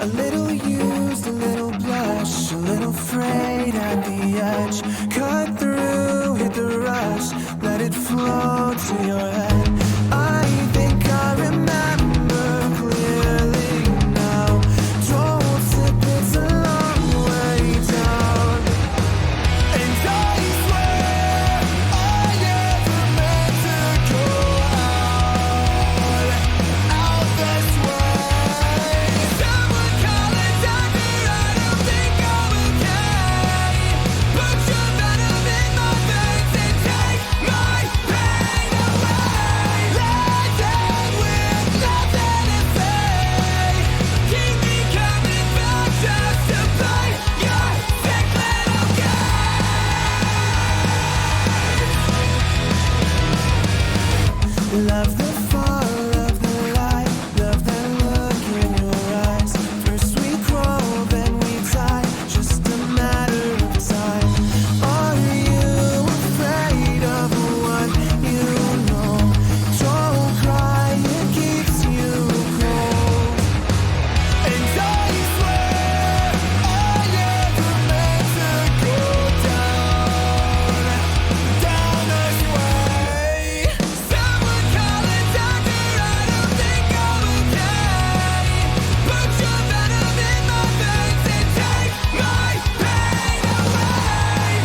A little used, a little blush, a little frayed at the edge. Cut through, hit the rush, let it flow to your head. I think I remember clearly now. Don't slip, it's a long way down. And I swear I never meant to go out this way. Someone call a doctor, I don't think I'm okay. Put your venom in my veins and take my pain away. Lie down with nothing to say. Keep me coming back just to play your sick little game. Love the fall, love the light, love that look in your eyes. First we crawl, then we die, just a matter of time. Are you afraid of what you know? Don't cry, it keeps you cold. And I swear I never meant to go down this way. Someone call a doctor, I don't think I'm okay. Put your venom in my veins and take my pain away.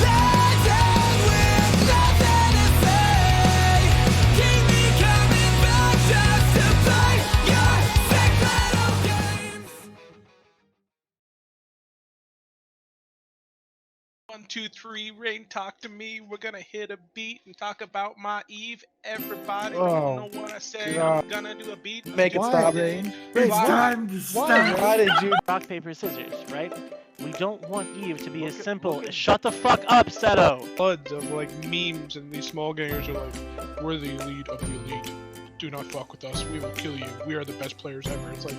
Lie down with nothing to say. Keep me coming back just to play your sick little games. 1, 2, 3, Rain, talk to me. We're gonna hit a beat and talk about my Eve. Everybody don't know what I say. I'm gonna do a beat. Make it stop. Rain? It's Why? time to stop. Why did you? Rock, paper, scissors, right? We don't want Eve to be as simple as shut the fuck up, Seto! Floods of like memes, and these small gangers are like, we're the elite of the elite. Do not fuck with us. We will kill you. We are the best players ever. It's like,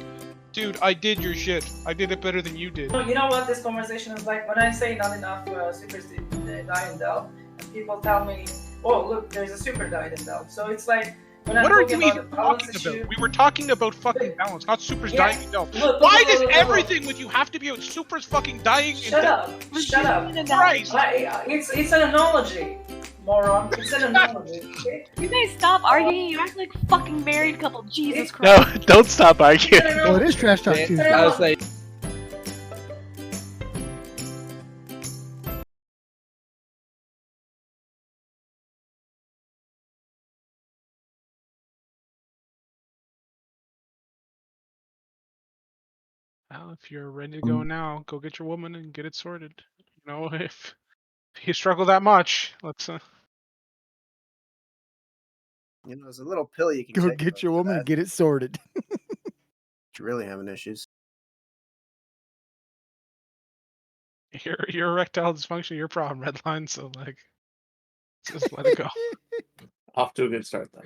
dude, I did your shit. I did it better than you did. You know what this conversation is like? When I say not enough supers die in Dell, and people tell me, oh look, there's a super died in Dell. So it's like, when What I'm are talking you about even the balance talking issue, about? We were talking about fucking balance, not supers Yeah. dying in Delph. Look, Why look, does look, look, everything with you have to be about supers fucking dying in Shut Delph? up! Shut up! Christ! It's an analogy, moron. It's an analogy. Okay? You guys stop arguing. You act like a fucking married couple. Jesus Christ. No, don't stop arguing. It's an Well, it analogy. is Trash Talk I Tuesday. was like, Well, if you're ready to go now, go get your woman and get it sorted. You know, if you struggle that much, let's. you know, there's a little pill you can Go take get your for woman that and get it sorted. if you're really having issues. Your erectile dysfunction, your problem, Redline. So like, just let it go. Off to a good start then.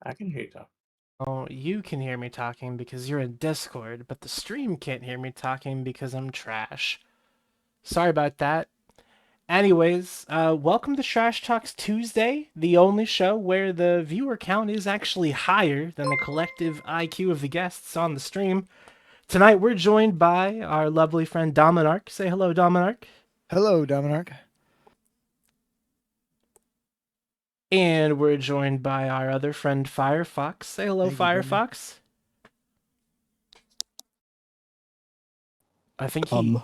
I can hear you talk. Oh, you can hear me talking because you're in Discord, but the stream can't hear me talking because I'm trash. Sorry about that. Anyways, welcome to Trash Talks Tuesday, the only show where the viewer count is actually higher than the collective IQ of the guests on the stream. Tonight we're joined by our lovely friend Dominarch. Say hello, Dominarch. Hello, Dominarch. And we're joined by our other friend Firefox. Say hello, Thank you, Brendan. Firefox. I think he...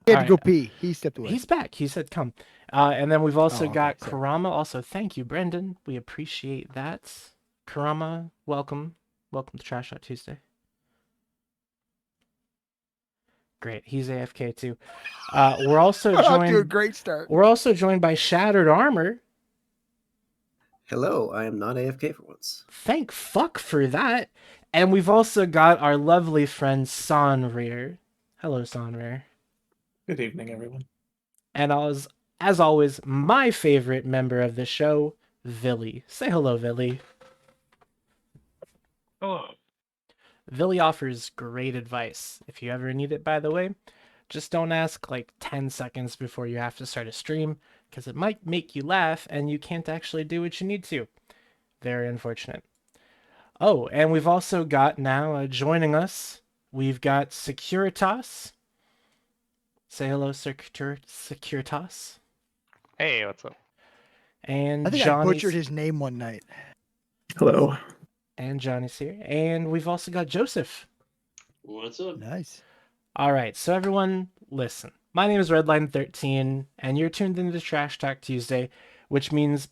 He had to go Alright. pee. He stepped away. He's back. He said come. And then we've also Oh, okay, got sorry. Karama. Also, thank you, Brendan. We appreciate that. Karama, welcome. Welcome to Trash Talk Tuesday. Great. He's AFK too. We're also Off to a joined. great start. We're also joined by Shattered Armor. Hello, I am not AFK for once. Thank fuck for that. And we've also got our lovely friend Sonrir. Hello, Sonrir. Good evening, everyone. And as always, my favorite member of the show, Villy. Say hello, Villy. Hello. Villy offers great advice. If you ever need it, by the way, just don't ask like 10 seconds before you have to start a stream, because it might make you laugh and you can't actually do what you need to. Very unfortunate. Oh, and we've also got now joining us, we've got Securitas. Say hello, Securitas. Hey, what's up? And I think I Johnny's butchered his name one night. Hello. and Johnny's here. And we've also got Joseph. What's up? Nice. All right, so everyone, listen. My name is Redline13, and you're tuned into Trash Talk Tuesday, which means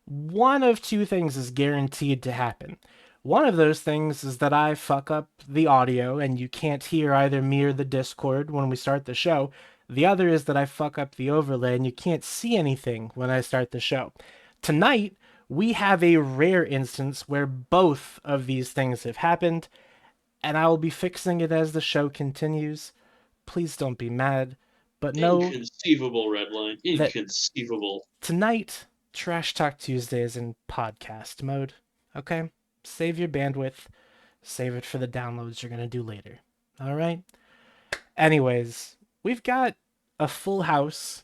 one of two things is guaranteed to happen. One of those things is that I fuck up the audio, and you can't hear either me or the Discord when we start the show. The other is that I fuck up the overlay, and you can't see anything when I start the show. Tonight, we have a rare instance where both of these things have happened, and I will be fixing it as the show continues. Please don't be mad, but know Inconceivable, Redline. that Inconceivable. tonight, Trash Talk Tuesday is in podcast mode. Okay? Save your bandwidth. Save it for the downloads you're going to do later. All right? Anyways, we've got a full house,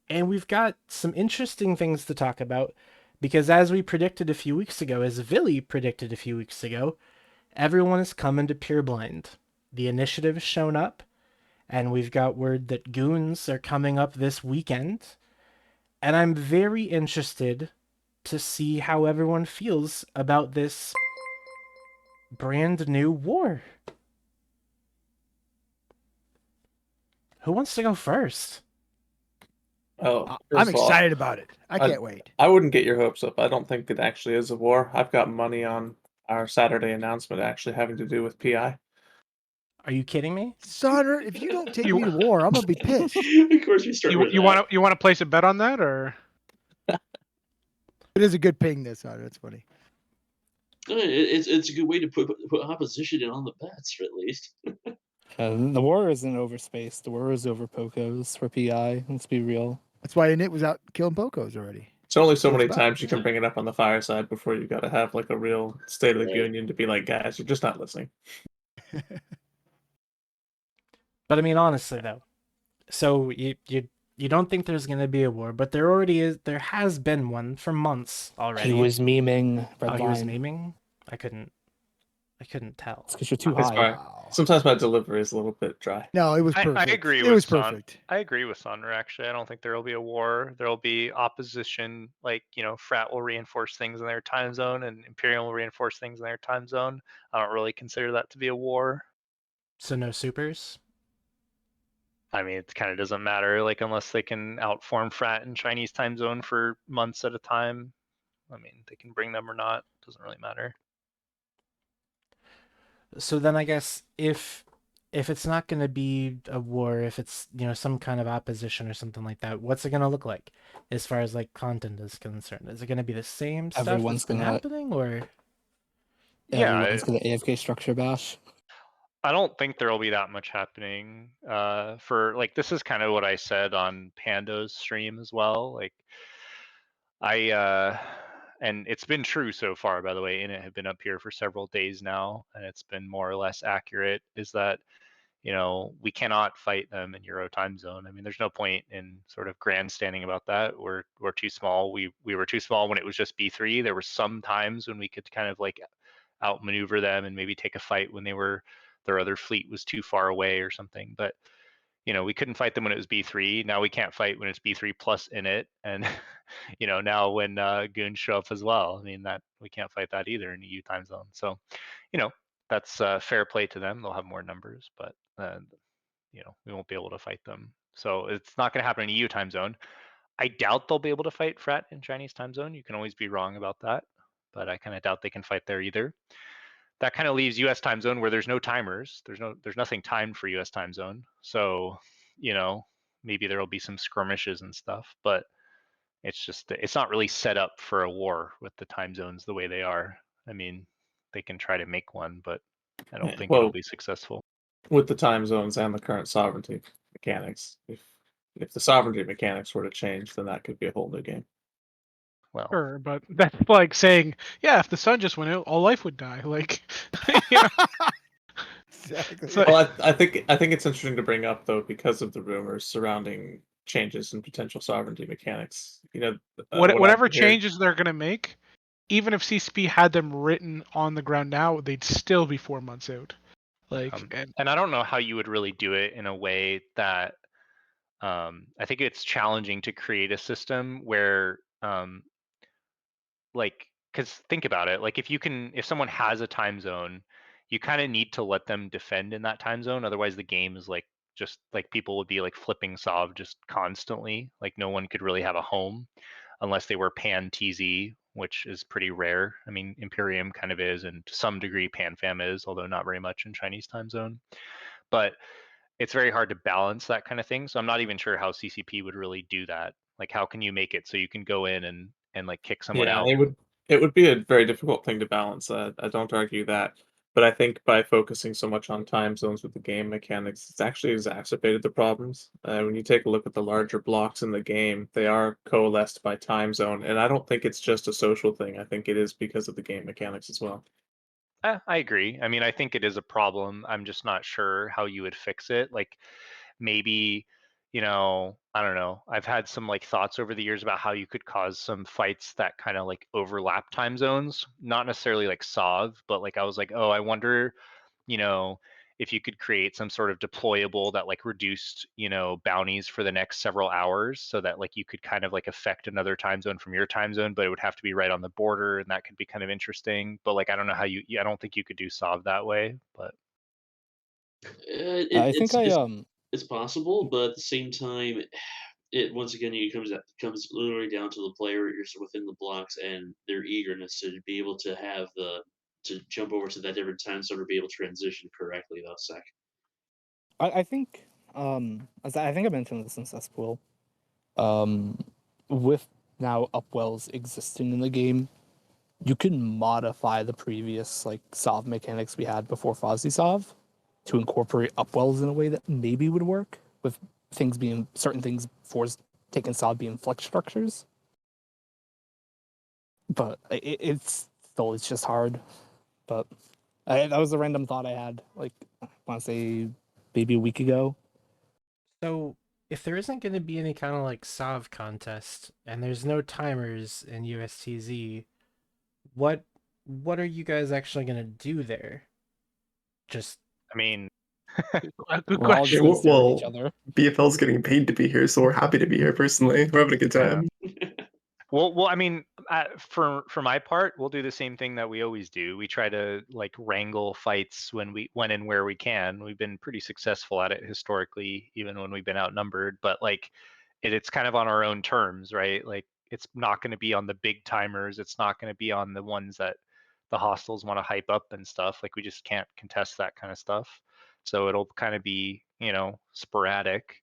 and we've got some interesting things to talk about, because as we predicted a few weeks ago, as Villy predicted a few weeks ago, everyone is coming to Pureblind. The initiative has shown up, and we've got word that Goons are coming up this weekend. And I'm very interested to see how everyone feels about this brand new war. Who wants to go first? Oh, I'm first of all, excited about it. I can't wait. I wouldn't get your hopes up. I don't think it actually is a war. I've got money on our Saturday announcement actually having to do with PI. Are you kidding me? Sonner, if you don't take me to war, I'm gonna be pissed. Of course, we start with You that. want to place a bet on that, or It is a good ping, this Sonner. It's funny. It's a good way to put opposition in on the bets, at least. The war isn't over space. The war is over Pocos for PI. Let's be real. That's why Init was out killing Pocos already. It's only so What it's many about. times you can bring it up on the fireside before you got to have like a real State of the Right. Union to be like, guys, you're just not listening. But I mean, honestly though, so you don't think there's gonna be a war, but there already is. There has been one for months already. He was memeing Oh, Red he was Line. memeing. I couldn't tell. It's because you're too It's high. fine. Sometimes my delivery is a little bit dry. No, it was I perfect. agree It with was Son. perfect. I agree with Sonner, actually. I don't think there will be a war. There will be opposition, like, Frat will reinforce things in their time zone and Imperial will reinforce things in their time zone. I don't really consider that to be a war. So no supers. I mean, it kind of doesn't matter, like, unless they can outform Frat in Chinese time zone for months at a time. I mean, they can bring them or not. Doesn't really matter. So then I guess if it's not going to be a war, if it's some kind of opposition or something like that, what's it going to look like as far as like content is concerned? Is it going to be the same stuff Everyone's that's been gonna- happening, or Everyone's gonna AFK structure bash. I don't think there'll be that much happening. For like, this is kind of what I said on Pando's stream as well. Like, and it's been true so far, by the way, and it had been up here for several days now, and it's been more or less accurate, is that, we cannot fight them in Euro time zone. I mean, there's no point in sort of grandstanding about that. We're too small. We were too small when it was just B3. There were some times when we could kind of like outmaneuver them and maybe take a fight when their other fleet was too far away or something. But we couldn't fight them when it was B3. Now we can't fight when it's B3 plus in it. And now when Goons show up as well, I mean, that we can't fight that either in EU time zone. So that's fair play to them. They'll have more numbers, but we won't be able to fight them. So it's not going to happen in EU time zone. I doubt they'll be able to fight Frat in Chinese time zone. You can always be wrong about that, but I kind of doubt they can fight there either. That kind of leaves US time zone where there's no timers. There's nothing timed for US time zone. So, maybe there'll be some skirmishes and stuff, but it's not really set up for a war with the time zones the way they are. I mean, they can try to make one, but I don't Yeah, think well- it'll be successful. With the time zones and the current sovereignty mechanics, if the sovereignty mechanics were to change, then that could be a whole new game. Well, Sure, but that's like saying, yeah, if the sun just went out, all life would die. Like, you know, Exactly. So- Well, I think it's interesting to bring up though because of the rumors surrounding changes in potential sovereignty mechanics. You know, what whatever I've been hearing- changes they're gonna make, even if CCP had them written on the ground now, they'd still be 4 months out. Like, and I don't know how you would really do it in a way that I think it's challenging to create a system where like, because think about it, like if someone has a time zone, you kind of need to let them defend in that time zone, otherwise the game is like just like people would be like flipping sov just constantly, like no one could really have a home unless they were pan TZ, which is pretty rare. I mean, Imperium kind of is, and to some degree PanFam is, although not very much in Chinese time zone. But it's very hard to balance that kind of thing. So I'm not even sure how CCP would really do that. Like, how can you make it so you can go in and like kick someone Yeah, out? it would be a very difficult thing to balance. I don't argue that, but I think by focusing so much on time zones with the game mechanics, it's actually exacerbated the problems. When you take a look at the larger blocks in the game, they are coalesced by time zone, and I don't think it's just a social thing. I think it is because of the game mechanics as well. I agree. I mean, I think it is a problem. I'm just not sure how you would fix it. Like maybe, I don't know. I've had some like thoughts over the years about how you could cause some fights that kind of like overlap time zones, not necessarily like SOV, but like I was like, oh, I wonder, you know, if you could create some sort of deployable that like reduced, bounties for the next several hours so that like you could kind of like affect another time zone from your time zone, but it would have to be right on the border and that could be kind of interesting. But like, I don't know how I don't think you could do SOV that way, but I think it's possible, but at the same time, it once again it comes literally down to the players within the blocks and their eagerness to be able to have to jump over to that different time zone or be able to transition correctly. Though, sec. I think I think I mentioned this in Cesspool. With now upwells existing in the game, you can modify the previous like Sov mechanics we had before Fozzie Sov to incorporate upwells in a way that maybe would work with certain things for taking Sov being flex structures. But it's just hard. But that was a random thought I had, like I want to say maybe a week ago. So, if there isn't going to be any kind of like SOV contest and there's no timers in USTZ, what are you guys actually going to do there? Just I mean, good We're all just question. gonna stare at each Well, other. BFL's getting paid to be here, so we're happy to be here. Personally, we're having a good time. well, I mean, for my part, we'll do the same thing that we always do. We try to like wrangle fights when and where we can. We've been pretty successful at it historically, even when we've been outnumbered. But like, it's kind of on our own terms, right? Like, it's not going to be on the big timers. It's not going to be on the ones that the hostels want to hype up and stuff. Like, we just can't contest that kind of stuff. So it'll kind of be, sporadic.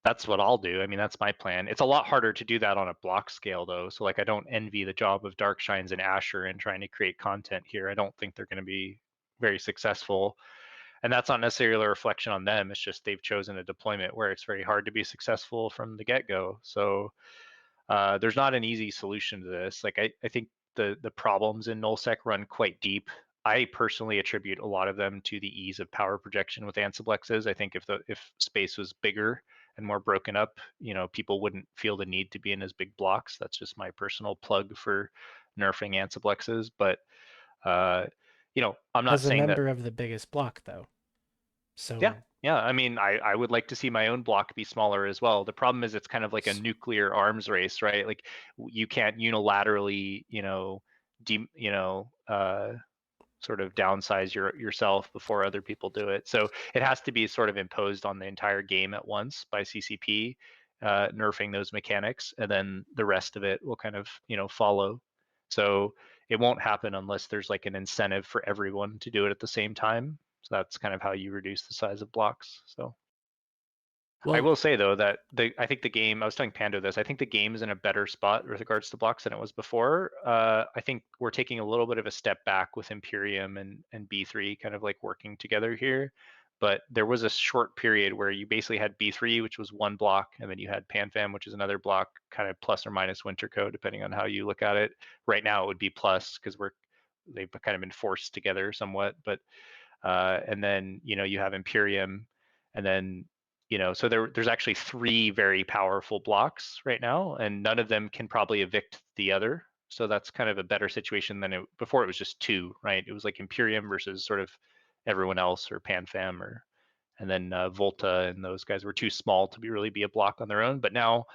That's what I'll do. I mean, that's my plan. It's a lot harder to do that on a block scale, though. So, like, I don't envy the job of Darkshines and Asher in trying to create content here. I don't think they're going to be very successful. And that's not necessarily a reflection on them. It's just they've chosen a deployment where it's very hard to be successful from the get go. So, there's not an easy solution to this. Like, I think the problems in nullsec run quite deep. I personally attribute a lot of them to the ease of power projection with Ansiblexes. I think if space was bigger and more broken up, people wouldn't feel the need to be in as big blocks. That's just my personal plug for nerfing Ansiblexes. But I'm not as a saying that. member of the biggest block, though. So Yeah. I mean, I would like to see my own block be smaller as well. The problem is it's kind of like a nuclear arms race, right? Like you can't unilaterally, sort of downsize yourself before other people do it. So it has to be sort of imposed on the entire game at once by CCP, nerfing those mechanics, and then the rest of it will kind of follow. So it won't happen unless there's like an incentive for everyone to do it at the same time. So that's kind of how you reduce the size of blocks. So I Well, will say though that I think the game. I was telling Pando this. I think the game is in a better spot with regards to blocks than it was before. I think we're taking a little bit of a step back with Imperium and B3 kind of like working together here. But there was a short period where you basically had B3, which was one block, and then you had PanFam, which is another block, kind of plus or minus Winter Code, depending on how you look at it. Right now, it would be plus because they've kind of been forced together somewhat. But and then you have Imperium, and then so there's actually 3 very powerful blocks right now, and none of them can probably evict the other. So that's kind of a better situation than before. It was just 2, right? It was like Imperium versus sort of everyone else, or PanFam, and then Volta, and those guys were too small to really be a block on their own. But now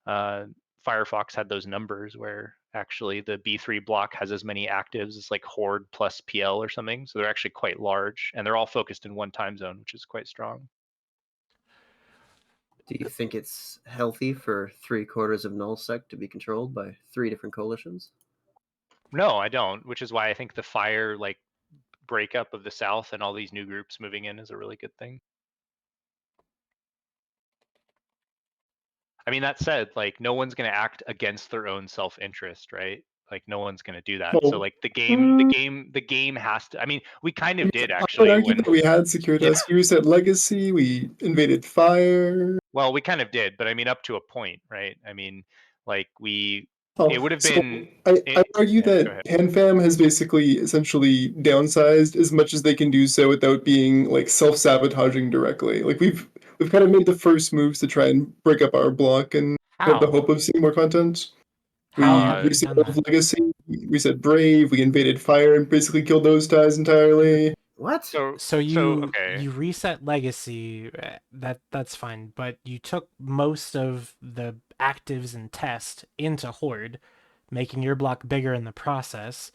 Firefox had those numbers where actually the B3 block has as many actives as like Horde plus PL or something. So they're actually quite large, and they're all focused in one time zone, which is quite strong. Do you think it's healthy for 3/4 of nullsec to be controlled by 3 different coalitions? No, I don't, which is why I think the Fire like breakup of the South and all these new groups moving in is a really good thing. I mean, that said, like no one's going to act against their own self-interest, right? Like no one's going to do that. So Oh, like the game has to. I mean, we kind of did I would actually argue when. that we had Securitas. We reset Legacy. We invaded Fire. Well, we kind of did, but I mean, up to a point, right? I mean, like it Oh, would have so been. I would argue Yeah, go that ahead. PanFam has basically essentially downsized as much as they can do so without being like self-sabotaging directly. Like we've kind of made the first moves to try and break up our block and have the how? hope of seeing more content. How We have you reset done that? Legacy, we reset Brave, we invaded Fire and basically killed those ties entirely. What? So Okay. you reset legacy, that's fine, but you took most of the actives and test into Horde, making your block bigger in the process.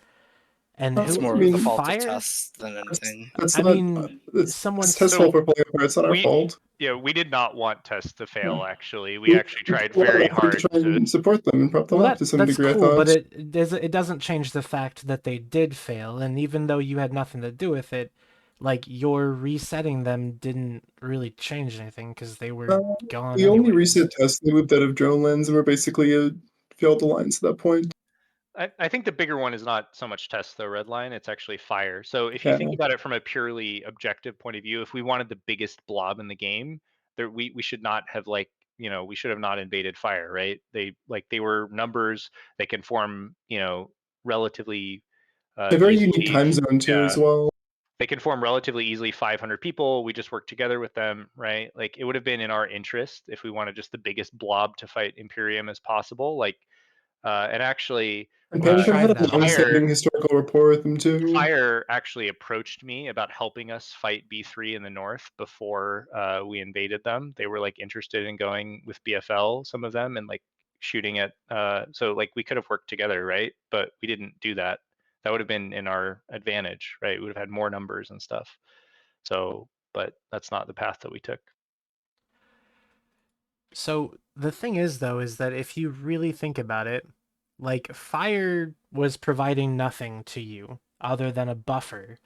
And It's who I more of the mean, fault of Fire? tests than anything. that's I not mean, it's someone's Test's fault So for playing apart. It's not our fault. we did not want tests to Yeah. fail. Actually, we We actually tried put a lot of very effort to hard try to. and support them and prop them well, up to some that's degree. I cool, but thought. it doesn't change the fact that they did fail, and even though you had nothing to do with it, like your resetting them didn't really change anything because they were Uh, gone we only anyways. reset tests. They moved out of drone lens and were basically a failed alliance at that point. I think the bigger one is not so much test though, Redline. It's actually Fire. So if you Yeah. think about it from a purely objective point of view, if we wanted the biggest blob in the game, we should not have we should have not invaded Fire, right? They were numbers. They can form relatively A very unique easily. time zone too, Yeah, as well. they can form relatively easily 500 people. We just work together with them, right? Like it would have been in our interest if we wanted just the biggest blob to fight Imperium as possible. Like and actually And We PanFam had tried a that Fire long-standing historical rapport with them too. Fire actually approached me about helping us fight B3 in the north before we invaded them. They were like interested in going with BFL, some of them, and like shooting at. So like we could have worked together, right? But we didn't do that. That would have been in our advantage, right? We would have had more numbers and stuff. So, but that's not the path that we took. So the thing is, though, is that if you really think about it, like Fire was providing nothing to you other than a buffer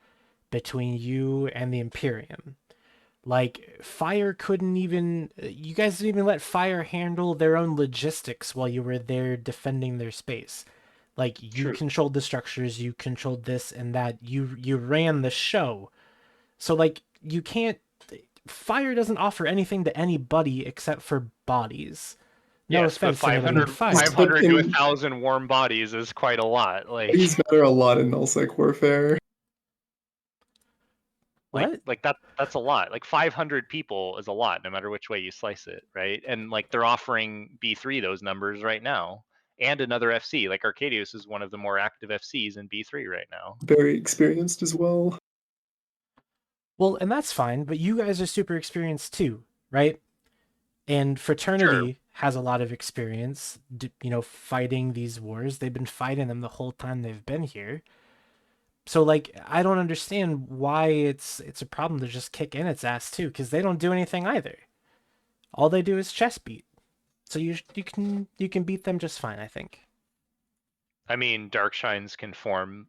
between you and the Imperium. Like Fire couldn't even, you guys didn't even let Fire handle their own logistics while you were there defending their space. Like you True. controlled the structures, you controlled this and that. You ran the show. So like you can't, Fire doesn't offer anything to anybody except for bodies. No Yes, but offense to anybody in 500, Fire. But 500 to in 1,000 warm bodies is quite a lot. these matter a lot in nullsec warfare. What? Like that's a lot. Like 500 people is a lot, no matter which way you slice it, right? And like they're offering B3 those numbers right now, and another FC. Like Arcadius is one of the more active FCs in B3 right now. Very experienced as well. Well, and that's fine, but you guys are super experienced too, right? And Sure. Fraternity has a lot of experience, fighting these wars. They've been fighting them the whole time they've been here. So like I don't understand why it's a problem to just kick in its ass too, because they don't do anything either. All they do is chest beat. So you can beat them just fine, I think. I mean, Darkshines can form,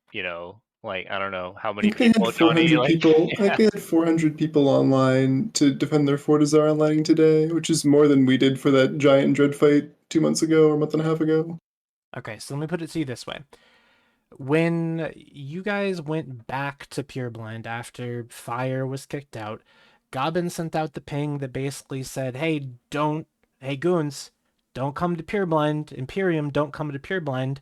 Like, I don't know how I many think they people, had Johnny. 400 Like, people. I yeah. think they had 400 people online to defend their Fortizar lighting today, which is more than we did for that giant dread fight 2 months ago or a month and a half ago. Okay, so let me put it to you this way. When you guys went back to Pureblind after Fire was kicked out, Gobbin sent out the ping that basically said, hey, Goons, don't come to Pureblind. Imperium, don't come to Pureblind,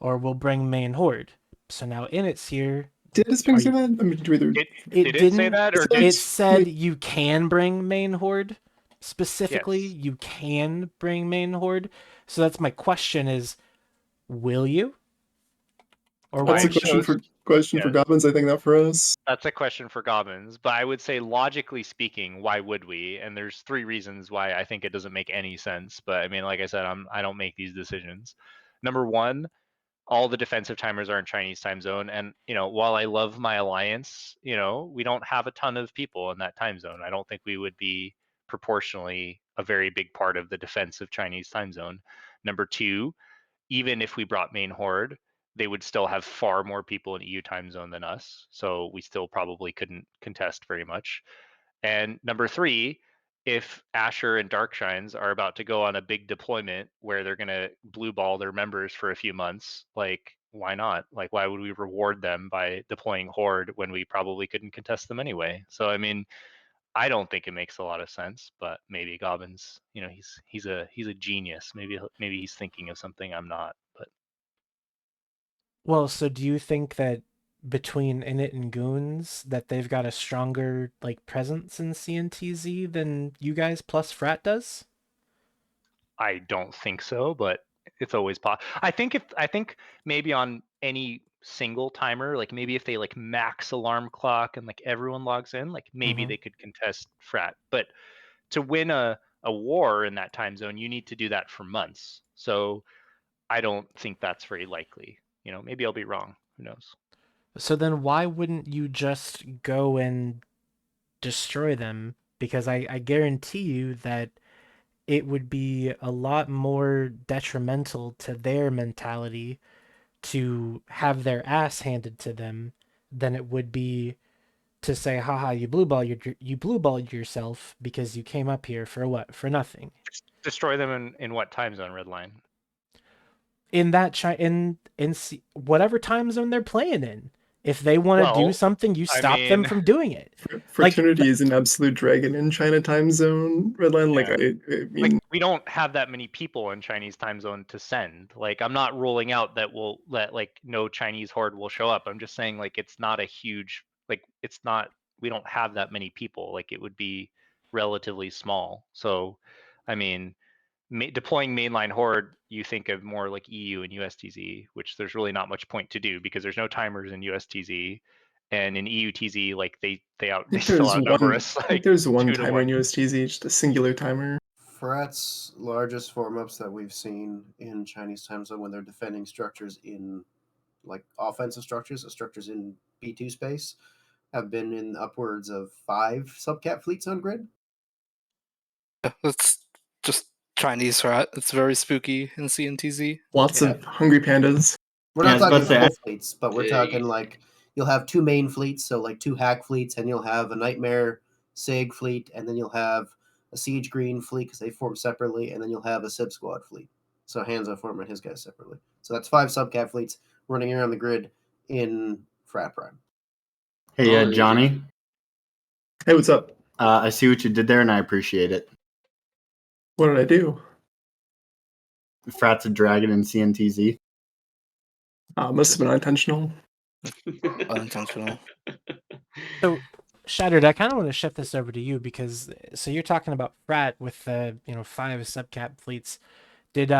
or we'll bring main horde. So now Init's here. Did this ping Are say you- that? I mean, did we either... Did it say that, or did It said you can bring main horde. Specifically, Yes. you can bring main horde. So that's my question is, will you? Or That's a won't you? question for Yes. Goblins, I think, not for us. That's a question for Gobbins, but I would say logically speaking, why would we? And there's 3 reasons why I think it doesn't make any sense. But I mean, like I said, I don't make these decisions. Number one, all the defensive timers are in Chinese time zone, and while I love my alliance, we don't have a ton of people in that time zone. I don't think we would be proportionally a very big part of the defensive Chinese time zone. Number two, even if we brought main horde, they would still have far more people in EU time zone than us. So we still probably couldn't contest very much. And number three, if Asher and Darkshines are about to go on a big deployment where they're going to blue ball their members for a few months, like, why not? Like, why would we reward them by deploying Horde when we probably couldn't contest them anyway? So, I mean, I don't think it makes a lot of sense, but maybe Gobbins, he's a genius. Maybe he's thinking of something I'm not. But Well, so do you think that between Init and Goons that they've got a stronger presence in CNTZ than you guys plus Frat does? I don't think so, but it's always possible. I think maybe on any single timer, like maybe if they max alarm clock and everyone logs in, maybe Mhm. they could contest Frat. But to win a war in that time zone, you need to do that for months. So I don't think that's very likely. Maybe I'll be wrong. Who knows? So then why wouldn't you just go and destroy them? Because I guarantee you that it would be a lot more detrimental to their mentality to have their ass handed to them than it would be to say, haha, you blue balled yourself because you came up here for what? For nothing. Destroy them in what time zone, Redline? In that whatever time zone they're playing in. If they want to do Well, something, you I stop them mean, from doing it. Fraternity is an absolute dragon in China time zone, Redline. Yeah. I mean, we don't have that many people in Chinese time zone to send. I'm not ruling out that no Chinese horde will show up. I'm just saying it's not a huge it's not we don't have that many people. It would be relatively small. So, I mean, deploying mainline horde, you think of more like EU and USTZ, which there's really not much point to do because there's no timers in USTZ, and in EUTZ they still outnumber us I think there's one 2 to timer 1. in USTZ, just a singular timer. Frat's largest form-ups that we've seen in Chinese time zone when they're defending structures in offensive structures, structures in B2 space, have been in upwards of 5 subcat fleets on grid. It's just Chinese rat. It's very spooky in CNTZ. Lots of hungry pandas. We're Yeah, not I was talking about to say, full fleets, but we're talking you'll have 2 main fleets, so 2 hack fleets, and you'll have a Nightmare Sig fleet, and then you'll have a Siege Green fleet because they form separately, and then you'll have a Sib Squad fleet. So Hanzo forming his guys separately. So that's 5 subcat fleets running around the grid in Frat Prime. Hey, Johnny. Hey, what's up? I see what you did there, and I appreciate it. What did I do? Frat's a dragon in CNTZ. Must have been unintentional. Unintentional. So, Shattered, I kind of want to shift this over to you because so you're talking about Frat with the 5 subcap fleets. Did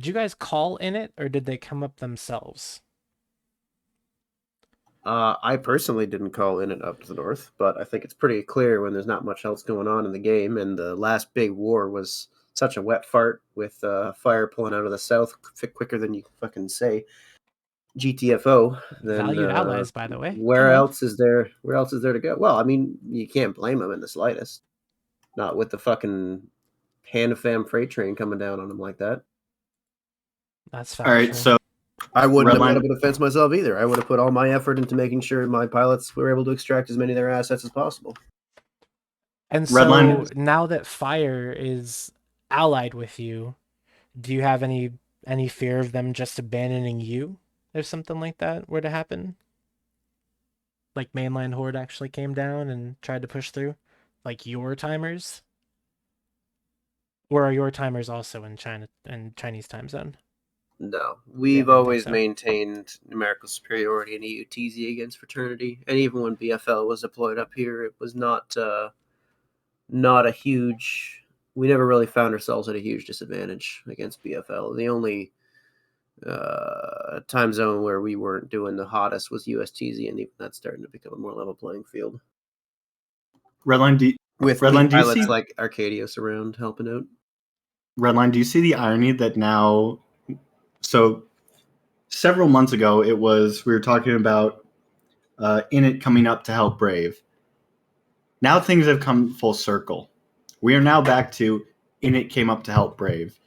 you guys call in it or did they come up themselves? I personally didn't call in it up to the north, but I think it's pretty clear when there's not much else going on in the game, and the last big war was such a wet fart with fire pulling out of the south quicker than you fucking say. GTFO. Then Valued allies, by the way. Where else is there to go? Well, I mean, you can't blame them in the slightest. Not with the fucking hand of fam freight train coming down on them like that. That's all right. factual. So I wouldn't have Redline- put up a defense myself either. I would have put all my effort into making sure my pilots were able to extract as many of their assets as possible. And Redline- so now that Fire is allied with you, do you have any fear of them just abandoning you if something like that were to happen? Like mainland Horde actually came down and tried to push through? Like your timers? Or are your timers also in China and Chinese time zone? No, we've didn't think always so. maintained numerical superiority in EUTZ against fraternity, and even when BFL was deployed up here, it was not a huge. We never really found ourselves at a huge disadvantage against BFL. The only time zone where we weren't doing the hottest was USTZ, and even that's starting to become a more level playing field. Redline, with Redline, do you pilots see like Arcadius around helping out. Redline? Do you see the irony that now? So several months ago, we were talking about Init coming up to help Brave. Now things have come full circle. We are now back to Init came up to help Brave,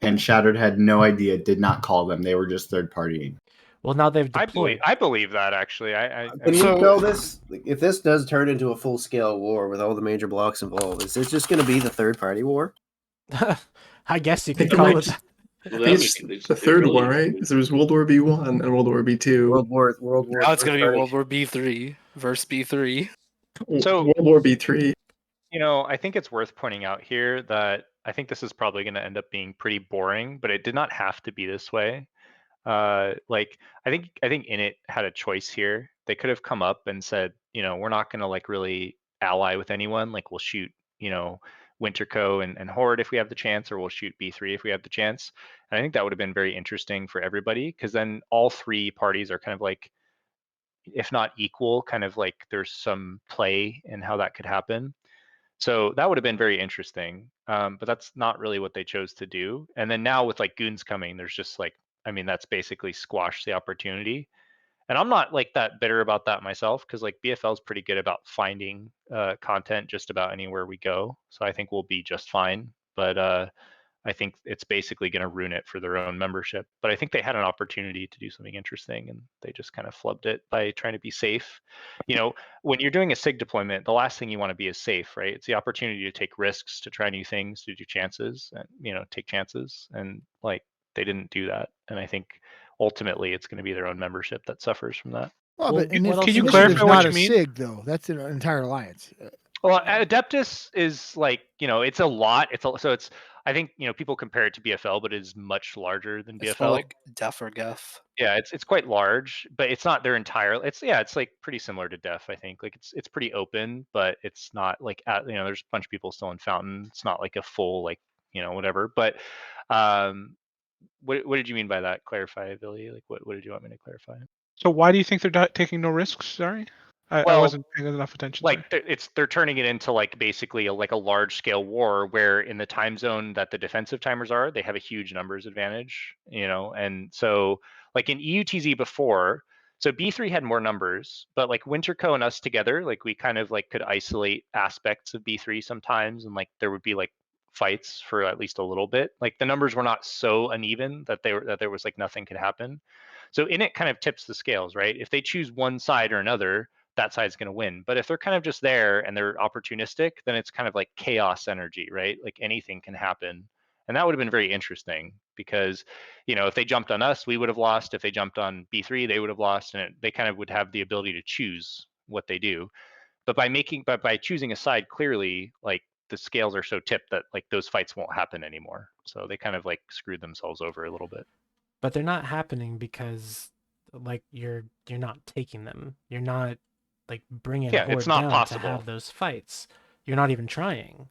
and Shattered had no idea, did not call them. They were just third partying. Well, now they've deployed. I believe that actually. I Can mean, we tell this? If this does turn into a full scale war with all the major blocks involved, is this just going to be the third party war? I guess you I think could it call might it. just- Well, I that think would it's the third war, right? Because there was World War B1 and World War B2. World War. Now it's First gonna be Party. World War B3 versus B3. So- World War B3. I think it's worth pointing out here that I think this is probably going to end up being pretty boring, but it did not have to be this way. Like I think Init had a choice here. They could have come up and said, we're not going to like really ally with anyone. Like we'll shoot, Winterco and Horde if we have the chance, or we'll shoot B3 if we have the chance. And I think that would have been very interesting for everybody, because then all three parties are kind of like, if not equal, kind of like there's some play in how that could happen. So that would have been very interesting, but that's not really what they chose to do. And then now with like Goons coming, there's just like, that's basically squashed the opportunity. And I'm not like that bitter about that myself, because like BFL is pretty good about finding content just about anywhere we go. So I think we'll be just fine. But I think it's basically going to ruin it for their own membership. But I think they had an opportunity to do something interesting, and they just kind of flubbed it by trying to be safe. When you're doing a SIG deployment, the last thing you want to be is safe, right? It's the opportunity to take risks, to try new things, to do chances, and take chances. And like they didn't do that, and I think ultimately it's going to be their own membership that suffers from that. Well, Well, but in what else can you initiative's clarify what not you a mean? SIG though. That's an entire alliance. Well, Adeptus is like, it's a lot. So it's, I think, people compare it to BFL, but it is much larger than It's BFL. more like Def or Geth. Yeah, it's quite large, but it's not their entire. It's like pretty similar to Def, I think. Like it's pretty open, but it's not like there's a bunch of people still in Fountain. It's not like a full like whatever. But what did you mean by that? Clarify, Billy. Like what did you want me to clarify? So why do you think they're not taking no risks? Sorry, I Well, wasn't paying enough attention. Like Sorry. they're turning it into like basically like a large scale war, where in the time zone that the defensive timers are, they have a huge numbers advantage, and so like in EUTZ before, so B3 had more numbers, but like Winterco and us together, like we kind of like could isolate aspects of B3 sometimes, and like there would be like fights for at least a little bit. Like the numbers were not so uneven that there was like nothing could happen. So in it kind of tips the scales, right? If they choose one side or another, that side's going to win. But if they're kind of just there and they're opportunistic, then it's kind of like chaos energy, right? Like anything can happen. And that would have been very interesting, because, if they jumped on us, we would have lost. If they jumped on B3, they would have lost. And they kind of would have the ability to choose what they do. But by choosing a side clearly, like the scales are so tipped that like those fights won't happen anymore. So they kind of like screwed themselves over a little bit. But they're not happening because like you're not taking them. You're not like bringing Yeah, Horde it's not down possible. to have those fights. You're not even trying.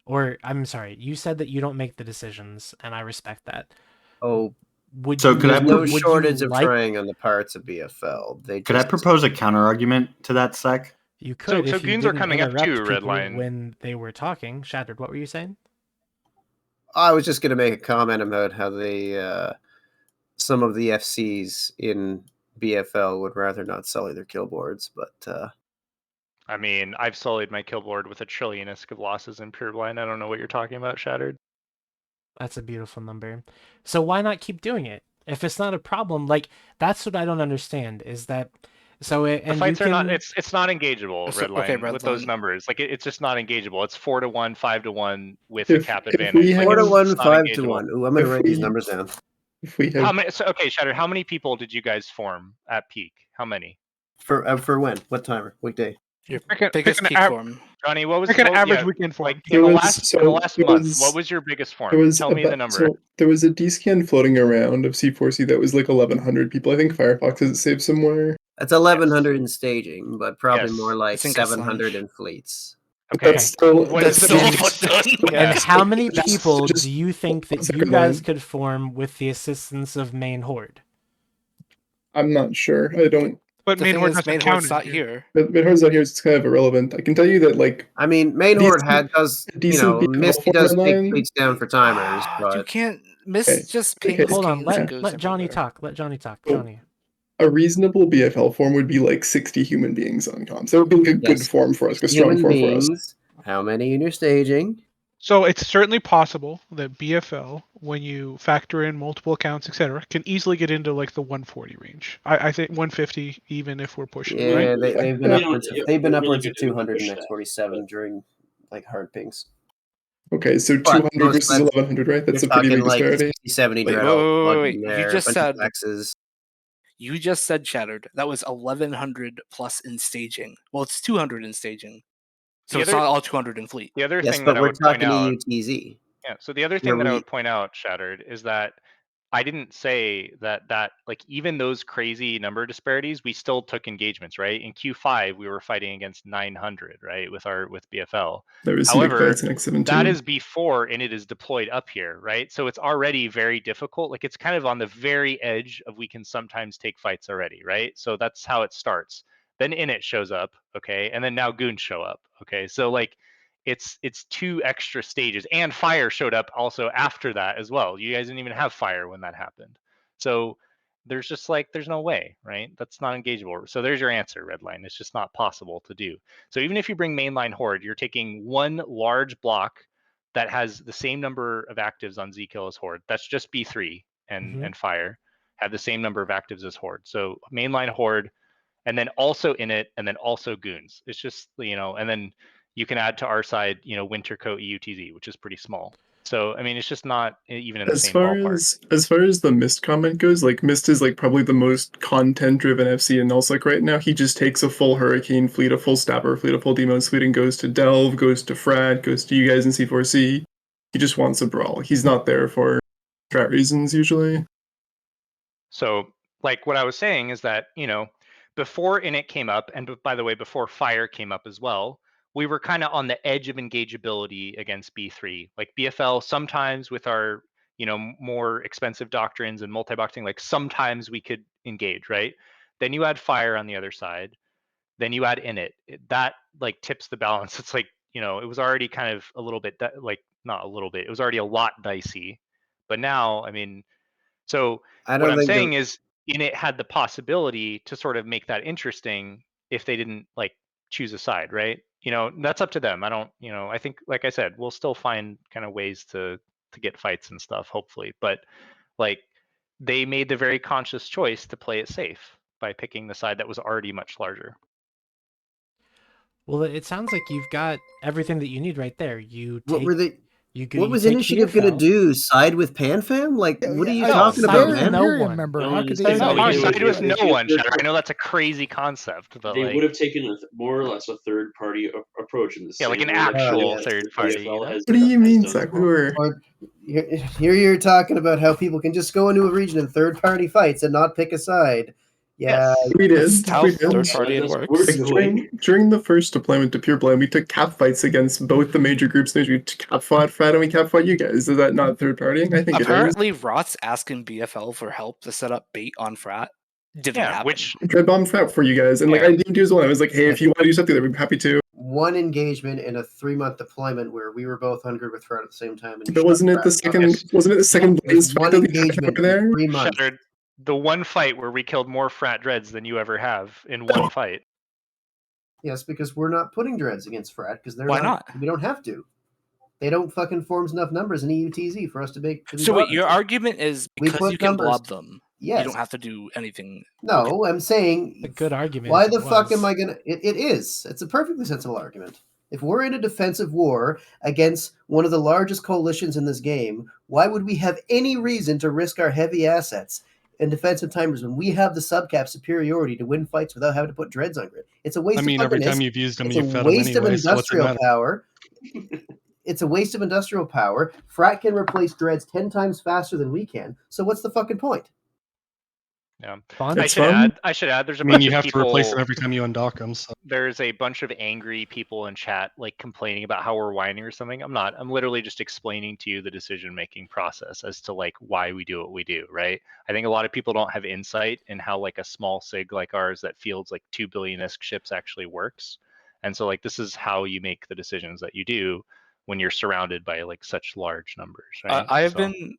Or I'm sorry, you said that you don't make the decisions, and I respect that. Oh, Would So you, could I there's no would you shortage of like- trying on the parts of BFL. Could I propose a counter argument to that, Sec? You could So if you Goons are didn't coming up interrupt too, people Redline. when they were talking. Shattered, what were you saying? I was just going to make a comment about how some of the FCs in BFL would rather not sully their kill boards, but I've sullied my kill board with a trillion ISK of losses in Pureblind. I don't know what you're talking about, Shattered. That's a beautiful number. So why not keep doing it? If it's not a problem, like that's what I don't understand is that. So The and you fights are not. can. It's not engageable. So- okay, Redline with those Redline. numbers. Like it's just not engageable. It's 4-1, 5-1 with a If cap if advantage. we Like have 4-1, it's not 5-1. engageable. Ooh, I'm gonna if write these we numbers down. if we How have many? So, okay, Shatter. How many people did you guys form at peak? How many? For when? What timer? Weekday? Your Pick biggest an peak av- form. Johnny, what was pick an average yeah, weekend like form. there in the was last month? What was your biggest there form? was Tell me the about number. there was a DScan floating around of C4C that was like 1,100 people. I think Firefox has it saved somewhere. That's 1,100 in staging, but probably Yes. more like It's in Guest 700 Lounge. in fleets. But Okay. that's still What that's is the still default zone? Yeah. And how many just- people just do you think that one you second, guys Ryan. could form with the assistance of main horde? I'm not sure. I don't. But The main thing horde is, doesn't main count horde's in not here. here. But Midhorn's not here. It's kind of irrelevant. I can tell you that like I mean, main horde decent- does, a decent BFL Misty form does take line. fleets down for timers, You but can't miss Okay. just Okay. pings, Hold on, kings, and let goes let Johnny everywhere. talk. Let Johnny talk. Oh. Johnny. A reasonable BFL form would be like 60 human beings on comms. That would be like a good Yes. form for us, a strong human form for us. beings. How many in your staging? So it's certainly possible that BFL, when you factor in multiple accounts, etc., can easily get into like the 140 range. I think 150, even if we're pushing, Yeah, right? they've been Yeah. upwards. Yeah, They've been we're really upwards of good to 200 in push that, X47 during like hard pings. Okay, so But 200 most versus that's 1,100, right? That's you're a pretty talking big like disparity. 60, 70 Wait, dread out plugged wait. in You there, a just bunch said of taxes. you just said shattered. That was 1,100 plus in staging. Well, it's 200 in staging, so The it's other- not all 200 in fleet. The other Yes, thing but that I we're would point talking out. EUTZ. Yeah. So the other Where thing that I we- would point out, Shattered, is that I didn't say that like even those crazy number disparities, we still took engagements, right? In Q5, we were fighting against 900, right, with BFL. There is some big However, fights in X17. that is before and it is deployed up here, right? So it's already very difficult. Like it's kind of on the very edge of we can sometimes take fights already, right? So that's how it starts. Then Init shows up, okay, and then now Goons show up, okay. So like it's 2 extra stages, and Fire showed up also after that as well. You guys didn't even have Fire when that happened. So there's just like there's no way, right? That's not engageable. So there's your answer, Redline. It's just not possible to do. So even if you bring mainline Horde, you're taking one large block that has the same number of actives on Zkill as Horde. That's just B3 and Fire have the same number of actives as Horde. So mainline Horde, and then also Init, and then also Goons. It's just, and then you can add to our side, Wintercoat EUTZ, which is pretty small. So I mean, it's just not even in the same ballpark. As far as the Mist comment goes, like Mist is like probably the most content-driven FC in Nullsec right now. He just takes a full Hurricane fleet, a full Stabber fleet, a full Demons fleet, and goes to Delve, goes to Frat, goes to you guys in C4C. He just wants a brawl. He's not there for strat reasons usually. So like what I was saying is that, before Init came up, and by the way, before Fire came up as well, we were kind of on the edge of engageability against B3. Like BFL, sometimes with our, more expensive doctrines and multi-boxing, like sometimes we could engage, right? Then you add Fire on the other side. Then you add Init. That like tips the balance. It's like, it was already kind of a little bit, like not a little bit, it was already a lot dicey. But now, I mean, so I what don't I'm think saying is Init had the possibility to sort of make that interesting if they didn't like choose a side, right? That's up to them. I don't, I think, like I said, we'll still find kind of ways to get fights and stuff, hopefully. But like they made the very conscious choice to play it safe by picking the side that was already much larger. Well, it sounds like you've got everything that you need right there. You take. What were they? You What you was take Initiative gonna BFL. do? Side with PanFam? Like, what are you talking side about, with man? no Imperium one. member. No, How it could is- they no, not? it Oh, would- side with it no would- one, Shadow. I know that's a crazy concept, but They like, would have taken more or less a third party approach in the yeah, like same an way that actual yes. third party. BFL has What do you mean, done as Zach? well. Or here you're talking about how people can just go into a region in third-party fights and not pick a side. Yeah, Yes. We did. That's how We did. third party it That's works. worse. Like, during the first deployment to Pure Blood, we took cap fights against both the major groups. We cap fought Frat and we cap fought you guys. Is that not third partying? I think Apparently, Rot's asking BFL for help to set up bait on Frat. Didn't Yeah, happen. which it is. I bombed Frat for you guys, and like Yeah. I DM'd you as well. I was like, hey, if you want to do something, we'd be happy to. one engagement in a 3-month deployment where we were both hungry with Fred at the same time. And you But shot wasn't it Fred the down. second? Yes. Wasn't it the second It's fight one that we had engagement over there? in 3 months. Shattered, the one fight where we killed more frat dreads than you ever have in one fight. Yes, because we're not putting dreads against Fred because they're Why not? We don't have to. They don't fucking form enough numbers in EUTZ for us to make. To be So wait, bothered your to. argument is We because you put can numbers. blob them, you Yes. don't have to do anything. No, I'm saying A good argument. why if the it fuck am was. I gonna? It is. It's a perfectly sensible argument. If we're in a defensive war against one of the largest coalitions in this game, why would we have any reason to risk our heavy assets in defensive timers when we have the subcap superiority to win fights without having to put dreads on grid? It's a waste I mean, of every fucking time you've used them, It's a you've fed them waste of anyway. So what's it industrial matter? power. It's a waste of industrial power. Frat can replace dreads 10 times faster than we can. So what's the fucking point? Yeah. Fun? I It's should fun. add. I should add. There's a I mean, bunch you of have to replace them people. every time you undock them. So There's a bunch of angry people in chat like complaining about how we're whining or something. I'm not. I'm literally just explaining to you the decision making process as to like why we do what we do, right? I think a lot of people don't have insight in how like a small sig like ours that fields like 2 billion-isk ships actually works. And so like this is how you make the decisions that you do when you're surrounded by like such large numbers, right? I have So- been,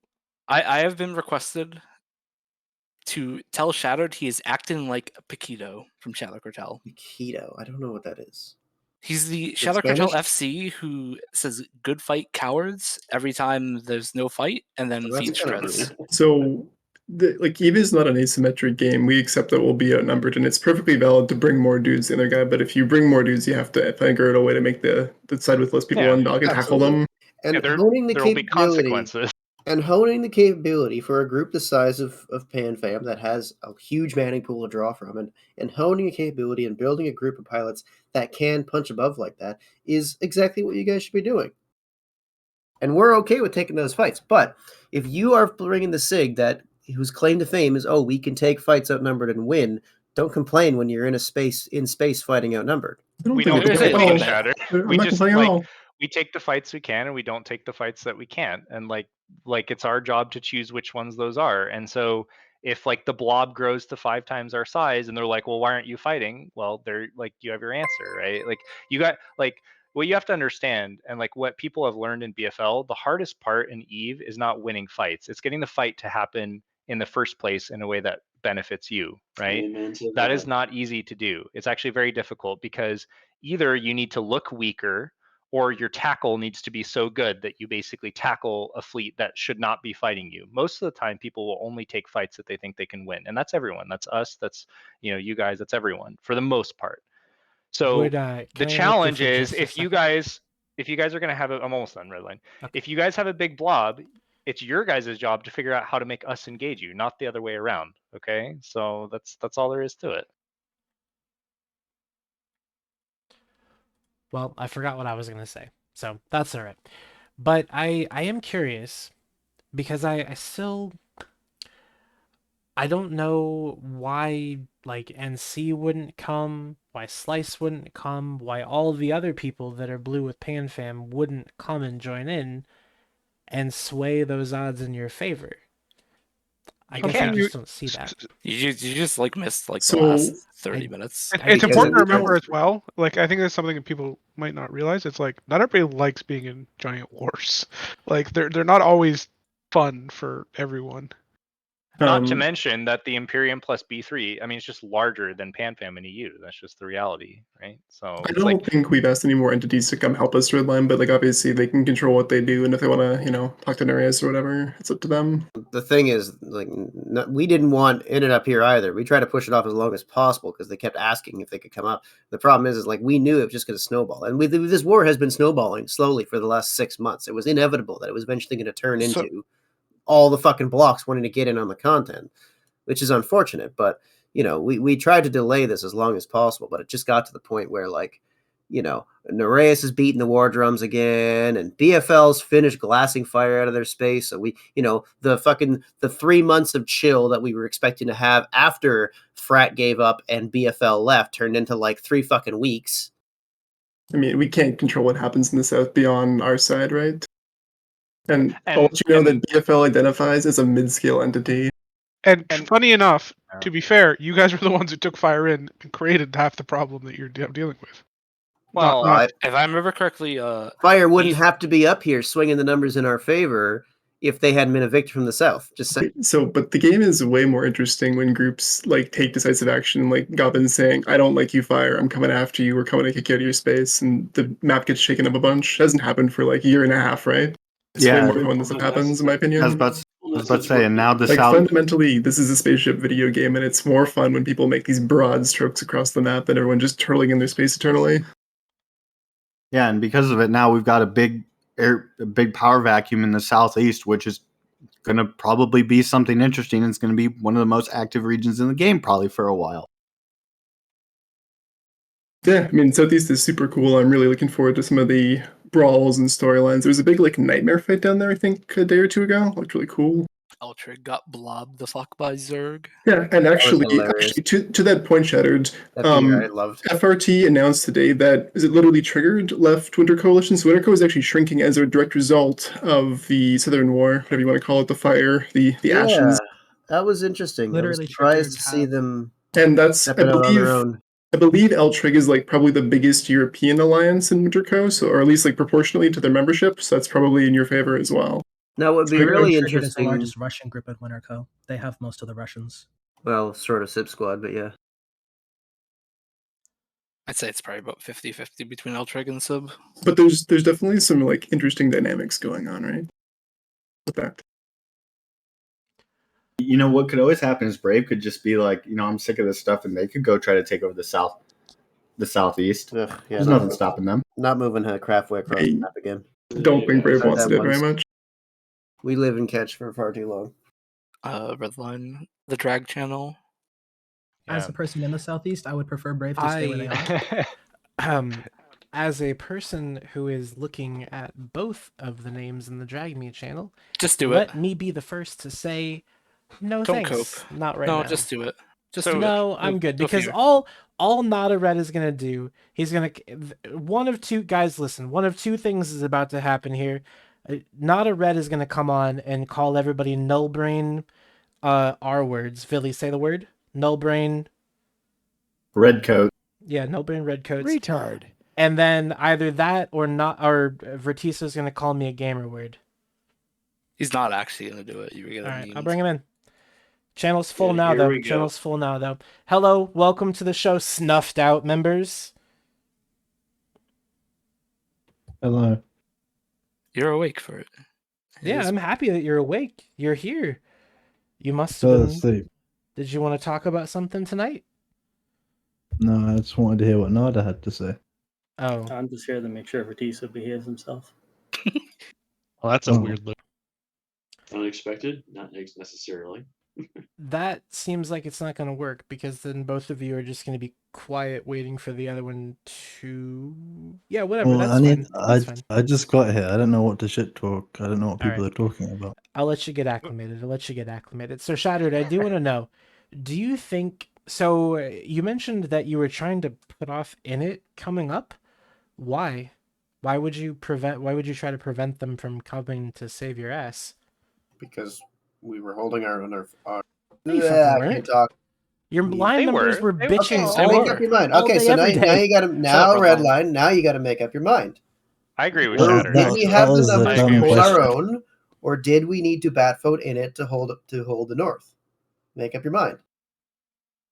I have been requested to tell Shattered he is acting like Paquito from Shadow Cartel. Keto. I don't know what that is. He's the it Shadow Cartel Spanish? FC who says "good fight, cowards" every time there's no fight, and then That's feeds kinda dreads. rude. So, like Eve is not an asymmetric game. We accept that we'll be outnumbered, and it's perfectly valid to bring more dudes than the other guy. But if you bring more dudes, you have to figure out a way to make the side with less people Yeah, undog and tackle absolutely. them. And yeah, honing the there will be capability consequences. and honing the capability for a group the size of PanFam that has a huge manning pool to draw from, and honing a capability and building a group of pilots that can punch above like that is exactly what you guys should be doing. And we're okay with taking those fights. But if you are bringing the SIG that whose claim to fame is, oh, we can take fights outnumbered and win, don't complain when you're in space fighting outnumbered. I don't We think don't we There's a complain complain, at limit. Shatter. I'm We not just complaining at like all. we take the fights we can and we don't take the fights that we can't. And like it's our job to choose which ones those are. And so if like the blob grows to 5 times our size and they're like, well, why aren't you fighting? Well, they're like, you have your answer, right? Like you got like what you have to understand and like what people have learned in BFL, the hardest part in Eve is not winning fights. It's getting the fight to happen in the first place in a way that benefits you, right? Amen to That is not easy to do. It's actually very difficult because either you need to look weaker or your tackle needs to be so good that you basically tackle a fleet that should not be fighting you. Most of the time people will only take fights that they think they can win. And that's everyone. That's us. That's, you guys, that's everyone for the most part. So Would, the can I interrupt you challenge for is just a if you second? guys are going to have I'm almost done, Redline. Okay. If you guys have a big blob, it's your guys' job to figure out how to make us engage you, not the other way around. Okay. So that's all there is to it. Well, I forgot what I was gonna say, so that's all right. But I am curious because I still I don't know why like NC wouldn't come, why Slice wouldn't come, why all the other people that are blue with PanFam wouldn't come and join in and sway those odds in your favor. I guess I Something just don't see that. You just like missed like the So- last 30 I- minutes. It's Because important to it- remember as well. Like I think that's something that people might not realize. It's like not everybody likes being in giant wars. Like they're not always fun for everyone. Not to mention that the Imperium plus B3, I mean, it's just larger than PanFam and EU. That's just the reality, right? So I it's don't like, think we've asked any more entities to come help us Redline, but like obviously they can control what they do, and if they want to, talk to Nereus or whatever, it's up to them. The thing is, like, we didn't want in and up here either. We tried to push it off as long as possible because they kept asking if they could come up. The problem is like we knew it was just going to snowball, and this war has been snowballing slowly for the last 6 months. It was inevitable that it was eventually going to turn So- into all the fucking blocks wanting to get in on the content, which is unfortunate. But we tried to delay this as long as possible, but it just got to the point where like, Nereus is beating the war drums again, and BFL's finished glassing fire out of their space. So we, the 3 months of chill that we were expecting to have after Frat gave up and BFL left turned into like 3 fucking weeks. I mean, we can't control what happens in the south beyond our side, right? And I'll let you know that BFL identifies as a mid-scale entity. And funny enough, to be fair, you guys were the ones who took fire in and created half the problem that you're dealing with. Well, Not- if I remember correctly, Fire wouldn't have to be up here swinging the numbers in our favor if they hadn't been evicted from the south. Just saying. So, but the game is way more interesting when groups like take decisive action, like Goblin saying, "I don't like you, Fire. I'm coming after you. We're coming to kick you out of your space," and the map gets shaken up a bunch. It hasn't happened for like a year and a half, right? It's way Yeah. more fun when this stuff happens, in my I opinion. was about to say, and now the Like South. fundamentally, this is a spaceship video game, and it's more fun when people make these broad strokes across the map than everyone just turtling in their space eternally. Yeah, and because of it, now we've got a big power vacuum in the southeast, which is going to probably be something interesting. It's going to be one of the most active regions in the game, probably for a while. Yeah, I mean, Southeast is super cool. I'm really looking forward to some of the brawls and storylines. There was a big like nightmare fight down there, I think, a day or two ago. Looked really cool. Eltrick got blobbed the fuck by Zerg. Yeah, and actually hilarious. to that point, Shattered, That figure I loved. FRT announced today that is it literally triggered left Winter Coalition. So Winter Co is actually shrinking as a direct result of the Southern War, whatever you want to call it, the fire, the ashes. That was interesting. Literally I was surprised to triggered see half. them And that's stepping out on their own. I believe Eltrig is like probably the biggest European alliance in Winterco, so or at least like proportionally to their membership. So that's probably in your favor as well. Now, what would be Triggered really is the interesting. largest Russian group at Winterco. They have most of the Russians. Well, sort of SIP squad, but yeah. I'd say it's probably about 50-50 between Eltrick and Sub. But there's definitely some like interesting dynamics going on, right? With that. You know, what could always happen is Brave could just be like, I'm sick of this stuff, and they could go try to take over the southeast. Ugh, yeah, There's nothing stopping them. Not moving Craftway across the map again. Don't think Brave Not wants to that do it very once. much. We live in catch for far too long. Redline, the drag channel. As a person in the southeast, I would prefer Brave to stay where they are. As a person who is looking at both of the names in the Drag Me channel, just do let it. me be the first to say no. Don't thanks. cope. Not right no, now. No, just do it. Just I'm good because all Nada Red is gonna do, he's gonna one of two guys. Listen, one of two things is about to happen here. Nada Red is gonna come on and call everybody null brain. R words. Philly, say the word null brain. Red coat. Yeah, null brain red coats. Retard. And then either that or not, or Vertiso's gonna call me a gamer word. He's not actually gonna do it. You're gonna. All right, I'll bring him in. Channel's full Yeah, now, here though. we go. Channel's full now, though. Hello, welcome to the show, Snuffed Out members. Hello. You're awake for it. Yeah, I'm happy that you're awake. You're here. You must Fell have been. asleep. Did you want to talk about something tonight? No, I just wanted to hear what Nada had to say. Oh. I'm just here to make sure Vertiso behaves himself. Well, that's a weird look. Unexpected? Not necessarily. That seems like it's not going to work because then both of you are just going to be quiet waiting for the other one to... Yeah, whatever. Well, That's fine. I just got here. I don't know what to shit talk. I don't know what people right. are talking about. I'll let you get acclimated. So, Shattered, I do want to know, do you think... So, you mentioned that you were trying to put off Init coming up. Why? Why would you try to prevent them from coming to save your ass? Because we were holding our You fucking I weren't. can't talk. Your line numbers were bitching. Okay, so make up your mind. Okay, so now you got to Redline. Now you got to make up your mind. I agree with Well, Shattered. did we have the numbers to dumb hold our question. own, or did we need to bat vote in it to hold the North? Make up your mind.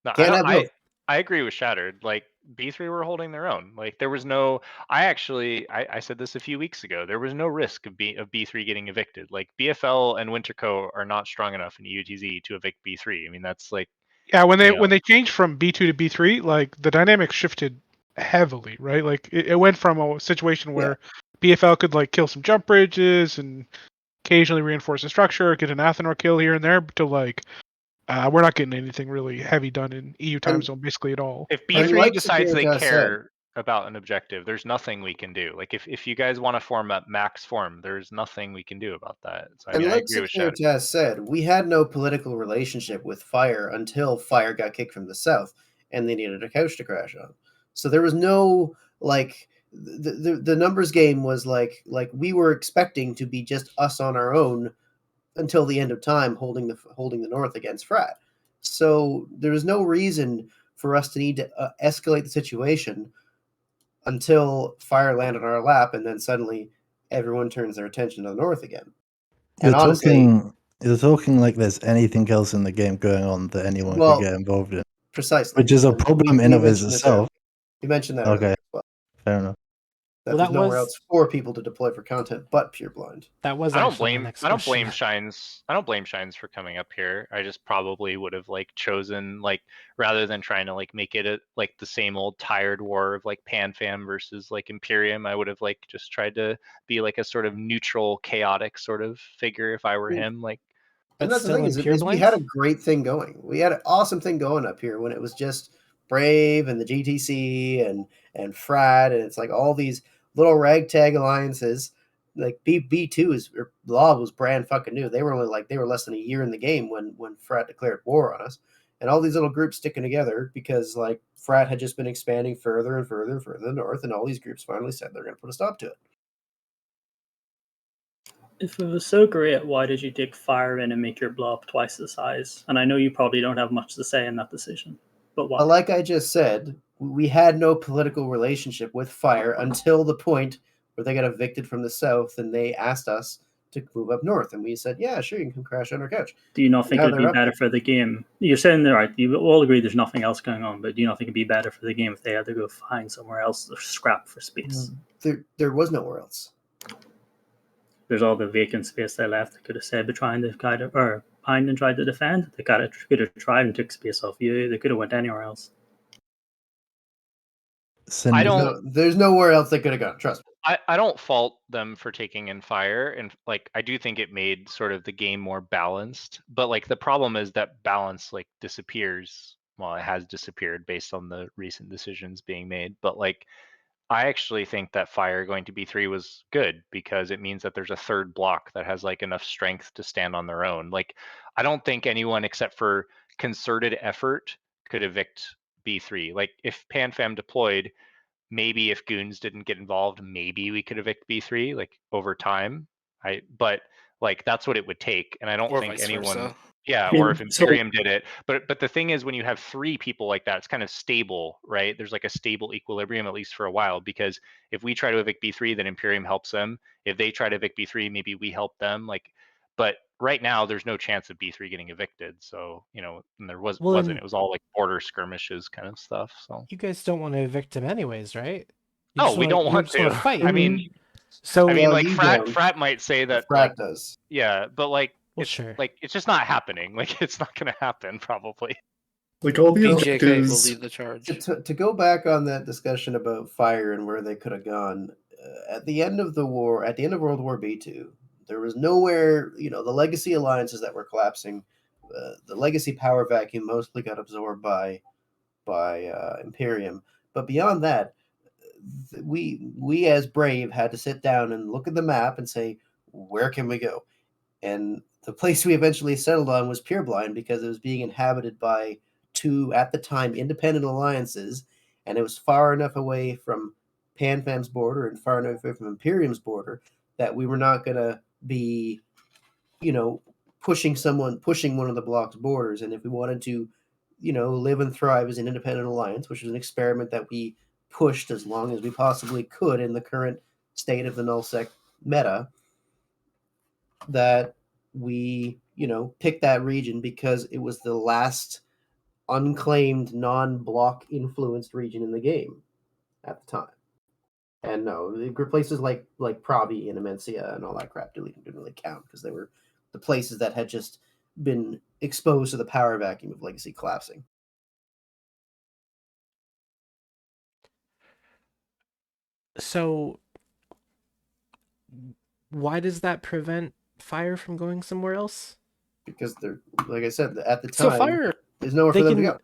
No, Can't have both. I agree with Shattered. Like B3 were holding their own. Like there was no. I said this a few weeks ago. There was no risk of B3 getting evicted. Like BFL and Winterco are not strong enough in EUTZ to evict B3. I mean that's like. Yeah, when they changed from B2 to B3, like the dynamics shifted heavily, right? Like it went from a situation where BFL could like kill some jump bridges and occasionally reinforce the structure, get an Athenor kill here and there, to like we're not getting anything really heavy done in EU time zone basically at all. If B3 decides they care about an objective, there's nothing we can do. Like if you guys want to form a max form, there's nothing we can do about that. So I agree with Shattered. Taz said, we had no political relationship with Fire until Fire got kicked from the South, and they needed a couch to crash on. So there was no like the numbers game was like we were expecting to be just us on our own until the end of time, holding the North against Frat. So there's no reason for us to need to escalate the situation until Fire landed on our lap, and then suddenly everyone turns their attention to the North again. You're And honestly, talking like there's anything else in the game going on that anyone could well, get involved in, precisely. which is a And problem in we of mentioned this earlier. itself. You mentioned that earlier Okay, as well. fair enough. That Well, there's that nowhere was else for people to deploy for content but Pure Blind. that was I don't actually my blame next I don't question. blame Shines. I don't blame Shines for coming up here. I just probably would have like chosen like rather than trying to like make it like the same old tired war of like PanFam versus like Imperium, I would have like just tried to be like a sort of neutral, chaotic sort of figure if I were him. Like And But that's the still thing in is Pure we had a Blind? great thing going. We had an awesome thing going up here when it was just Brave and the GTC and Frat, and it's like all these little ragtag alliances. Like B2 is or Blob was brand fucking new. They were less than a year in the game when Frat declared war on us. And all these little groups sticking together because like Frat had just been expanding further and further and further north, and all these groups finally said they're gonna put a stop to it. If it was so great, why did you take Fire in and make your blob twice the size? And I know you probably don't have much to say in that decision, but why? But like I just said, we had no political relationship with Fire until the point where they got evicted from the South and they asked us to move up north. And we said, yeah, sure, you can come crash on our couch. Do you not think Now it'd be they're up better there. for the game? You're saying they're right. You all agree there's nothing else going on, but do you not think it'd be better for the game if they had to go find somewhere else to scrap for space? There was nowhere else. There's all the vacant space they left. They could have said, but trying to kind of or behind and tried to defend. They could have tried and took space off you. They could have went anywhere else. I don't There's nowhere else they could have gone. Trust me. I don't fault them for taking in Fire, and like I do think it made sort of the game more balanced, but like the problem is that balance like disappears. Well, it has disappeared based on the recent decisions being made, but like I actually think that Fire going to B3 was good because it means that there's a third block that has like enough strength to stand on their own. Like I don't think anyone except for concerted effort could evict B3. Like if PanFam deployed, maybe if Goons didn't get involved, maybe we could evict B3 like over time. But like that's what it would take, and I don't Or think vice anyone. versa. Yeah, I mean, or if so- Imperium did it. But the thing is, when you have three people like that, it's kind of stable, right? There's like a stable equilibrium at least for a while. Because if we try to evict B3, then Imperium helps them. If they try to evict B3, maybe we help them. Like, but right now there's no chance of B3 getting evicted. So and there wasn't. It was all like border skirmishes kind of stuff. So You guys don't want to evict him anyways, right? You no, just we wanna, don't you want just want to. to fight. I mean, so like Frat might say that Frat like does. yeah, but like Well, it's sure. like it's just not happening. Like it's not going to happen probably. Like all the BJK will objectives. lead the charge. To go back on that discussion about Fire and where they could have gone, at the end of the war, at the end of World War B2, there was nowhere, the legacy alliances that were collapsing, the legacy power vacuum mostly got absorbed by Imperium. But beyond that, we as Brave had to sit down and look at the map and say, where can we go? And the place we eventually settled on was Pureblind because it was being inhabited by two, at the time, independent alliances, and it was far enough away from PanFam's border and far enough away from Imperium's border that we were not going to be, pushing one of the block's borders. And if we wanted to, live and thrive as an independent alliance, which was an experiment that we pushed as long as we possibly could in the current state of the nullsec meta, that we picked that region because it was the last unclaimed non-block influenced region in the game at the time. And no, the places like Pravi and Amencia and all that crap didn't really count because they were the places that had just been exposed to the power vacuum of legacy collapsing. So why does that prevent Fire from going somewhere else? Because they're, like I said, at the So time, Fire, there's nowhere for them to go.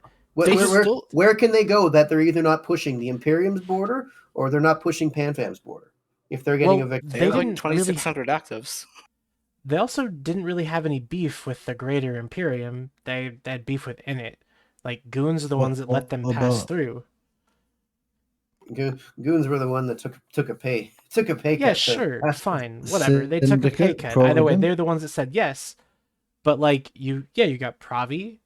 Where can they go that they're either not pushing the Imperium's border or they're not pushing PanFam's border if they're getting evicted? they have like 2,600 actives. They also didn't really have any beef with the Greater Imperium. They had beef with Init. Like Goons are the ones that let them pass through. Goons were the one that took a pay cut. Yeah, sure, fine, whatever. They took a pay cut. Either way, they're the ones that said yes. But like you got Pravi,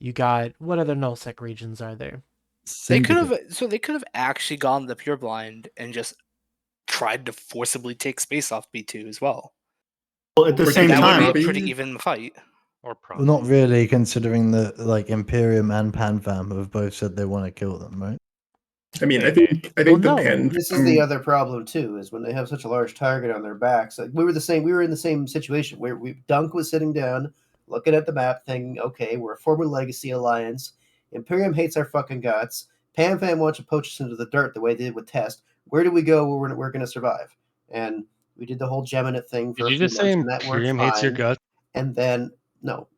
you got what other nullsec regions are there? They could have actually gone the Pureblind and just tried to forcibly take space off B2 as well. Well, at the same that would time, be a pretty even fight. Or Well, not really, considering that like Imperium and PanFam have both said they want to kill them, right? I mean, I think the Pan. This is the other problem too, is when they have such a large target on their backs. Like we were in the same situation where Dunk was sitting down, looking at the map, thinking, "Okay, we're a former Legacy alliance. Imperium hates our fucking guts. PanFam wants to poach us into the dirt the way they did with Test. Where do we go where we're going to survive?" And we did the whole Geminate thing for Did a you few just say months, and that worked Imperium hates your fine. gut? And then no,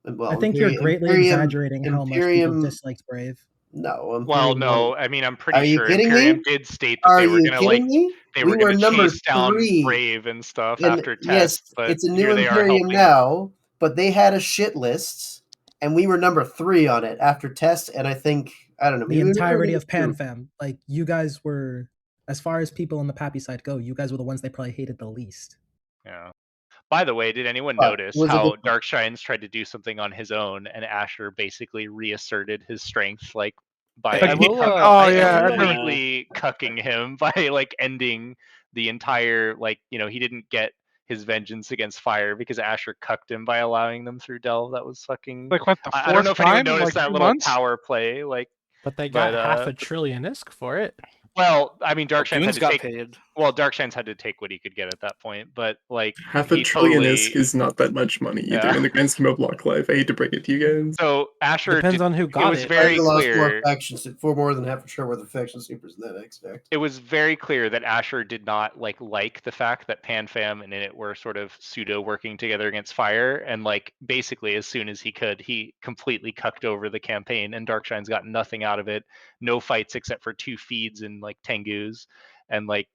well, I think you're greatly exaggerating how much people disliked Brave. No, Well, Imperium no, wanted. I mean, I'm Are pretty you sure kidding Imperium me? did state that Are they were you gonna kidding me? they We were were gonna number chase down 3. Brave and stuff And after yes, Test, but it's a new here they are Imperium helping. now, but they had a shit list, and we were number 3 on it after Test, and I think I don't know. The maybe we were entirety number of 2. PanFam, like you guys were, as far as people on the Pappy side go, you guys were the ones they probably hated the least. Yeah. By the way, did anyone But notice was it how the- Darkshines tried to do something on his own, and Asher basically reasserted his strength, like by I will. completely cucking him by like ending the entire he didn't get his vengeance against Fire because Asher cucked him by allowing them through Delve. That was fucking. Like what, the I don't know fourth if anyone time in noticed like that 2 little months? power play, But they got half a but trillion ISK for it. well, I mean, Darkshines had Goons to got take. paid. Well, Darkshines had to take what he could get at that point, but like Half a he trillion totally. ISK is not that much money either Yeah. in the grand scheme of Block Life. I hate to break it to you guys. So Asher Depends on who it got was it. very Tiger lost clear. for more than half a share worth of faction supers in that extract. It was very clear that Asher did not like the fact that PanFam and Init were sort of pseudo working together against Fire, and like basically as soon as he could, he completely cucked over the campaign, and Darkshine's got nothing out of it. No fights except for 2 feeds and like Tengus, and like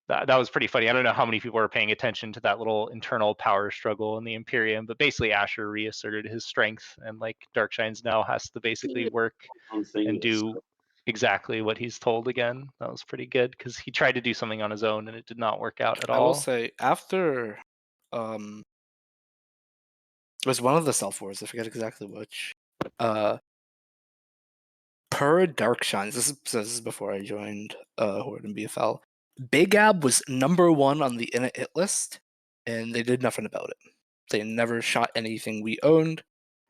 that was pretty funny. I don't know how many people are paying attention to that little internal power struggle in the Imperium, but basically Asher reasserted his strength, and like Darkshines now has to basically work and do exactly what he's told again. That was pretty good because he tried to do something on his own and it did not work out at all. I will say after it was one of the self wars, I forget exactly which. Per Darkshines, this is before I joined Horde and BFL. Big Ab was number 1 on the Init hit list, and they did nothing about it. They never shot anything we owned,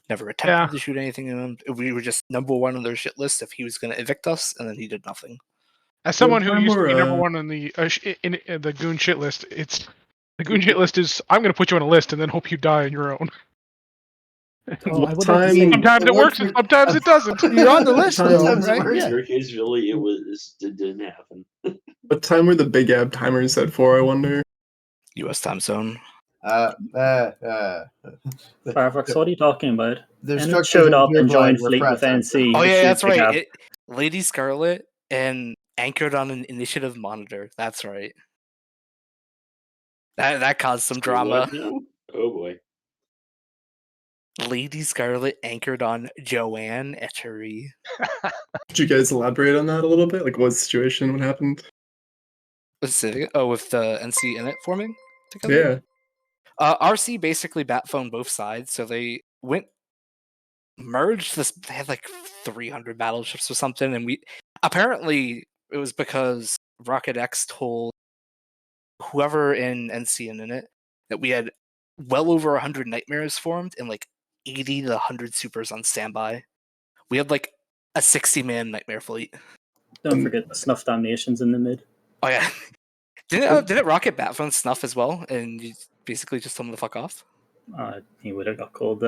never attempted to shoot anything in him. We were just number 1 on their shit list if he was going to evict us, and then he did nothing. As someone who used to be number 1 on the in the Goon shit list, the Goon shit list is I'm going to put you on a list and then hope you die on your own. Oh, I would like to say sometimes it works and sometimes it doesn't. You're on the list though, Sometimes it right? works. Yeah. In your case, really, it didn't happen. What time were the Big Ab timers set for, I wonder? U.S. time zone. Firefox, what are you talking about? Their And it structures showed in up and Gearbline joined were fleet with frats. NC. Oh to yeah, shoot that's Big right. Ab. Lady Scarlet and anchored on an initiative monitor. That's right. That caused some drama. What now? Oh boy. Lady Scarlet anchored on Joanne Etchery. Could you guys elaborate on that a little bit? Like, what situation? What happened? With the NC Init forming together? Yeah. RC basically bat-phoned both sides, so they merged this. They had like 300 battleships or something, and apparently it was because Rocket X told whoever in NC and Init that we had well over 100 nightmares formed and like 80 to 100 supers on standby. We had like a 60-man nightmare fleet. Don't forget the snuff damnations in the mid. Oh yeah. Didn't Rocket Batphone snuff as well, and you basically just told him to fuck off? He would have got called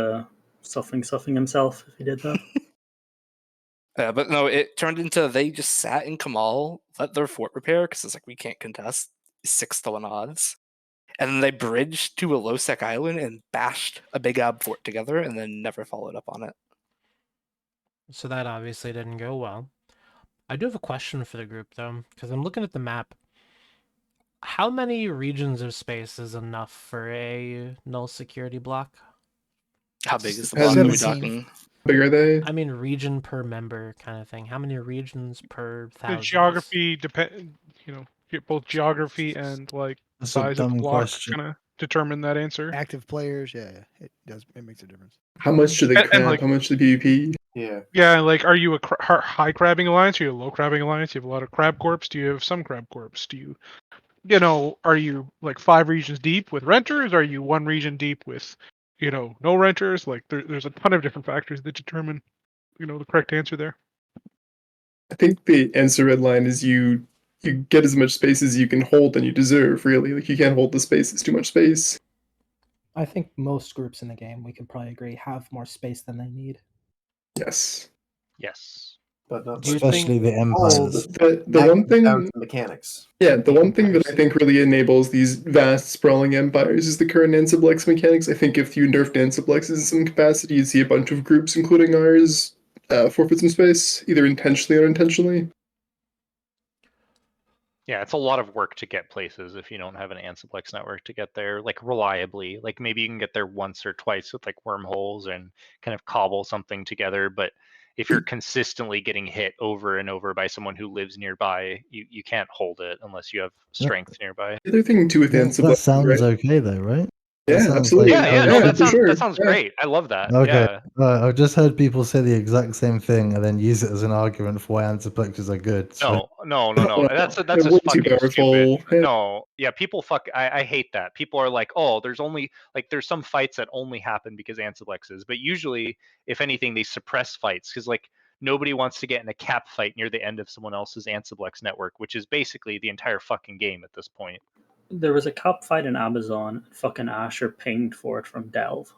suffing himself if he did that. But no, it turned into they just sat in Kamal, let their fort repair, because it's like, we can't contest 6-1 odds. And then they bridged to a low-sec island and bashed a Big Ab fort together, and then never followed up on it. So that obviously didn't go well. I do have a question for the group, though, because I'm looking at the map. How many regions of space is enough for a null security block? How big is the block? Are we talking? Big are they? I mean, region per member kind of thing. How many regions per The thousand? geography depend, both geography and like That's a size of the dumb block question. kind of determine that answer. Active players, yeah, it does. It makes a difference. How much do they And, crab? like, How much do the PvP? Yeah. Yeah, like, are you a high crabbing alliance? Are you a low crabbing alliance? Do you have a lot of crab corps? Do you have some crab corps? Do you you know, are you like 5 regions deep with renters? Are you 1 region deep with, you know, no renters? Like there's a ton of different factors that determine, you know, the correct answer there. I think the answer red line is you get as much space as you can hold and you deserve, really. Like you can't hold the space, it's too much space. I think most groups in the game, we could probably agree, have more space than they need. Yes. Yes. But not Do you Especially think the empires. The one thing down to the mechanics. Yeah, the one thing that I think really enables these vast, sprawling empires is the current Ansiblex mechanics. I think if you nerfed Ansiblexes in some capacity, you'd see a bunch of groups, including ours, forfeit some space, either intentionally or unintentionally. Yeah, it's a lot of work to get places if you don't have an Ansiplex network to get there, like reliably. Like maybe you can get there once or twice with like wormholes and kind of cobble something together. But if you're consistently getting hit over and over by someone who lives nearby, you can't hold it unless you have strength nearby. The other thing too with That Ansiblex, sounds right? okay though, right? Yeah, That sounds absolutely. like Yeah, no, Yeah, that for sounds sure. that sounds Yeah. great. I love that. Okay. Yeah. I've just heard people say the exact same thing and then use it as an argument for why antiplexes are good. So. No. That's They're just way too fucking powerful. stupid. No, yeah, people fuck. I hate that. People are like, oh, there's only like there's some fights that only happen because Ansiblexes, but usually, if anything, they suppress fights because like nobody wants to get in a cap fight near the end of someone else's Ansiblex network, which is basically the entire fucking game at this point. There was a cup fight in Amazon. Fucking Asher pinged for it from Delve.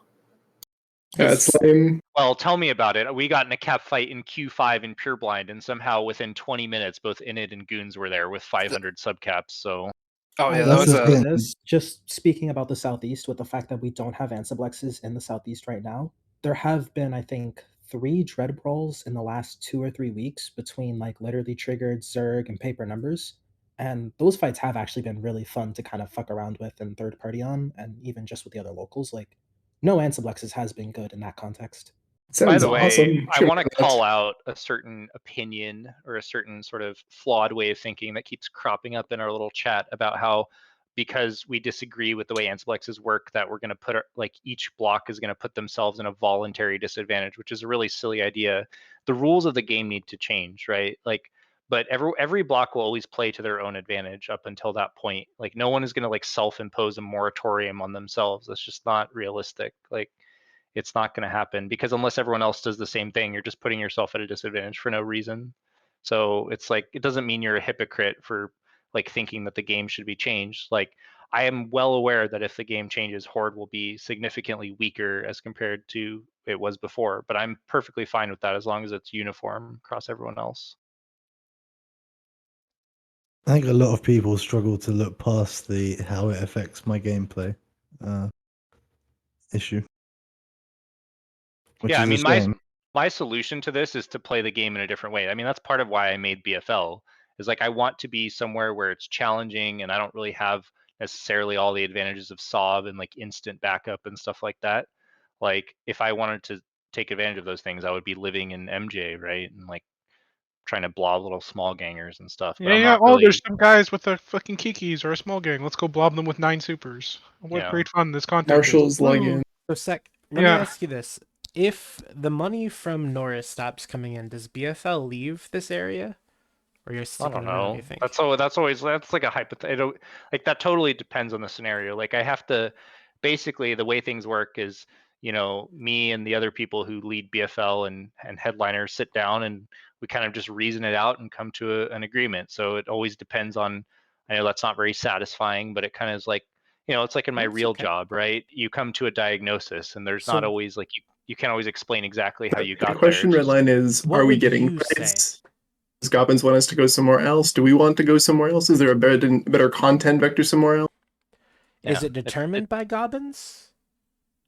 Yeah, it's lame. Well, tell me about it. We got in a cap fight in Q5 in Pureblind, and somehow within 20 minutes, both Init and Goons were there with 500 subcaps. So. Oh I yeah, that will was say a. this, just speaking about the Southeast, with the fact that we don't have Ansiblexes in the Southeast right now, there have been, I think, 3 Dread Brawls in the last 2 or 3 weeks between like literally triggered Zerg and paper numbers. And those fights have actually been really fun to kind of fuck around with and third party on, and even just with the other locals. Like, no Ansiblexes has been good in that context. By Sounds the way, awesome. I Sure, want to why not? call out a certain opinion or a certain sort of flawed way of thinking that keeps cropping up in our little chat about how because we disagree with the way Ansiblexes work, that we're going to put like each block is going to put themselves in a voluntary disadvantage, which is a really silly idea. The rules of the game need to change, right? Like, but every block will always play to their own advantage up until that point. Like, no one is going to like self-impose a moratorium on themselves. That's just not realistic. Like, it's not going to happen because unless everyone else does the same thing, you're just putting yourself at a disadvantage for no reason. So it's like it doesn't mean you're a hypocrite for like thinking that the game should be changed. Like I am well aware that if the game changes, Horde will be significantly weaker as compared to it was before, but I'm perfectly fine with that as long as it's uniform across everyone else. I think a lot of people struggle to look past the how it affects my gameplay issue. Which Yeah, I is a mean shame. my solution to this is to play the game in a different way. I mean, that's part of why I made BFL. Is like I want to be somewhere where it's challenging and I don't really have necessarily all the advantages of SOV and like instant backup and stuff like that. Like if I wanted to take advantage of those things, I would be living in MJ, right? And like trying to blob little small gangers and stuff. But I'm Yeah. not Oh, there's really, some guys with a fucking Kikis or a small gang. Let's go blob them with 9 supers. What Yeah. great fun this content Marshall's is. log in. So sec, let me Yeah. ask you this: if the money from Norris stops coming in, does BFL leave this area, or you're I sticking don't around? know. You think? That's always that's like a hypothetical. Like that totally depends on the scenario. Like I have to basically the way things work is, you know, me and the other people who lead BFL and headliners sit down and we kind of just reason it out and come to an agreement. So it always depends on. I know that's not very satisfying, but it kind of is like, you know, it's like in my That's real okay. job, right? You come to a diagnosis and there's not So always like you can't always explain exactly how you The got there. question, It's just Redline, is what are we would getting you say? fights? Does Goblins want us to go somewhere else? Do we want to go somewhere else? Is there a better content vector somewhere else? Is yeah, it determined by Gobbins?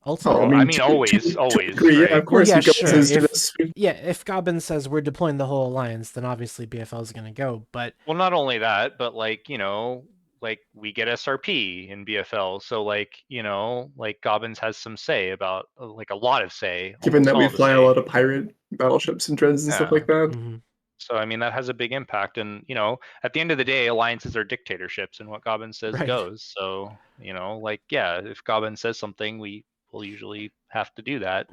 Oh, Ultimately? I mean, always, to a always, degree, yeah, right? of Well, course. yeah, If Goblin sure. says do If this, if Gobbins says we're deploying the whole alliance, then obviously BFL is going to go. But Well, not only that, but like, you know, like we get SRP in BFL. So like, you know, like Gobbins has some say about like a lot of say, given almost that we all the fly a say. lot of pirate battleships and dreads and stuff Yeah. like that. mm-hmm. So I mean that has a big impact. And, you know, at the end of the day, alliances are dictatorships and what Gobbins says Right. goes. So, you know, like, yeah, if Gobbins says something, we will usually have to do that.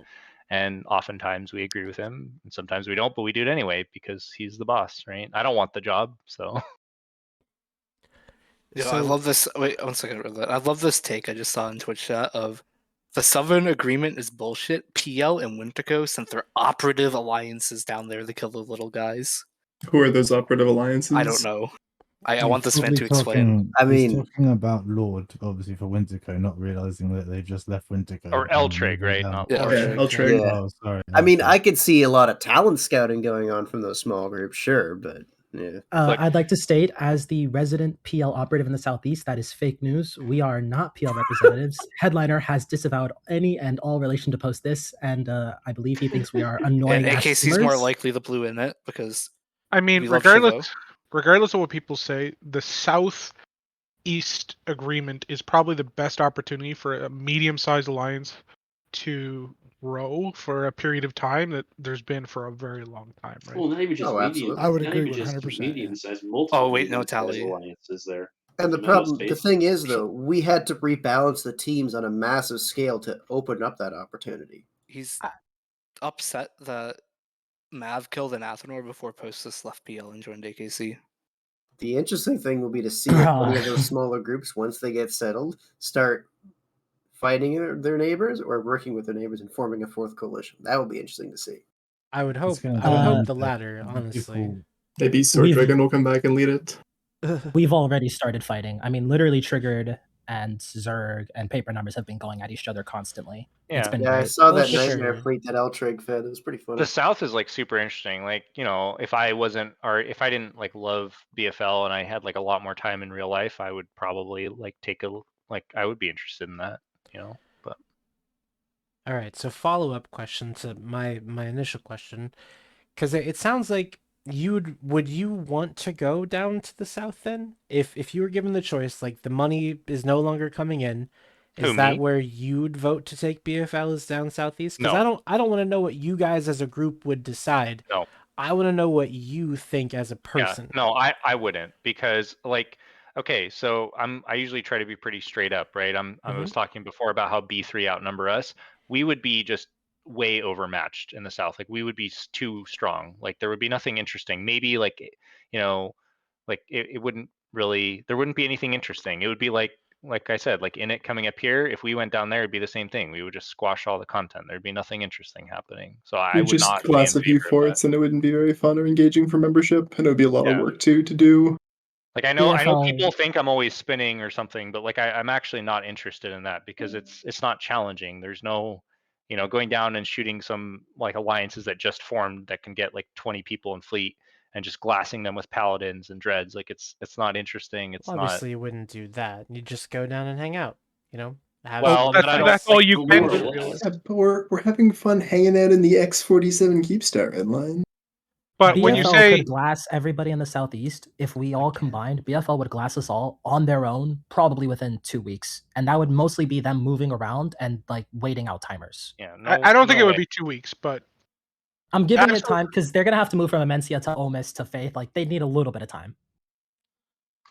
And oftentimes we agree with him and sometimes we don't, but we do it anyway because he's the boss, right? I don't want the job. So Yeah, I So- love this. Wait, 1 second. I love this take I just saw in Twitch chat of the Southern Agreement is bullshit. PL and Winterco sent their operative alliances down there to kill the little guys. Who are those operative alliances? I don't know. I want this man Probably to explain. he's talking about Lord, obviously for Winterco, not realizing that they just left Winterco. Or and Eltrig, moving right? down. Not Eltrig. Yeah. Oh, sorry. I mean, Eltrig. I could see a lot of talent scouting going on from those small groups, sure, but yeah. I'd like to state, as the resident PL operative in the Southeast, that is fake news. We are not PL representatives. Headliner has disavowed any and all relation to post this, and I believe he thinks we are annoying ass AKC's more streamers. likely the blue in it because I mean, we love Chavo. regardless of what people say, the Southeast Agreement is probably the best opportunity for a medium-sized alliance to grow for a period of time that there's been for a very long time, right? Well, not even just Oh, medium. absolutely. I would not agree even just 100%. medium-sized, multiple Oh wait, no medium-sized tally. alliances there. And the There's not enough problem, the space. thing is, though, we had to rebalance the teams on a massive scale to open up that opportunity. He's upset that Mav killed an Athenor before Postus left PL and joined AKC. The interesting thing will be to see if any of those smaller groups, once they get settled, start fighting their neighbors or working with their neighbors and forming a fourth coalition. That will be interesting to see. I would hope. gonna I would hope depend the that latter. Honestly. people- Maybe Sword Dragon will come back and lead it. We've already started fighting. I mean, literally Triggered and Zerg and Paper Numbers have been going at each other constantly. It's been Yeah, I great. saw Well, that nightmare sure. fleet that Eltrig fed. It was pretty funny. The South is like super interesting. Like, you know, if I wasn't, or if I didn't like love BFL and I had like a lot more time in real life, I would probably like I would be interested in that, you know. But All right. So follow-up question to my initial question, because it sounds like would you want to go down to the South then, if you were given the choice, like the money is no longer coming in. Is Who, that me? where you'd vote to take BFLs down Southeast? Because No. I don't want to know what you guys as a group would decide. No. I want to know what you think as a person. Yeah, no, I wouldn't, because like, okay, so I usually try to be pretty straight up, right? I was talking before about how B3 outnumber us. We would be just way overmatched in the South. Like we would be too strong. Like there would be nothing interesting. Maybe like, you know, like it wouldn't really, there wouldn't be anything interesting. It would be like I said, like in it coming up here, if we went down there, it'd be the same thing. We would just squash all the content. There'd be nothing interesting happening. So I We'd would just not be class in a few favor of that. forts and it wouldn't be very fun or engaging for membership, and it would be a lot of Yeah. work too to do. Like I know BFL people think I'm always spinning or something, but like I'm actually not interested in that because it's not challenging. There's no, you know, going down and shooting some like alliances that just formed that can get like 20 people in fleet and just glassing them with paladins and dreads. Like it's not interesting. It's Well, not. obviously, you wouldn't do that. You just go down and hang out. You know, have Well, some but I don't. That's all you can more do. or Really. less. Yeah, but we're having fun hanging out in the X47 Keepstar red line. But when you BFL say could glass everybody in the Southeast. If we all combined, BFL would glass us all on their own, probably within 2 weeks. And that would mostly be them moving around and like waiting out timers. Yeah, I don't think no it would way. be 2 weeks, but I'm giving it Absolutely. time because they're gonna have to move from Amencia to Omis to Faith. Like they need a little bit of time.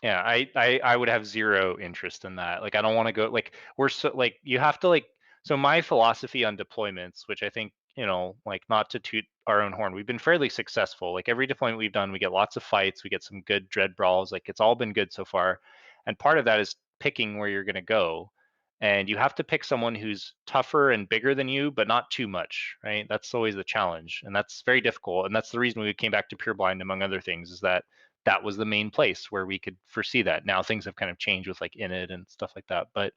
Yeah, I would have zero interest in that. Like I don't want to go like we're so like you have to like so my philosophy on deployments, which I think, you know, like not to toot our own horn, we've been fairly successful. Like every deployment we've done, we get lots of fights, we get some good dread brawls, like it's all been good so far. And part of that is picking where you're going to go. And you have to pick someone who's tougher and bigger than you, but not too much, right? That's always the challenge. And that's very difficult. And that's the reason we came back to Pureblind, among other things, is that that was the main place where we could foresee that. Now things have kind of changed with like Init and stuff like that, but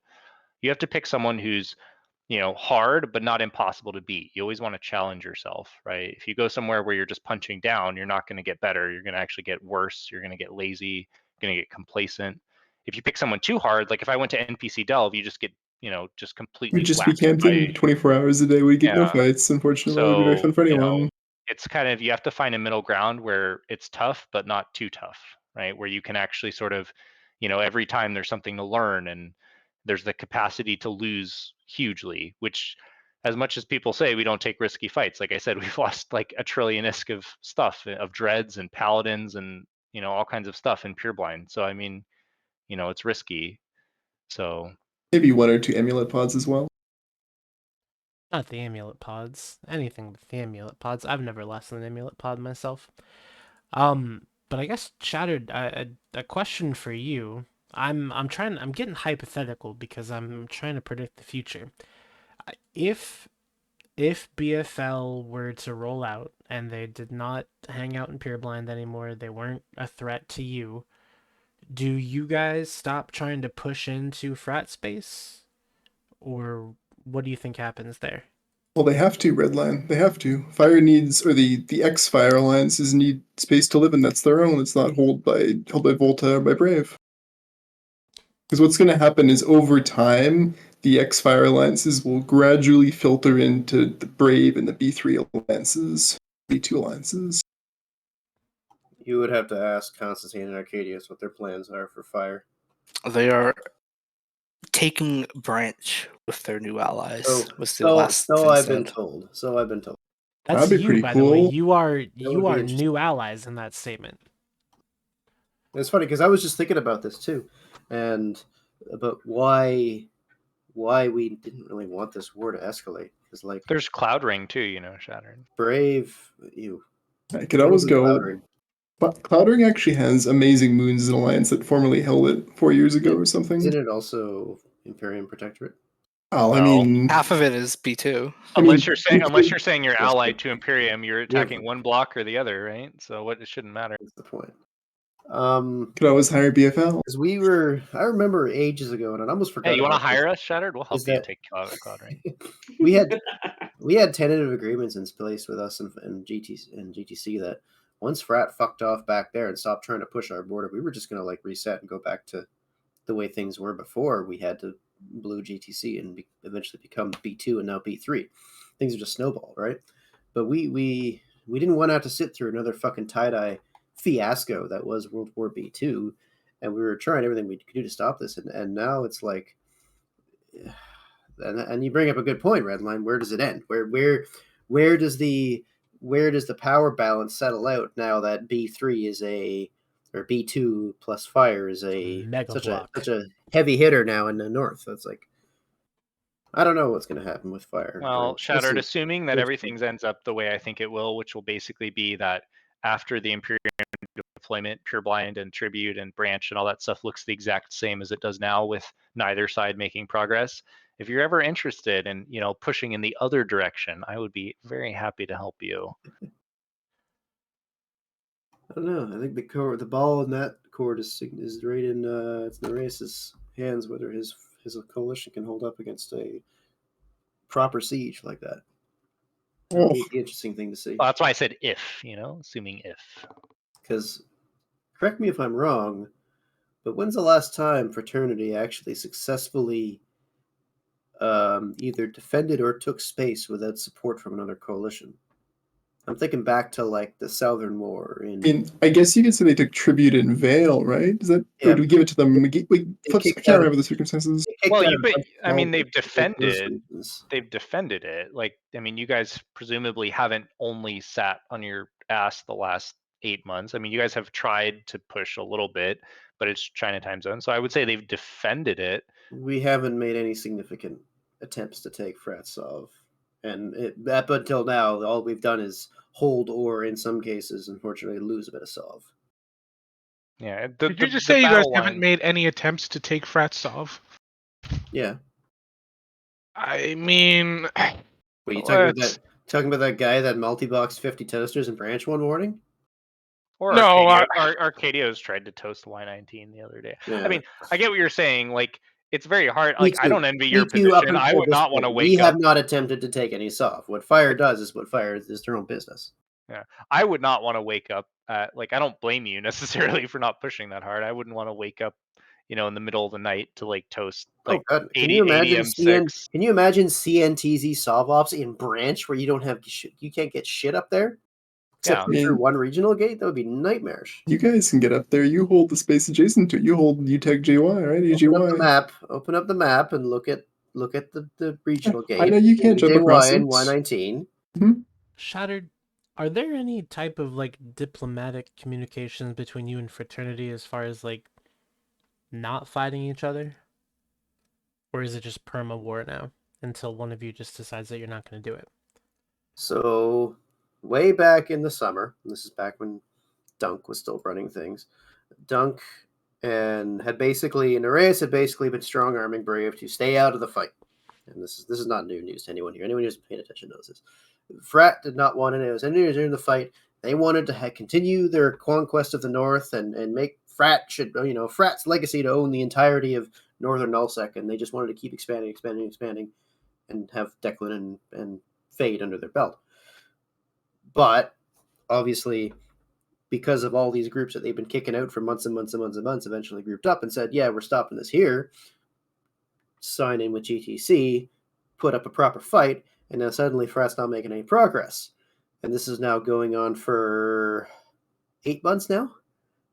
you have to pick someone who's, you know, hard but not impossible to beat. You always want to challenge yourself, right? If you go somewhere where you're just punching down, you're not going to get better. You're going to actually get worse. You're going to get lazy. You're going to get complacent. If you pick someone too hard, like if I went to NPC Delve, you just get, you know, just completely We'd just be waxed by. camping 24 hours a day. We'd get no Yeah. fights, unfortunately. It would be very fun So, for you anyone. know, it's kind of, you have to find a middle ground where it's tough, but not too tough, right? Where you can actually sort of, you know, every time there's something to learn and there's the capacity to lose hugely, which as much as people say we don't take risky fights, like I said, we've lost like a trillion isk of stuff of dreads and paladins and, you know, all kinds of stuff in Pureblind. So, I mean, you know, it's risky. So Maybe one or two amulet pods as well. Not the amulet pods. Anything with the amulet pods. I've never lost an amulet pod myself. But I guess Shattered, a question for you. I'm getting hypothetical because I'm trying to predict the future. If BFL were to roll out and they did not hang out in Pureblind anymore, they weren't a threat to you, do you guys stop trying to push into frat space? Or what do you think happens there? Well, they have to, Redline. They have to. Fire needs, or the X-Fire alliances need space to live in. That's their own. It's not held by Volta or by Brave. Because what's going to happen is over time, the X-Fire alliances will gradually filter into the Brave and the B3 alliances, B2 alliances. You would have to ask Constantine and Arcadius what their plans are for Fire. They are taking branch with their new allies. Was the last so thing I've been said. told. So I've been told. That's That'd be you, pretty by the way. cool. You are would be new allies in that statement. It's funny because I was just thinking about this too, and about why we didn't really want this war to escalate. Because like There's Cloud Ring too, you know, Shattered. Brave, you. I could always go. But Cloud Ring actually has amazing moons as an alliance that formerly held it 4 years ago or something. Isn't it also Imperium Protectorate? Oh, I mean, half of it is B2. Unless you're saying you're allied to Imperium, you're Yeah. attacking one block or the other, right? So it shouldn't matter. That's the point. Could always hire BFL. Because I remember ages ago, and I almost forgot. Hey, you want to about this, hire us, Shattered? We'll help is you that- take Cloud Ring. we had tentative agreements in place with us and GTC that once Frat fucked off back there and stopped trying to push our border, we were just gonna like reset and go back to the way things were before we had to blue GTC and eventually become B2 and now B3. Things are just snowballed, right? But we didn't want to have to sit through another fucking tie-dye fiasco that was World War B2, and we were trying everything we could do to stop this, and now it's like, and you bring up a good point, Redline. Where does it end? Where does the power balance settle out now that B3 is or B2 plus Fire is such a heavy hitter now in the north? So it's like, I don't know what's going to happen with Fire. Well, Shattered, see. assuming that everything ends up the way I think it will, which will basically be that after the Imperium deployment, Pureblind and Tribute and Branch and all that stuff looks the exact same as it does now, with neither side making progress. If you're ever interested in, pushing in the other direction, I would be very happy to help you. I don't know. I think the ball in that court is right in it's Nereus' hands, whether his coalition can hold up against a proper siege like that. That'll be the interesting thing to see. Well, that's why I said if, assuming if. Because, correct me if I'm wrong, but when's the last time Fraternity actually successfully either defended or took space without support from another coalition? I'm thinking back to like the Southern War. I mean, I guess you could say they took tribute in Vale, right? Is that, or do we give it to them? I can't remember the circumstances. Well, they've defended. They've defended it. Like, I mean, you guys presumably haven't only sat on your ass the last 8 months. I mean, you guys have tried to push a little bit, but it's China time zone. So I would say they've defended it. We haven't made any significant attempts to take Fratsov. And up until now, all we've done is hold, or in some cases, unfortunately, lose a bit of Sov. Yeah. Did you just say you guys haven't made any attempts to take Fratsov? Yeah. I mean, What you talking about that guy that multi-boxed 50 toasters in Branch one morning? Or no, Arcadio's tried to toast Y19 the other day. Yeah. I mean, I get what you're saying. Like, it's very hard. Like, I don't envy your up position. I until would this not want to point, wake we up. have not attempted to take any Sov. What Fire does is what Fire is their own business. Yeah, I would not want to wake up like, I don't blame you necessarily for not pushing that hard. I wouldn't want to wake up, in the middle of the night to like toast like 80 Can you imagine M6. Can you imagine CNTZ Sov ops in Branch where you can't get shit up there? Except through one regional gate? That would be nightmarish. You guys can get up there. You hold the space adjacent to it. You hold UTEC JY, right? EGY. Open up the map and look at the regional gate. I know you can't jump across it. Y19. Shattered, are there any type of like diplomatic communications between you and Fraternity as far as like not fighting each other? Or is it just perma war now until one of you just decides that you're not going to do it? So, way back in the summer, this is back when Dunk was still running things, Dunk and Nereus had basically been strong arming Brave to stay out of the fight. And this is not new news to anyone here. Anyone who's paying attention knows this. Frat did not want to. As anyone in the fight, they wanted to continue their conquest of the North and make Frat's legacy to own the entirety of Northern Nullsec, and they just wanted to keep expanding, and have Declan and Fade under their belt. But obviously, because of all these groups that they've been kicking out for months and months and months and months, eventually grouped up and said, yeah, we're stopping this here, sign in with GTC, put up a proper fight, and now suddenly Frat's not making any progress. And this is now going on for 8 months now,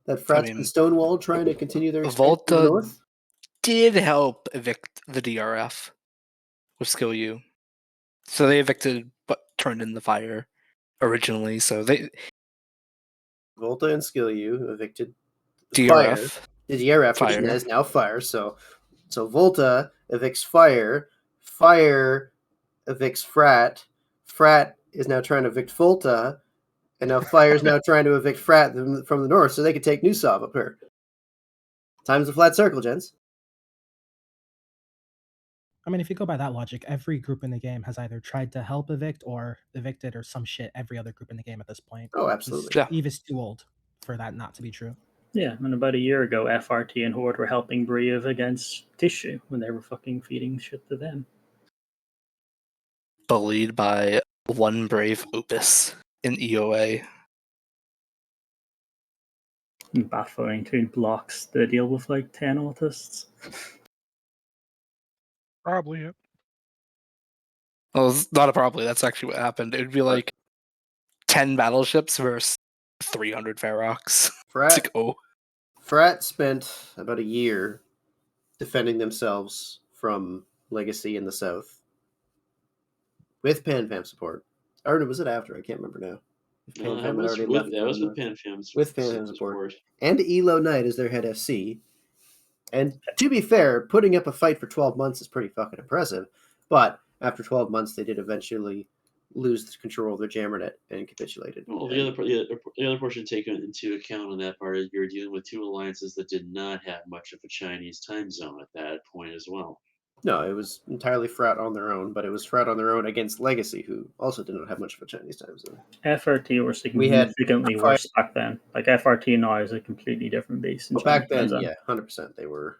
that Frat's been stonewalled trying to continue their expansion to the Volta north. did help evict the DRF with Skill U. So they evicted but turned in the fire originally. So they Volta and Skill U evicted DRF. Fire. The DRF, which Fire. is now Fire. So Volta evicts Fire. Fire evicts Frat. Frat is now trying to evict Volta. And now Fire's now trying to evict Frat from the north so they could take Newsov up here. Time's a flat circle, gents. I mean, if you go by that logic, every group in the game has either tried to help evict or evicted or some shit. Every other group in the game at this point. Oh, absolutely. Eve is too old for that not to be true. Yeah, and about a year ago, FRT and Horde were helping Brave against Tissue when they were fucking feeding shit to them. Bullied by one brave Opus in EOA. Baffling to blocks to deal with like 10 autists. Probably, yeah. Well, it's not a probably. That's actually what happened. It would be like 10 battleships versus 300 Ferox. Frat spent about a year defending themselves from Legacy in the south with PanFam support. Or was it after? I can't remember now. If PanFam had already left. That was with PanFam with PanFam support. And Elo Knight as their head SC. And to be fair, putting up a fight for 12 months is pretty fucking impressive. But after 12 months, they did eventually lose control of their Jammernet and capitulated. Well, the other portion taken into account on that part is you're dealing with two alliances that did not have much of a Chinese time zone at that point as well. No, it was entirely Frat on their own, but it was Frat on their own against Legacy, who also did not have much of a Chinese time zone. FRT were significantly worse back then. Like FRT now is a completely different base. Well, back then, yeah, 100%, they were.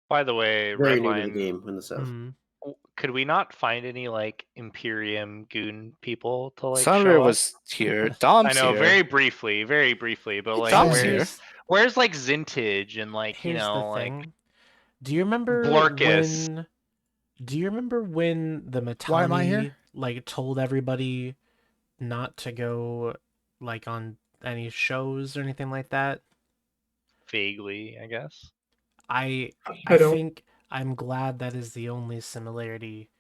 By the way, very new Redline, to the game in the south. Could we not find any like Imperium goon people to like Sandra show was up? here. Dom's I know, here. very briefly, but like Dom's here. where's like Zintage and like Here's the like thing. Do you remember Blorkus? when the Why am I here? Matani like told everybody not to go like on any shows or anything like that? Vaguely, I guess. I don't- think I'm glad that is the only similarity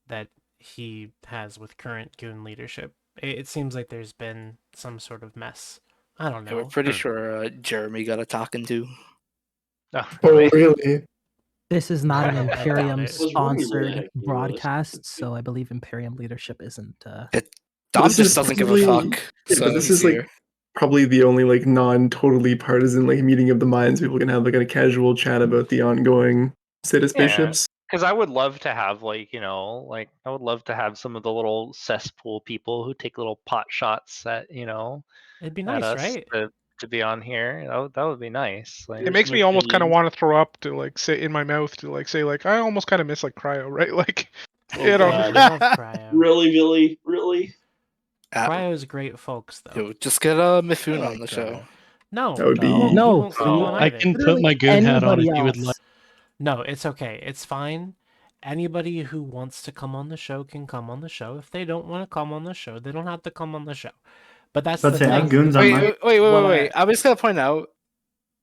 that he has with current Goon leadership. It seems like there's been some sort of mess. I don't Yeah, know. we're pretty sure Jeremy got a talking to. Oh, really? This is not an I doubt Imperium it. sponsored broadcast, so I believe Imperium leadership isn't. Dom This just is doesn't give a probably- fuck. Yeah, So but this he's is like here. probably the only like non-totally partisan like meeting of the minds. People can have like a casual chat about the ongoing state of spaceships. Because I would love to have like I would love to have some of the little cesspool people who take little pot shots at It'd be at nice, us right? to be on here. That would be nice. Like, It makes me almost kind of want to throw up to like say in my mouth to like say like I almost kind of miss like Cryo, right? Like you know. I love Cryo. Really, Billy? Really? Cryo's great folks though. Yo, just get Mifune on the show. No, That would be- he No, won't come on I either. can put my goon hat on if Anybody you would else. like. No, it's okay. It's fine. Anybody who wants to come on the show can come on the show. If they don't want to come on the show, they don't have to come on the show. But that's But the say, I have thing. goons on Wait, my. wait. I'm just gonna point out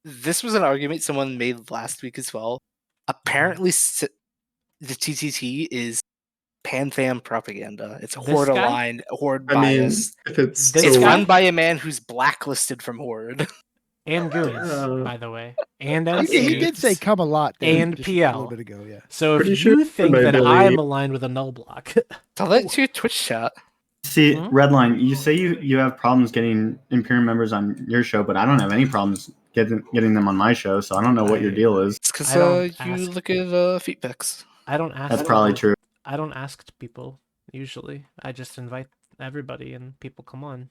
this was an argument someone made last week as well. Apparently, the TTT is PanFam propaganda. It's This Horde guy? aligned, Horde I mean, biased. if it's This so- guy? Run by a man who's blacklisted from Horde. And Goons, by the way. And He did say come a lot there and just a little PL. bit ago, yeah. So if Pretty you sure think my that Billy- I'm aligned with a null block, Tell that to your Twitch chat. See, Redline, you say you have problems getting Imperium members on your show, but I don't have any problems getting them on my show, so I don't know what your deal is. It's because I don't you ask. look at feet pics. I don't ask. That's probably people- true. I don't ask people usually. I just invite everybody, and people come on.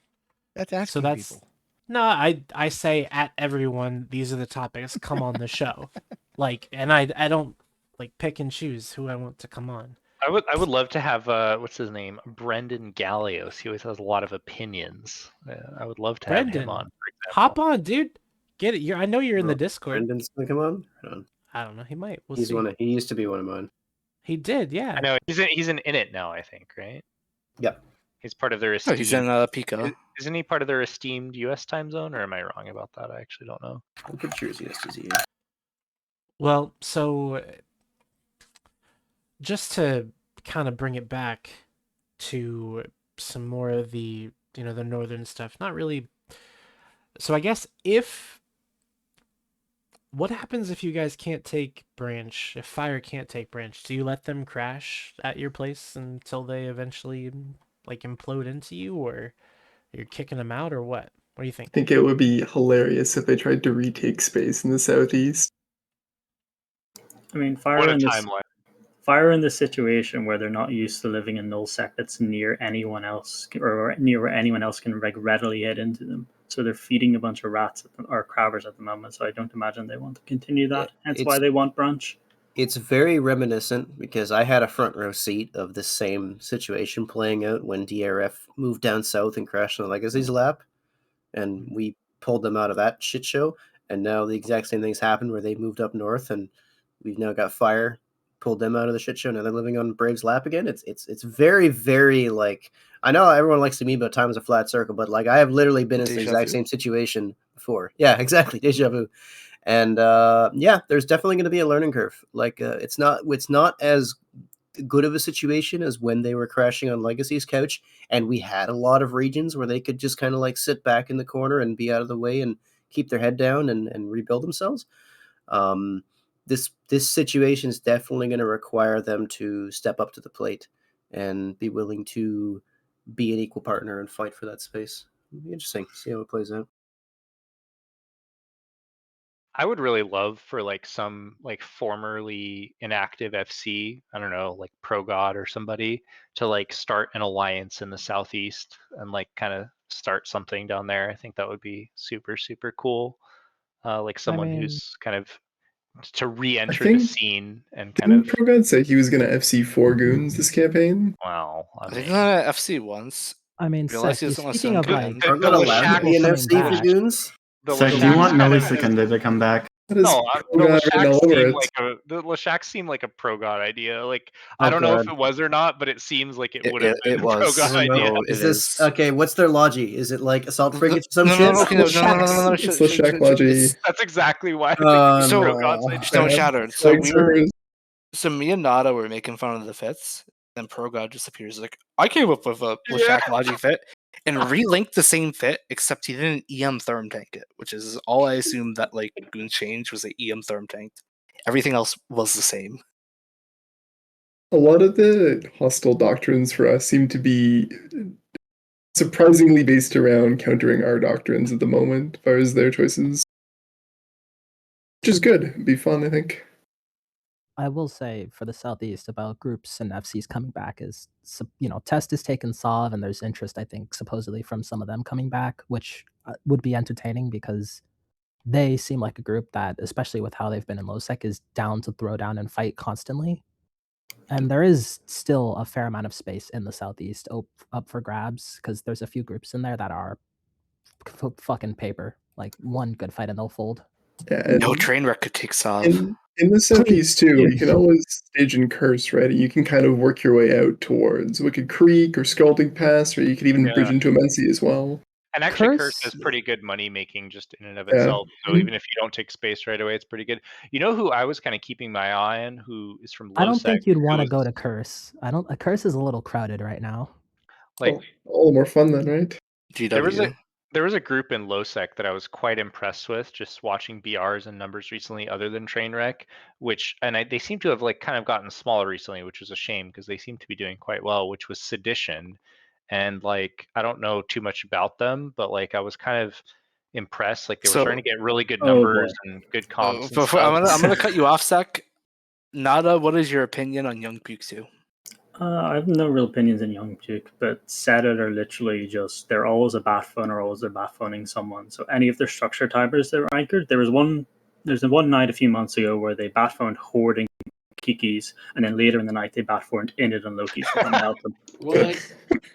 That's asking So that's people. no. I say at everyone. These are the topics. Come on the show. Like, and I don't like pick and choose who I want to come on. I would love to have what's his name, Brendan Gallios. He always has a lot of opinions. I would love to have him Brendan, on, for example. hop on, dude. Get it. I know you're in the Discord. Brendan's gonna come on. I don't know. He might. We'll He's see. He used to be one of mine. He did, yeah. I know he's in it now. I think, right? Yep. He's part of their Oh, esteemed. he's in Pico. Isn't he part of their esteemed U.S. time zone, or am I wrong about that? I actually don't know. I'm pretty sure it's USDZ. Well, so just to kind of bring it back to some more of the the northern stuff, not really. So I guess what happens if you guys can't take branch? If fire can't take branch, do you let them crash at your place until they eventually like implode into you, or you're kicking them out, or what? What do you think? I think it would be hilarious if they tried to retake space in the southeast. I mean, What a timeline. Fire in this situation where they're not used to living in nullsec that's near anyone else or near where anyone else can readily hit into them. So they're feeding a bunch of rats or crabbers at the moment. So I don't imagine they want to continue that. Hence why they want branch. It's very reminiscent because I had a front row seat of the same situation playing out when DRF moved down south and crashed on the Legacy's lap, and we pulled them out of that shit show. And now the exact same things happened where they moved up north, and we've now got fire, pulled them out of the shit show. Now they're living on Brave's lap again. It's very, very like, I know everyone likes to meme about time as a flat circle, but like I have literally been in the exact same situation before. Yeah, exactly, deja vu. And yeah, there's definitely going to be a learning curve. Like it's not as good of a situation as when they were crashing on Legacy's couch, and we had a lot of regions where they could just kind of like sit back in the corner and be out of the way and keep their head down and rebuild themselves. This situation is definitely going to require them to step up to the plate and be willing to be an equal partner and fight for that space. It'll be interesting to see how it plays out. I would really love for like some like formerly inactive FC, I don't know, like Pro God or somebody to like start an alliance in the southeast and like kind of start something down there. I think that would be super, super cool. Like someone who's kind of to re-enter the scene and kind Didn't of. ProGod say he was going to FC4 Goons this campaign? Wow, I think he's on FC once. I mean, Realize Seth, he doesn't want to speaking of send like Goons. Are allowed to be an FC for Goons? So do you want Millie Secunda to come back? No, the God Lashak written all over seemed it. like the Lashak seemed like a Pro God idea. Like I don't know if it was or not, but it seems like it would have been a Pro God idea. Is this okay? What's their logi? Is it like assault frigates or some no, shit? no, okay, no, It's Lashak logi. That's exactly why I think it's So, Pro God's idea. Stone Shattered. So so me and Nada were making fun of the fits, then Pro God just appears like, I came up with a Lashak logi fit and relinked the same fit, except he didn't EM therm tank it, which is all I assumed that like Goons changed was they EM therm tanked. Everything else was the same. A lot of the hostile doctrines for us seem to be surprisingly based around countering our doctrines at the moment, as far as their choices. Which is good. It'd be fun, I think. I will say for the Southeast about groups and FCs coming back is, Test is taking Sov, and there's interest, I think, supposedly from some of them coming back, which would be entertaining because they seem like a group that, especially with how they've been in LowSec, is down to throw down and fight constantly. And there is still a fair amount of space in the Southeast up for grabs because there's a few groups in there that are fucking paper. Like one good fight and they'll fold. Yeah, No train wreck could take Sov. In the Southeast too, you can always stage and curse, right? You can kind of work your way out towards Wicked Creek or Scalding Pass, or you could even bridge into Amency as well. And actually, Curse is pretty good money making just in and of Yeah. itself. So even if you don't take space right away, it's pretty good. You know who I was kind of keeping my eye on, who is from I don't Lowsec, think you'd want to go to Curse. A Curse is a little crowded right now. like all the more fun then, right? There was a group in Lowsec that I was quite impressed with, just watching BRs and numbers recently, other than Trainwreck, they seem to have like kind of gotten smaller recently, which was a shame because they seem to be doing quite well, which was Sedition. And like I don't know too much about them, but like I was kind of impress. Like they were So- starting to get really good Oh, numbers boy. and good comps. and Before, I'm stuff. gonna cut you off, Sec. Nada, what is your opinion on Young Puke 2? I have no real opinions in Young Puke, but Set It are literally just, they're always a bat phone or always a bat phoning someone. So any of their structure timers that were anchored, there's one night a few months ago where they bat phoned hoarding Kikis, and then later in the night they bat phoned Init and Loki so they melt them. What?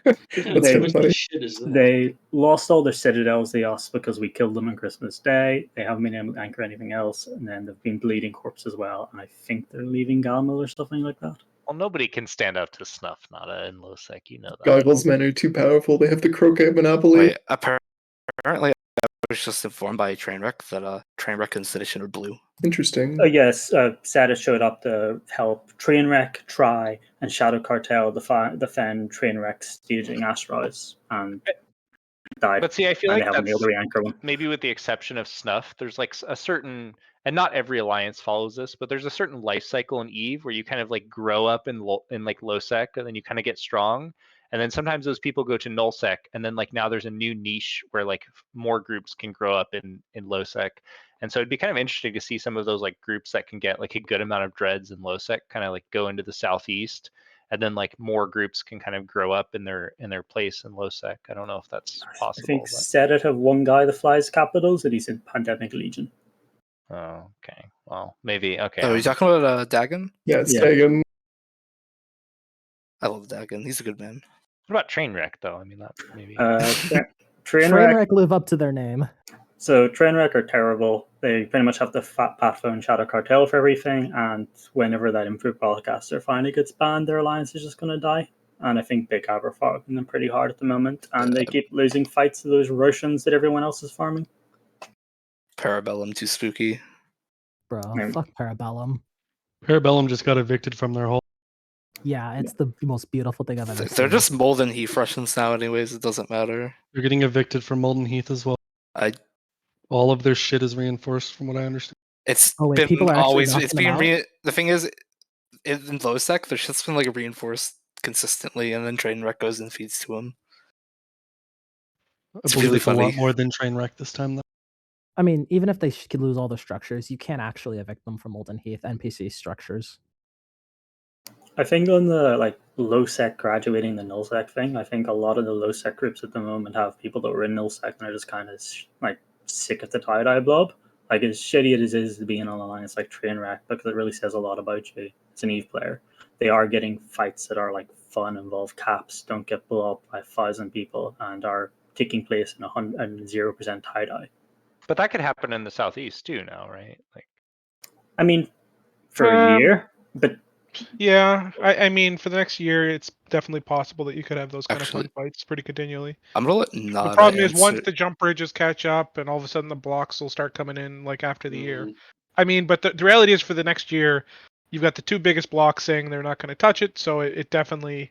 What kind of That's kinda twisted funny. shit is that? They lost all their citadels, they asked, because we killed them on Christmas Day. They haven't been able to anchor anything else, and then they've been bleeding corpse as well, and I think they're leaving Galmil or something like that. Well, nobody can stand up to Snuff, Nada, and Losec. You know that. Goggles men are too powerful. They have the croquet monopoly. Wait, apparently I was just informed by Trainwreck that Trainwreck and Sedition are blue. Interesting. Oh yes, Satis showed up to help Trainwreck, Try, and Shadow Cartel defend Trainwreck staging asteroids and died. But see, I feel and like they haven't been able to re-anchor one. maybe with the exception of Snuff, there's like a certain, and not every alliance follows this, but there's a certain life cycle in Eve where you kind of like grow up in like low sec, and then you kind of get strong, and then sometimes those people go to null sec, and then like now there's a new niche where like more groups can grow up in low sec, and so it'd be kind of interesting to see some of those like groups that can get like a good amount of dreads in low sec kind of like go into the southeast, and then like more groups can kind of grow up in their place in low sec. I don't know if that's I possible. think But... Sedit have one guy that flies capitals, and he's in Pandemic Legion. Oh, okay. Well, maybe. Okay. Oh, are you talking about Dagon? Yeah, it's Dagon. I love Dagon. He's a good man. What about Trainwreck, though? I mean, that maybe. Trainwreck. Trainwreck live up to their name. So Trainwreck are terrible. They pretty much have the pat phone Shadow Cartel for everything, and whenever that improved broadcaster finally gets banned, their alliance is just going to die. And I think Big Ab are farming them pretty hard at the moment, and they keep losing fights to those Russians that everyone else is farming. Parabellum too spooky. Bro, fuck Parabellum. Parabellum just got evicted from their whole. Yeah, it's the most beautiful thing I've ever seen. They're just Molden Heath Russians now, anyways. It doesn't matter. They're getting evicted from Molden Heath as well. All of their shit is reinforced, from what I understand. It's people are actually always. knocking It's them being out? the thing is, in low sec, there's just been like reinforced consistently, and then Trainwreck goes and feeds to him. I It's believe really it's a lot funny. more than Trainwreck this time, though. I mean, even if they could lose all the structures, you can't actually evict them from Molten Heath NPC structures. I think on the low sec graduating the null sec thing, I think a lot of the low sec groups at the moment have people that were in null sec and are just kind of sick of the tie-dye blob. Like, as shitty as it is to be in an alliance like Trainwreck, because it really says a lot about you as an Eve player. They are getting fights that are fun, involve caps, don't get blown up by 1,000 people, and are taking place in 0% tie-dye. But that could happen in the southeast too now, right? I mean, for a year, but yeah, I mean, for the next year, it's definitely possible that you could have those kind of fun fights pretty continually. I'm gonna let The Nada problem is answer. once the jump bridges catch up, and all of a sudden the blocks will start coming in after the year. I mean, but the reality is for the next year, you've got the two biggest blocks saying they're not going to touch it, so it definitely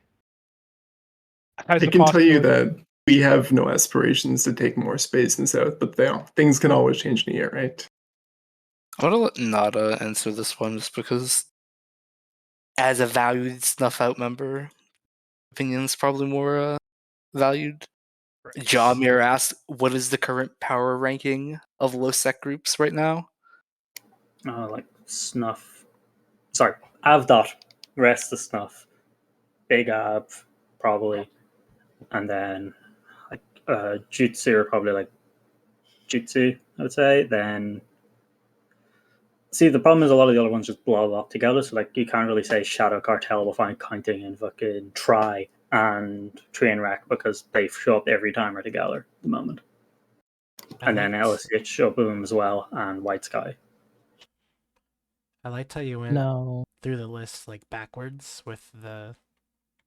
has I the can tell you possibility. that we have no aspirations to take more space in the South, but things can always change in a year, right? I'm gonna let Nada answer this one just because, as a valued Snuff Out member, opinion's probably more valued. Jamir asked, "What is the current power ranking of low sec groups right now?" Snuff. Sorry, Avdot, rest of Snuff, Big Ab, probably, and then Jutsu are probably Jutsu, I would say. Then, see, the problem is a lot of the other ones just blow up together. So you can't really say Shadow Cartel without counting and fucking Try and Trainwreck because they show up every time are together at the moment. And then LSH show up with them as well, and White Sky. I liked how you went through the list backwards with the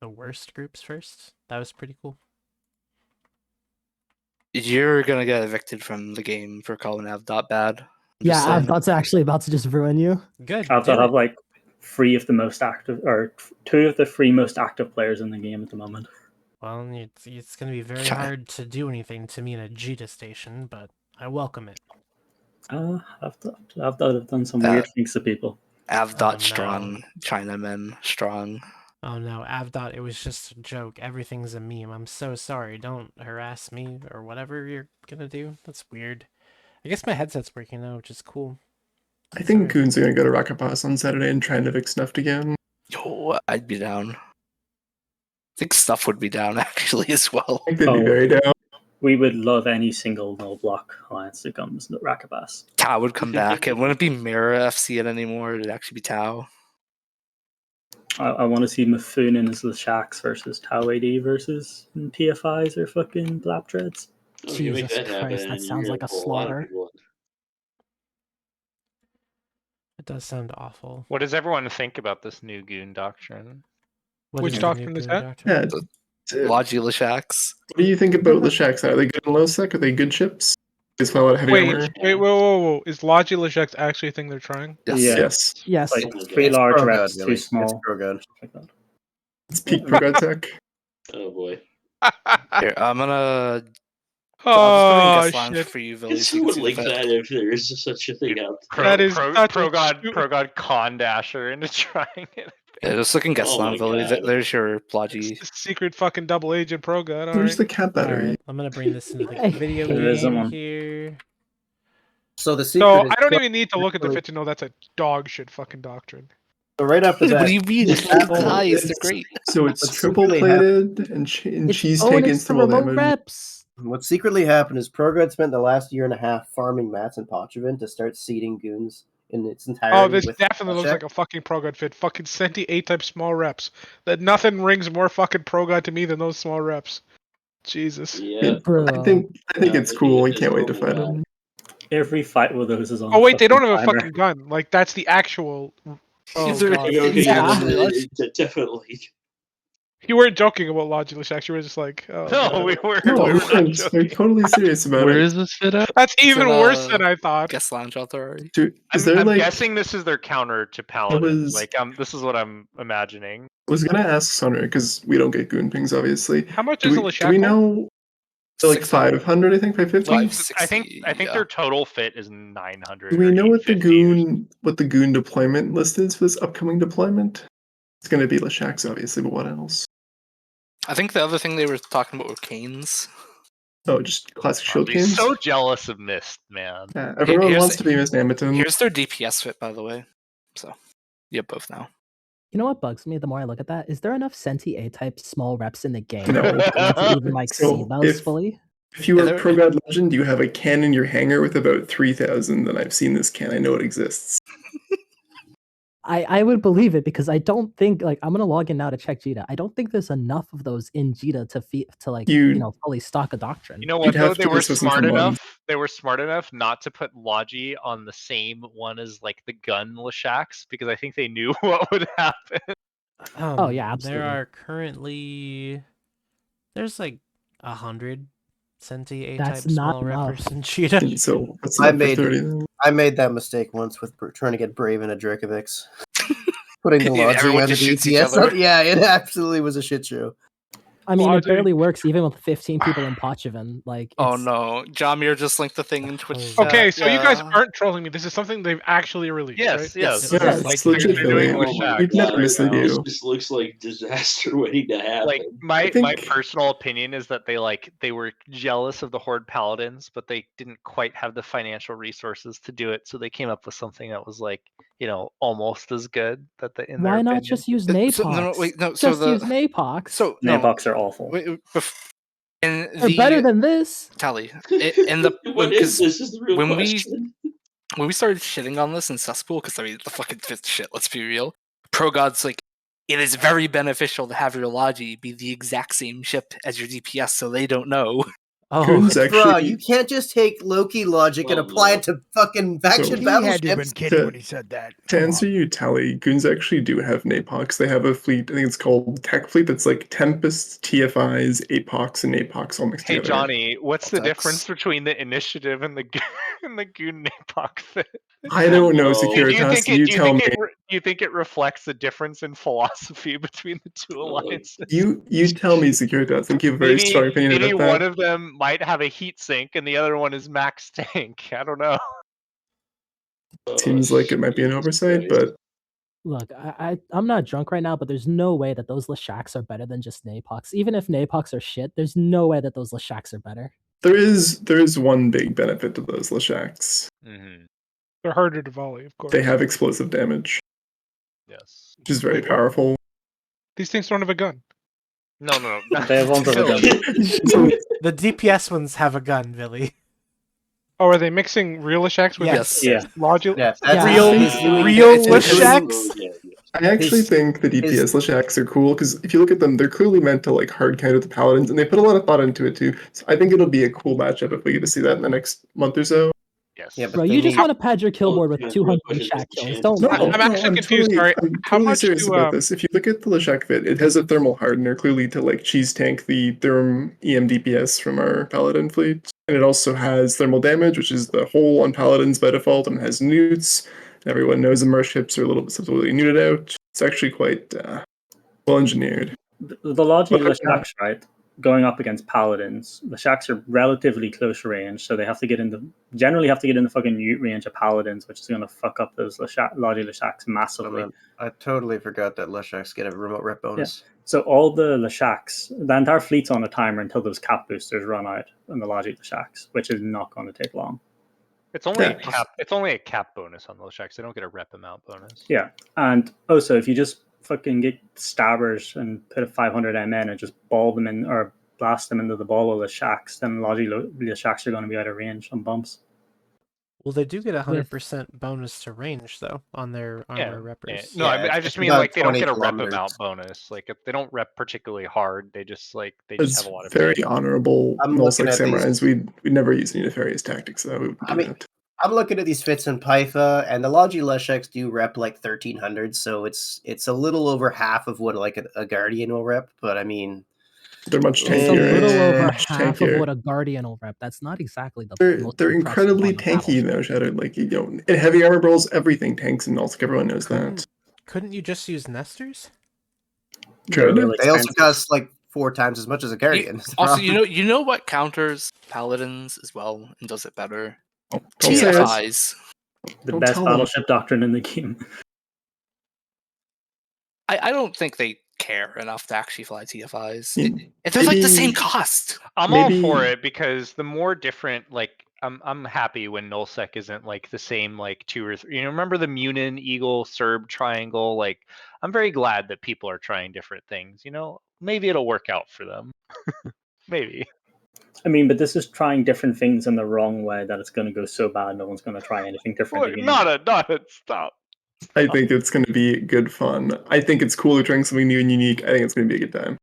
worst groups first. That was pretty cool. You're gonna get evicted from the game for calling Avdot bad. Yeah, Avdot's actually about to just ruin you. Good. Avdot have 3 of the most active, or 2 of the 3 most active players in the game at the moment. Well, it's going to be very hard to do anything to me in a Jita station, but I welcome it. Avdot have done some weird things to people. Avdot strong, Chinamen strong. Oh no, Avdot, it was just a joke. Everything's a meme. I'm so sorry. Don't harass me or whatever you're gonna do. That's weird. I guess my headset's working now, which is cool. I think Goons are gonna go to Rocket Pass on Saturday and try and evict Snuffed again. Yo, I'd be down. I think Stuff would be down actually as well. I think they'd be very down. We would love any single no block alliance that comes to Rocket Pass. Tau would come back. It wouldn't be Mirror FC it anymore. It'd actually be Tau. I want to see Mifune as the Shacks versus Tau AD versus PFIs or fucking Blap Dreads. Oh, you make Jesus that happen, Christ, that and sounds you're like gonna a pull a lot of slaughter. people in. It does sound awful. What does everyone think about this new Goon doctrine? Which doctrine is that? Yeah. Logi Lashaks. What do you think about Lashaks? Are they good in low sec? Are they good chips? They spell out heavy armor. Wait, whoa. Is Logi Lashaks actually a thing they're trying? Yes. Yes. Like It's 3 large pro reps, good, 2 really. small. It's pro good. It's peak Progod tech. Oh boy. Here, I'm gonna. Oh, I'll just put it in guest lounge shit. for you, Can Billy, so you can someone see the link fit. that if there is such a thing out there? That is such a Progod con dasher into trying it. Yeah, just look in guest Oh lounge, my Billy. God. There's your Plodgy. Secret fucking double agent pro gun. All Where's right. the cat battery? Alright, I'm gonna bring this into the Hey. video There isn't game one. here. So the So secret is I don't even need to look at the fit to know that's a dog shit fucking doctrine. So right off the What bat, do you mean? what's It's happening- nice. They're great. So it's What's triple secretly plated and It's cheese bonus tank to instable remote damage. reps. What secretly happened is Prograd spent the last year and a half farming mats in Pochevin to start seeding Goons in its entirety. Oh, this with definitely looks check. like a fucking pro god fit. Fucking Senti A-type small reps. That nothing rings more fucking pro god to me than those small reps. Jesus. Yeah. I think it's cool. I can't wait to fight him. Every fight with those is on. Oh wait, they don't have a timer. fucking gun. Like that's the actual. Oh They're- god. Okay, Yeah. definitely. You weren't joking about Logi Lashaks. You were just like, oh, No, God. we were. No, we were not they're joking. totally serious about Where it. is this fit at? That's It's even in, worse than I thought. Guest lounge out there already. Dude, is I'm there like? guessing this is their counter to Paladins. was- This is what I'm imagining. I was gonna ask Sunray because we don't get goon pings, obviously. How much Do is a we Lashak? know? They're like 600. 500, I think, 550. I think yeah. their total fit is 900. Do we or know what the 850 goon deployment list is for this upcoming deployment? It's gonna be Lashaks, obviously, but what else? I think the other thing they were talking about were canes. Oh, just classic I'd shield be canes. so jealous of Mist, man. Yeah, everyone Here's wants the- to be Miss Namaton. Here's their DPS fit, by the way. So you have both now. You know what bugs me the more I look at that? Is there enough Senti A-type small reps in the game No. to even like So see those if- fully? If you Yeah, are they're- Pro God Legend, you have a can in your hangar with about 3,000, then I've seen this can. I know it exists. I would believe it because I don't think like I'm gonna log in now to check Jita. I don't think there's enough of those in Jita to like fully stock a doctrine. You know You'd what though? have They to were listen for smart months. enough. They were smart enough not to put Logi on the same one as like the gun Lashaks because I think they knew what would happen. Oh, yeah, absolutely. There are currently there's like 100 Senti A-type That's not small enough. reppers in Cheetah. So what's I up for made 30 then? I made that mistake once with trying to get Brave in a Drakovix. Putting the Yeah, Logi everyone on the just shoots each DPS. other. Yeah, it absolutely was a shit show. I mean, Logic. it barely works even with 15 people in Pochevin. Like, Oh it's- no, Jamir just linked the thing in Twitch. Okay, so you guys yeah. aren't trolling me. This is something they've actually released, Yes, right? yes. Yeah, Like, it's legit, they're doing Billy. Oh my Lashak We'd never God, mislead this you. just looks like disaster waiting to happen. Like my I think- my personal opinion is that they were jealous of the Horde Paladins, but they didn't quite have the financial resources to do it, so they came up with something that was like, almost as good. In why their not opinion. just use So, Napox? no, wait, no. Just use Napox. So no, Nabox are awful. wait, in They're the better than this. Tally in the What is this? Is the real when question. when we started shitting on this in cesspool, because I mean the fucking fifth shit. Let's be real. Pro God's like, it is very beneficial to have your Logi be the exact same ship as your DPS, so they don't know. Oh, Goons Bro, actually. you can't just take Loki logic and apply it to fucking faction He battleships. kidding when he said that. To answer you, Tally, Goons actually do have Napox. They have a fleet, I think it's called Tech Fleet, that's like Tempest, TFIs, Apox, and Napox all mixed Hey together. Johnny, what's the That's- difference between the initiative and the and the Goon Napoc fit? I don't know, Do Securitas. You tell me. Do you think it reflects a difference in philosophy between the two alliances? You tell me, Securitas. I think you have a very strong opinion maybe about one that. of them might have a heat sink and the other one is max tank. I don't know. Seems like it might be an oversight, but Look, I'm not drunk right now, but there's no way that those Lashaks are better than just Napox. Even if Napox are shit, there's no way that those Lashaks are better. There is one big benefit to those Lashaks. Mm-hmm. They're harder to volley, of course. They have explosive damage. Yes. Which is very Wait, what? powerful. These things don't have a gun. No. They have one for the gun. The DPS ones have a gun, Billy. Oh, are they mixing real Lashaks with Yes. Yeah. logic? Yeah, that's Real Lashaks? I actually think the DPS Lashaks are cool because if you look at them, they're clearly meant to like hard counter the paladins, and they put a lot of thought into it too. So I think it'll be a cool matchup if we get to see that in the next month or so. Yes. Yeah, but Bro, they you just need- want to pad your kill board with 200 question, Lashak what's the kills. chance Don't that lie. they- I'm actually confused. Sorry, I'm how totally much serious do about this. If you look at the Lashak fit, it has a thermal hardener clearly to like cheese tank the Therm EM DPS from our paladin fleet, and it also has thermal damage, which is the hole on paladins by default, and it has newts. Everyone knows immerse ships are a little bit subtly neuted out. It's actually quite well engineered. The logic of the Lashaks, right? Going up against paladins, the Lashaks are relatively close range, so they have to generally have to get in the fucking mute range of paladins, which is going to fuck up those Logi Lashaks massively. I totally forgot that Lashaks get a remote rep bonus. Yeah. So all the Lashaks, the entire fleet's on a timer until those cap boosters run out on the Logi Lashaks, which is not going to take long. It's only a cap. It's only a cap bonus on those Lashaks. They don't get a rep amount bonus. Yeah, and also if you just fucking get stabbers and put a 500 MN and just ball them in or blast them into the ball of the shacks, then logically the shacks are going to be out of range on bumps. Well, they do get 100% bonus to range though on their armor reppers. No, I just mean like they don't get a rep amount bonus. Like if they don't rep particularly hard, they just It's have a lot of very range. honorable. I'm Most looking like at samurais, these- we never use any nefarious tactics, so we wouldn't do that. I'm looking at these fits in Pytha, and the Logi Lesheks do rep like 1300, so it's a little over half of what like a Guardian will rep. But I mean, they're much It's a little over much half of tankier. what a Guardian will rep. That's not exactly the most They're impressive incredibly on the tanky though, Shadow. Like in heavy armor brawls, everything tanks, and also everyone knows that. Couldn't you just use Nesters? Could. They also cost like 4 times as much as a Guardian. is the Also, problem. you know what counters paladins as well and does it better? Don't say it. TFIs. The Don't best tell them. battleship doctrine in the game. I don't think they care enough to actually fly TFIs. Yeah. They're like the Maybe- same cost. I'm all for it because the more different, like I'm happy when nullsec isn't like the same like 2 or 3. You know, remember the Munin Eagle Serb triangle? Like I'm very glad that people are trying different things. You know, maybe it'll work out for them. Maybe. I mean, but this is trying different things in the wrong way that it's going to go so bad no one's going to try anything different again. Not a stop. I think it's going to be good fun. I think it's cool to trying something new and unique. I think it's going to be a good time.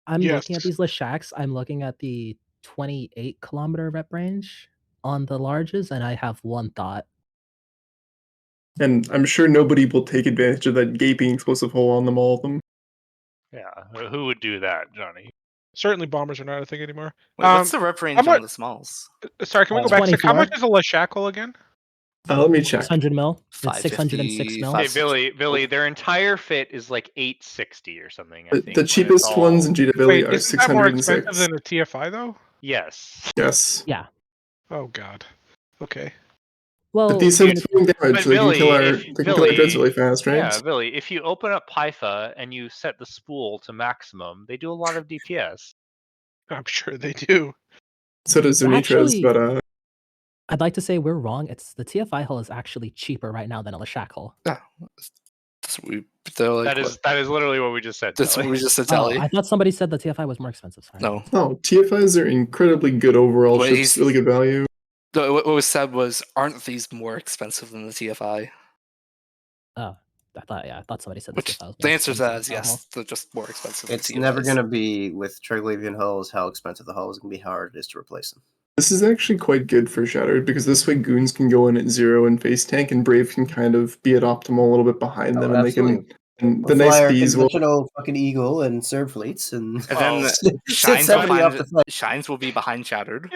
I'm looking at these Lashaks. I'm looking at the 28 kilometer rep range on the larges, and I have one thought. And I'm sure nobody will take advantage of that gaping explosive hole on them, all of them. Yeah, who would do that, Johnny? Certainly, bombers are not a thing anymore. Wait, what's the rep range on the smalls? Sorry, can we go back? So how much is a Lashakle again? Let me check. 600 mil. It's 606 mil. Hey, Billy, their entire fit is like 860 or something. I think The cheapest ones in GW Wait, are isn't that more 606. expensive than a TFI though? Yes. Yes. Yeah. Oh God. Okay. Well, But these have swing damage, But so they can Billy, kill our if- they can kill our dreads really fast, right? Yeah, Billy, if you open up Pytha and you set the spool to maximum, they do a lot of DPS. I'm sure they do. So does Well, Zunitres, actually- but I'd like to say we're wrong. It's the TFI hull is actually cheaper right now than a Lashak hull. They're like, that is literally what we just said. That's Telly. what we just said, Oh, Telly. I thought somebody said the TFI was more expensive. Sorry. No. oh, TFIs are incredibly good overall Wait, ships, he's- really good value. What was said was, aren't these more expensive than the TFI? Oh, I thought somebody said the TFI was more The answer to that is expensive than the yes. They're just more expensive. It's than never TFIs. going to be with Triglavian hulls how expensive the hull is going to be, how hard it is to replace them. This is actually quite good for Shattered because this way Goons can go in at 0 and face tank, and Brave can kind of be at optimal a little bit behind them, and they can. And the We'll nice fly our bees will. conventional fucking Eagle and Serb fleets, and And then sit Shines, somebody off the fight. Shines will be behind Shattered.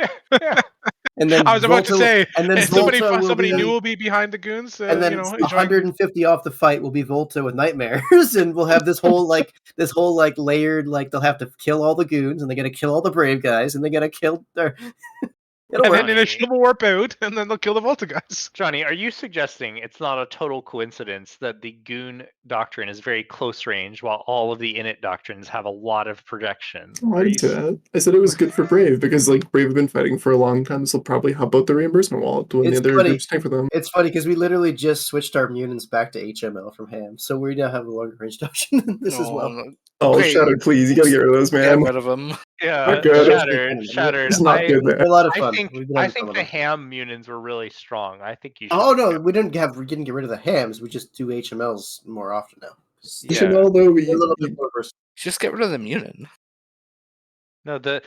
And then I was about to Volta- say, and then if somebody Volta will somebody be- new will be behind the goons, and then you know, 150 off the fight will be Volta with nightmares, and we'll have this whole layered they'll have to kill all the goons, and they got to kill all the brave guys, and they got to kill their. It'll and work. then initial will warp out, and then they'll kill the Volta guys. Johnny, are you suggesting it's not a total coincidence that the Goon doctrine is very close range, while all of the Init doctrines have a lot of projection? Oh, I Are didn't you say that. I said it was good for Brave because like Brave have been fighting for a long time. This will probably help out the reimbursement wallet when the It's other funny. groups tank for them. It's funny because we literally just switched our mutants back to HML from ham, so we now have a longer range option than this as well. Oh, Okay, Shattered, please! You gotta get rid of those, man. Get rid of them. Yeah, Not good. Shattered. It's not good, man. They're a lot of I fun. think We've been I having fun think with the them. ham mutants were really strong. I think you should. Oh no, we didn't get rid of the hams. We just do HMLs more often now. HML though, They're a little bit more versatile. Just get rid of the mutant. No, the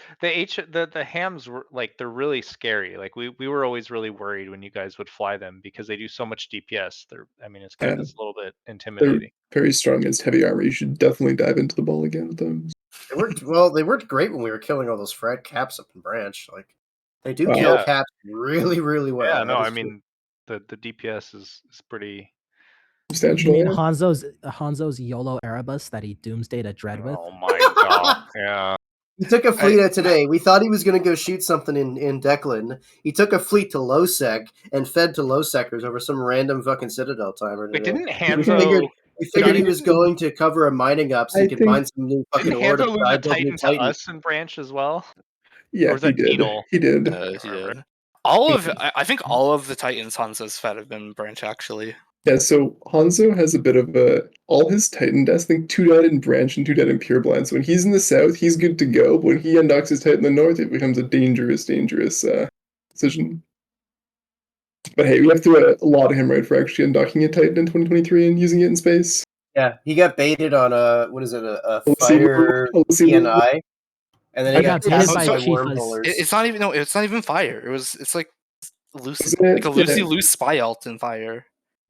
hams were like they're really scary. Like we were always really worried when you guys would fly them because they do so much DPS. It's Yeah. a little bit They're intimidating. very strong against heavy armor. You should definitely dive into the ball again with them. They worked well. They worked great when we were killing all those Fred caps up in branch. Like they do Wow. kill Yeah. caps really, really well. Yeah, no, That I is true. mean the DPS is pretty You mean Hanzo's YOLO Erebus that he doomsday to Dread with? Oh my god. Yeah. He took a fleet out today. We thought he was going to go shoot something in Declan. He took a fleet to low sec and fed to low sectors over some random fucking Citadel timer. Wait, today. didn't We Hanzo figured he was going to cover a mining up so he I could think- mine some new fucking Didn't ore to Hanzo lose a build new Titan to Titan. us in branch as well? Yeah, Or was that he did. Penal? He did. He did. I think all of the Titans Hanzo's fed have been branch actually. Yeah, so Hanzo has a bit of all his Titan deaths, I think 2 died in Branch and 2 died in Pureblind. So when he's in the south, he's good to go. But when he undocks his Titan in the north, it becomes a dangerous decision. But hey, we have to allot him right for actually undocking a Titan in 2023 and using it in space. Yeah, he got baited on a Lucy fire Lou- Lucy Lou- PNI, and then he got baited tapped by by Chifas. wormholers. It's not even fire. It's like Lucy, Isn't it? like a Lucy Yeah. loose spy alt in fire.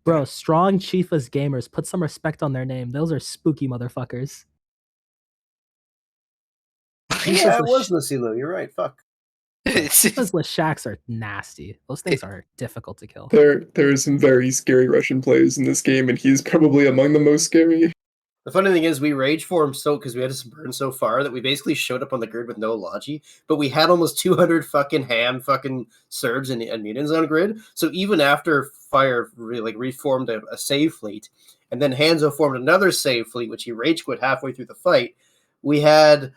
Bro, strong Chifas gamers, put some respect on their name. Those are spooky motherfuckers. Yeah, it was Lucilo. You're right. Fuck. Chifas Leshaks are nasty. Those things are difficult to kill. There are some very scary Russian players in this game, and he's probably among the most scary. The funny thing is, we rage for him because we had to burn so far that we basically showed up on the grid with no logi, but we had almost 200 fucking ham fucking Serbs and mutants on grid. So even after Fire reformed a save fleet, and then Hanzo formed another save fleet, which he rage quit halfway through the fight, we just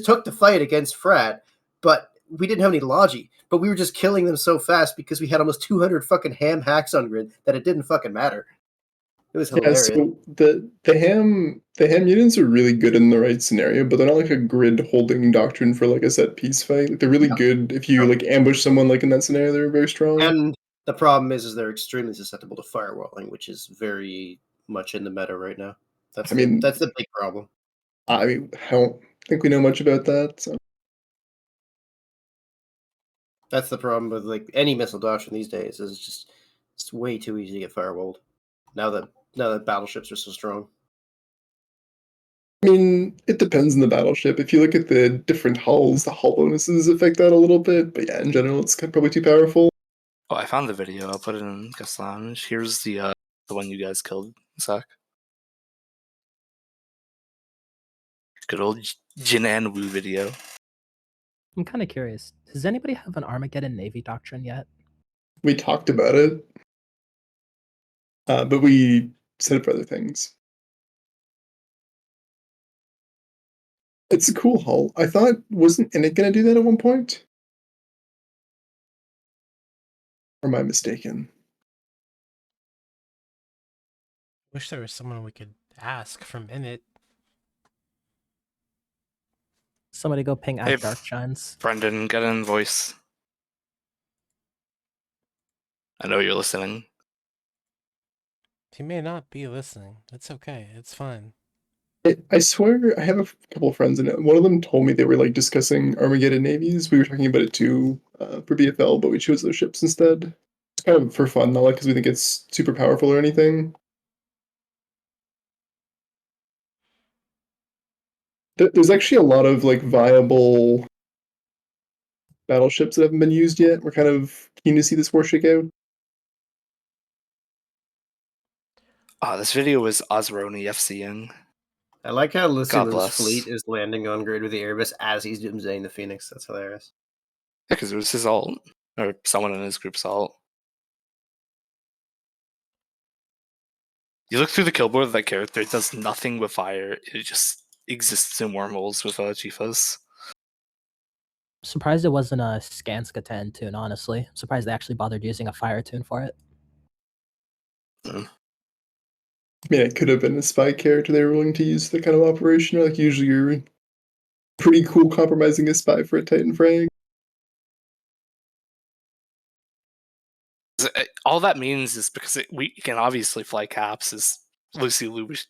took the fight against Frat, but we didn't have any logi. But we were just killing them so fast because we had almost 200 fucking ham hacks on grid that it didn't fucking matter. It was hilarious. Yeah, so the ham mutants are really good in the right scenario, but they're not like a grid holding doctrine for like a set piece fight. Like, they're really good if you like ambush someone like in that scenario. They're very strong. And the problem is they're extremely susceptible to firewalling, which is very much in the meta right now. That's the big problem. I mean, I don't think we know much about that. So. That's the problem with like any missile doctrine these days. Is it's way too easy to get firewalled. Now that battleships are so strong. I mean, it depends on the battleship. If you look at the different hulls, the hull bonuses affect that a little bit. But yeah, in general, it's probably too powerful. Oh, I found the video. I'll put it in guest lounge. Here's the one you guys killed, Zach. Good old Jin and Wu video. I'm kind of curious. Does anybody have an Armageddon Navy doctrine yet? We talked about it, but we said it for other things. It's a cool hull. I thought, wasn't Init going to do that at one point? Or am I mistaken? Wish there was someone we could ask from Init. Somebody go ping Hey, at Dark Shines. Brendan, get in voice. I know you're listening. He may not be listening. It's okay. It's fine. I swear, I have a couple of friends, and one of them told me they were like discussing Armageddon navies. We were talking about it too for BFL, but we chose those ships instead. It's kind of for fun, not like because we think it's super powerful or anything. There's actually a lot of like viable battleships that haven't been used yet. We're kind of keen to see this war shake out. This video was Osroni FCing. I like how God Lucilo's bless. fleet is landing on grid with the Airbus as he's doomsaying the Phoenix. That's hilarious. because it was his ult, or someone in his group's ult. You look through the kill board of that character, it does nothing with fire. It just exists in wormholes with Chifas. Surprised it wasn't a Skanska 10 tune, honestly. Surprised they actually bothered using a fire tune for it. I mean, it could have been a spy character they were willing to use the kind of operation. Like, usually you're pretty cool compromising a spy for a Titan frag. All that means is because we can obviously fly caps, is Lucy Lou was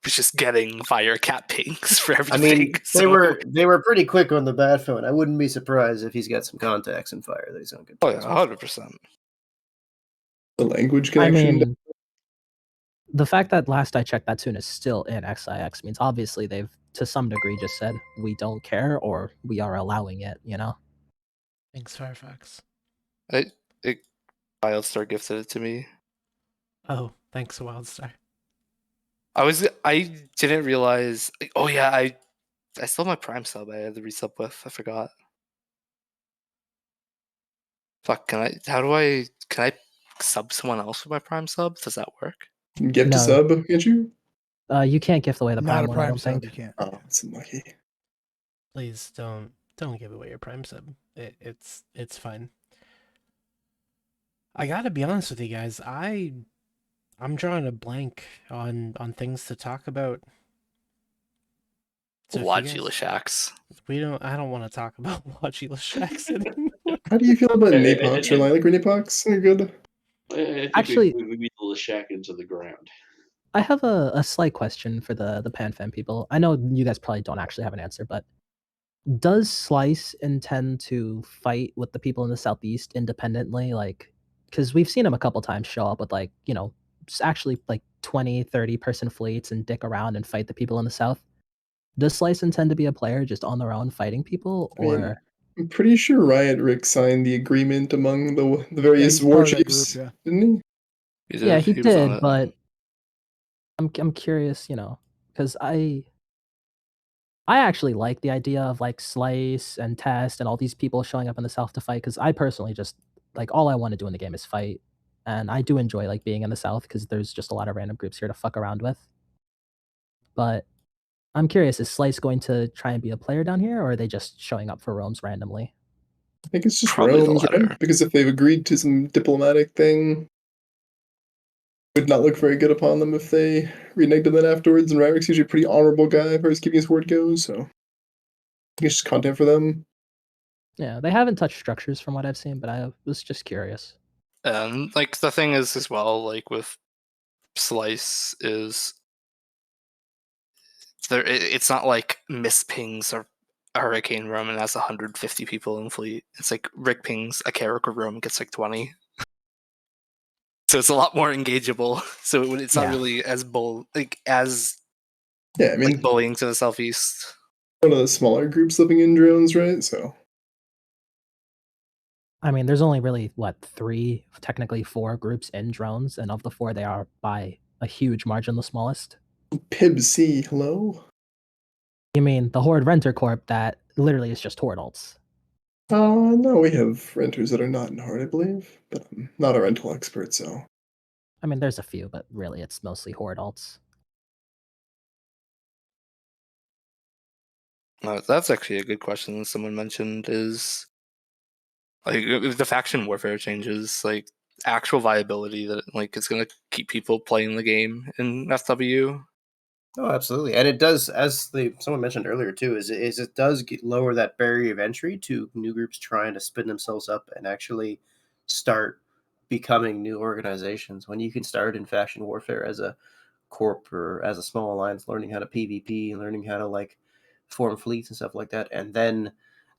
just getting fire cap pings for everything. I mean, so. they were pretty quick on the bat phone. I wouldn't be surprised if he's got some contacts in fire that he's on good. Oh yeah, 100%. The language I connection. mean, the fact that last I checked that tune is still in XIX means obviously they've, to some degree, just said, we don't care, or we are allowing it, you know? Thanks, Firefox. Wildstar gifted it to me. Oh, thanks, Wildstar. I didn't realize. Oh yeah, I still have my Prime sub. I had the resub with. I forgot. Fuck. Can I sub someone else with my Prime sub? Does that work? Gift a sub, can't you? You can't gift away the Not Prime a one, I Prime don't sub, think. you can't. Oh, that's unlucky. Please don't give away your Prime sub. It's fine. I gotta be honest with you guys. I'm drawing a blank on things to talk about. So Lodgula Shacks. I don't want to talk about Lodgula Shacks anymore. How do you feel about Napox? Or I like Napox? They're good. I think Actually- we beat the Lashak into the ground. I have a slight question for the PanFan people. I know you guys probably don't actually have an answer, but does Slice intend to fight with the people in the Southeast independently? Like, because we've seen him a couple times show up with, like, you know, actually like 20, 30 person fleets and dick around and fight the people in the South. Does Slice intend to be a player just on their own fighting people, I mean, or I'm pretty sure Riot Rick signed the agreement among the various he's war part of that chiefs, group, didn't he? yeah, he was on did, it. but I'm curious, you know, because I actually like the idea of like Slice and Test and all these people showing up in the South to fight, because I personally just like all I want to do in the game is fight, and I do enjoy like being in the South because there's just a lot of random groups here to fuck around with. But I'm curious, is Slice going to try and be a player down here, or are they just showing up for roams randomly? I think it's just Probably the Rome's, right? latter. Because if they've agreed to some diplomatic thing, it would not look very good upon them if they reneged on that afterwards. And Riot Rick's usually a pretty honorable guy as far as keeping his word goes, so I think it's just content for them. Yeah, they haven't touched structures from what I've seen, but I was just curious. And like the thing is as well, like with Slice is it's not like Miss pings or Hurricane Room and has 150 people in fleet. It's like Rick pings a character room gets like 20. So it's a lot more engageable. So it's not really as Yeah, I mean, like bullying to the southeast. One of the smaller groups living in drones, right? So I mean, there's only really three, technically four groups in drones, and of the four, they are by a huge margin the smallest. PibC, hello? You mean the Horde Renter Corp that literally is just Horde alts? No, we have renters that are not in Horde, I believe, but I'm not a rental expert, so. I mean, there's a few, but really it's mostly Horde alts. That's actually a good question someone mentioned is like if the faction warfare changes, like actual viability that like it's gonna keep people playing the game in FW. Oh, absolutely, and it does, as someone mentioned earlier too, is it does lower that barrier of entry to new groups trying to spin themselves up and actually start becoming new organizations. When you can start in faction warfare as a corp or as a small alliance, learning how to PvP and learning how to like form fleets and stuff like that, and then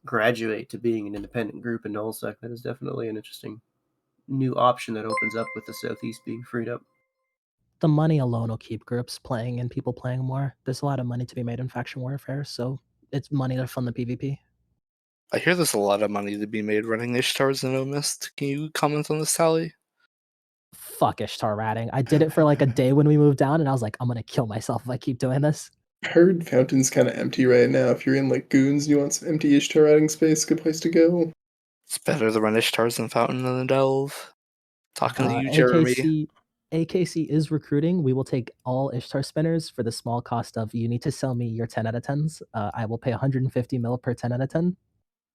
graduate to being an independent group in nullsec, that is definitely an interesting new option that opens up with the Southeast being freed up. The money alone will keep groups playing and people playing more. There's a lot of money to be made in faction warfare, so it's money to fund the PvP. I hear there's a lot of money to be made running Ishtars and Omist. Can you comment on this, Sally? Fuck Ishtar ratting. I did it for like a day when we moved down, and I was like, I'm gonna kill myself if I keep doing this. I heard Fountain's kind of empty right now. If you're in like Goons and you want some empty Ishtar riding space, good place to go. It's better to run Ishtars than Fountain than the Delve. Talking to you, Jeremy. AKC is recruiting. We will take all Ishtar spinners for the small cost of you need to sell me your 10 out of 10s. I will pay 150 mil per 10 out of 10.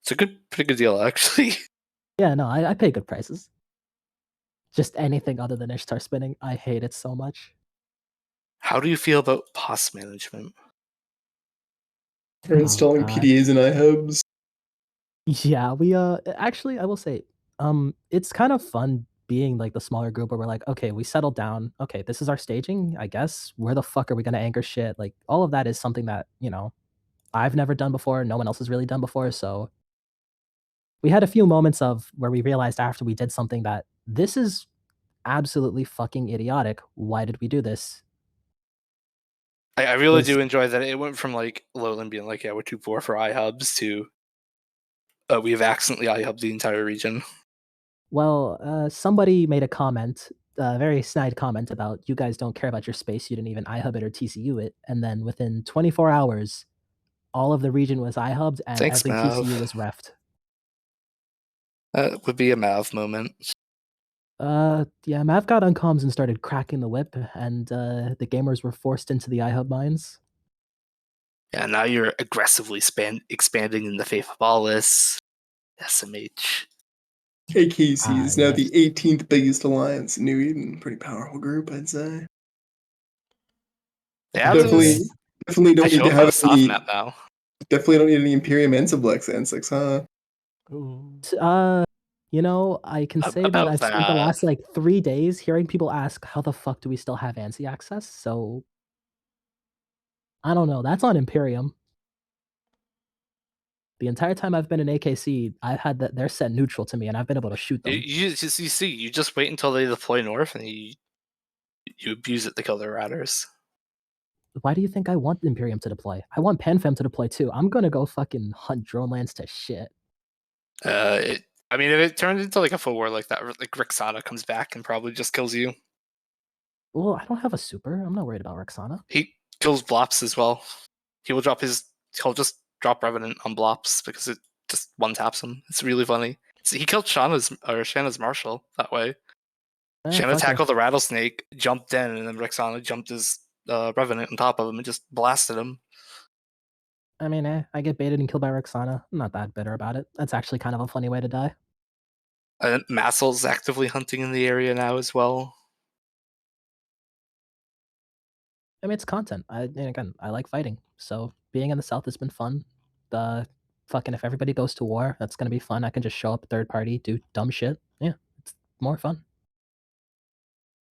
It's a pretty good deal, actually. Yeah, no, I pay good prices. Just anything other than Ishtar spinning, I hate it so much. How do you feel about POS management? We're installing God. PDAs and iHubs. Yeah, we actually I will say, it's kind of fun being like the smaller group where we're like, okay, we settled down. Okay, this is our staging, I guess. Where the fuck are we gonna anchor shit? Like all of that is something that, I've never done before, no one else has really done before. So we had a few moments of where we realized after we did something that this is absolutely fucking idiotic. Why did we do this? I really do enjoy that it went from like Lowland being like, yeah, we're too poor for iHubs to we have accidentally iHubbed the entire region. Well, somebody made a comment, a very snide comment about you guys don't care about your space. You didn't even iHub it or TCU it. And then within 24 hours, all of the region was iHubbed and Thanks, every Mav. TCU was refed. That would be a Mav moment. Yeah, Mav got uncoms and started cracking the whip, and the gamers were forced into the iHub mines. Yeah, now you're aggressively expanding in the Faith of Ballis, SMH. AKC is now the 18th biggest alliance in New Eden. Pretty powerful group, I'd say. Yeah, definitely don't need to have soft map now. Definitely don't need any Imperium Ensiblex N6, huh? I can say that I've spent the last like 3 days hearing people ask, how the fuck do we still have ANSI access? So I don't know. That's on Imperium. The entire time I've been in AKC, I've had that they're set neutral to me, and I've been able to shoot them. You just wait until they deploy north, and you abuse it to kill their ratters. Why do you think I want Imperium to deploy? I want PanFam to deploy too. I'm gonna go fucking hunt drone lands to shit. If it turns into like a full war like that, like Rixana comes back and probably just kills you. Well, I don't have a super. I'm not worried about Rixana. He kills Blops as well. He'll just drop Revenant on Blops because it just one taps him. It's really funny. So he killed Shanna's Marshal that way. Shanna tackled the Rattlesnake, jumped in, and then Rixana jumped his Revenant on top of him and just blasted him. I mean, I get baited and killed by Rixana. I'm not that bitter about it. That's actually kind of a funny way to die. And Massel's actively hunting in the area now as well. I mean, it's content. And again, I like fighting. So being in the South has been fun. If everybody goes to war, that's gonna be fun. I can just show up third party, do dumb shit. Yeah, it's more fun.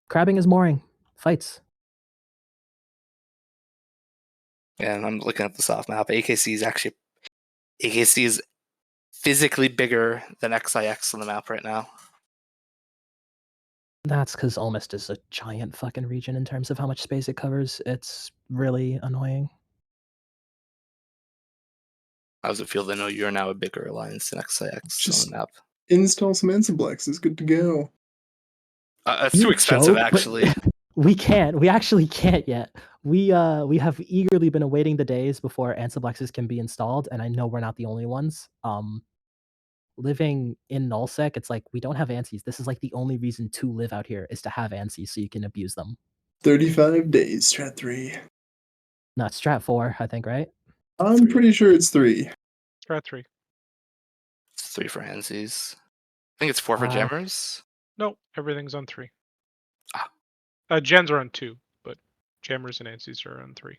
Crabbing is boring. Fights. And I'm looking at the soft map. AKC is physically bigger than XIX on the map right now. That's because Olmist is a giant fucking region in terms of how much space it covers. It's really annoying. How does it feel to know you're now a bigger alliance than XIX on the map? Install some Ensiblex. It's good to go. That's too expensive, actually. We can't. We actually can't yet. We have eagerly been awaiting the days before Ansiblexes can be installed, and I know we're not the only ones. Living in nullsec, it's like we don't have ANSIs. This is like the only reason to live out here is to have ANSIs so you can abuse them. 35 days, Strat 3. Not Strat 4, I think, right? I'm pretty sure it's 3. Strat 3. It's 3 for ANSIs. I think it's 4 for Jammers. No, everything's on 3. Gens are on 2, but Jammers and ANSIs are on 3.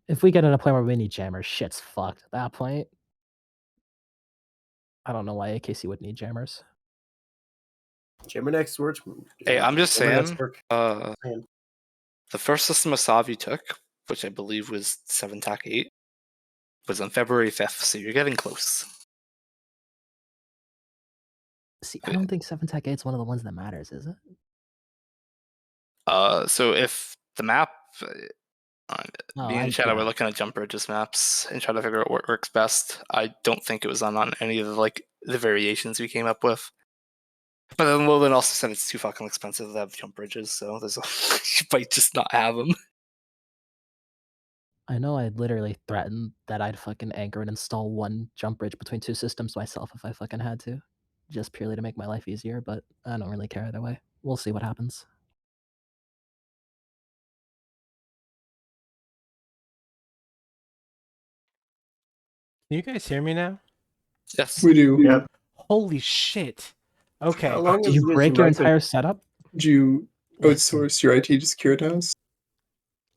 If we get in a point where we need Jammers, shit's fucked at that point. I don't know why AKC would need Jammers. Jammer next words. Hey, I'm just saying, the first system of Sav you took, which I believe was 7 TAC 8, was on February 5th, so you're getting close. See, I don't think 7 TAC 8 is one of the ones that matters, is it? So if the map, me and Shadow were looking at Jump Bridges maps and trying to figure out what works best. I don't think it was on any of the variations we came up with. But then Lolan also said it's too fucking expensive to have Jump Bridges, so you might just not have them. I know I literally threatened that I'd fucking anchor and install one jump bridge between two systems myself if I fucking had to, just purely to make my life easier, but I don't really care either way. We'll see what happens. Can you guys hear me now? Yes. We do. Yep. Holy shit. Okay. How long Did is you break your entire setup? Did you Listen. outsource your IT to Securitas?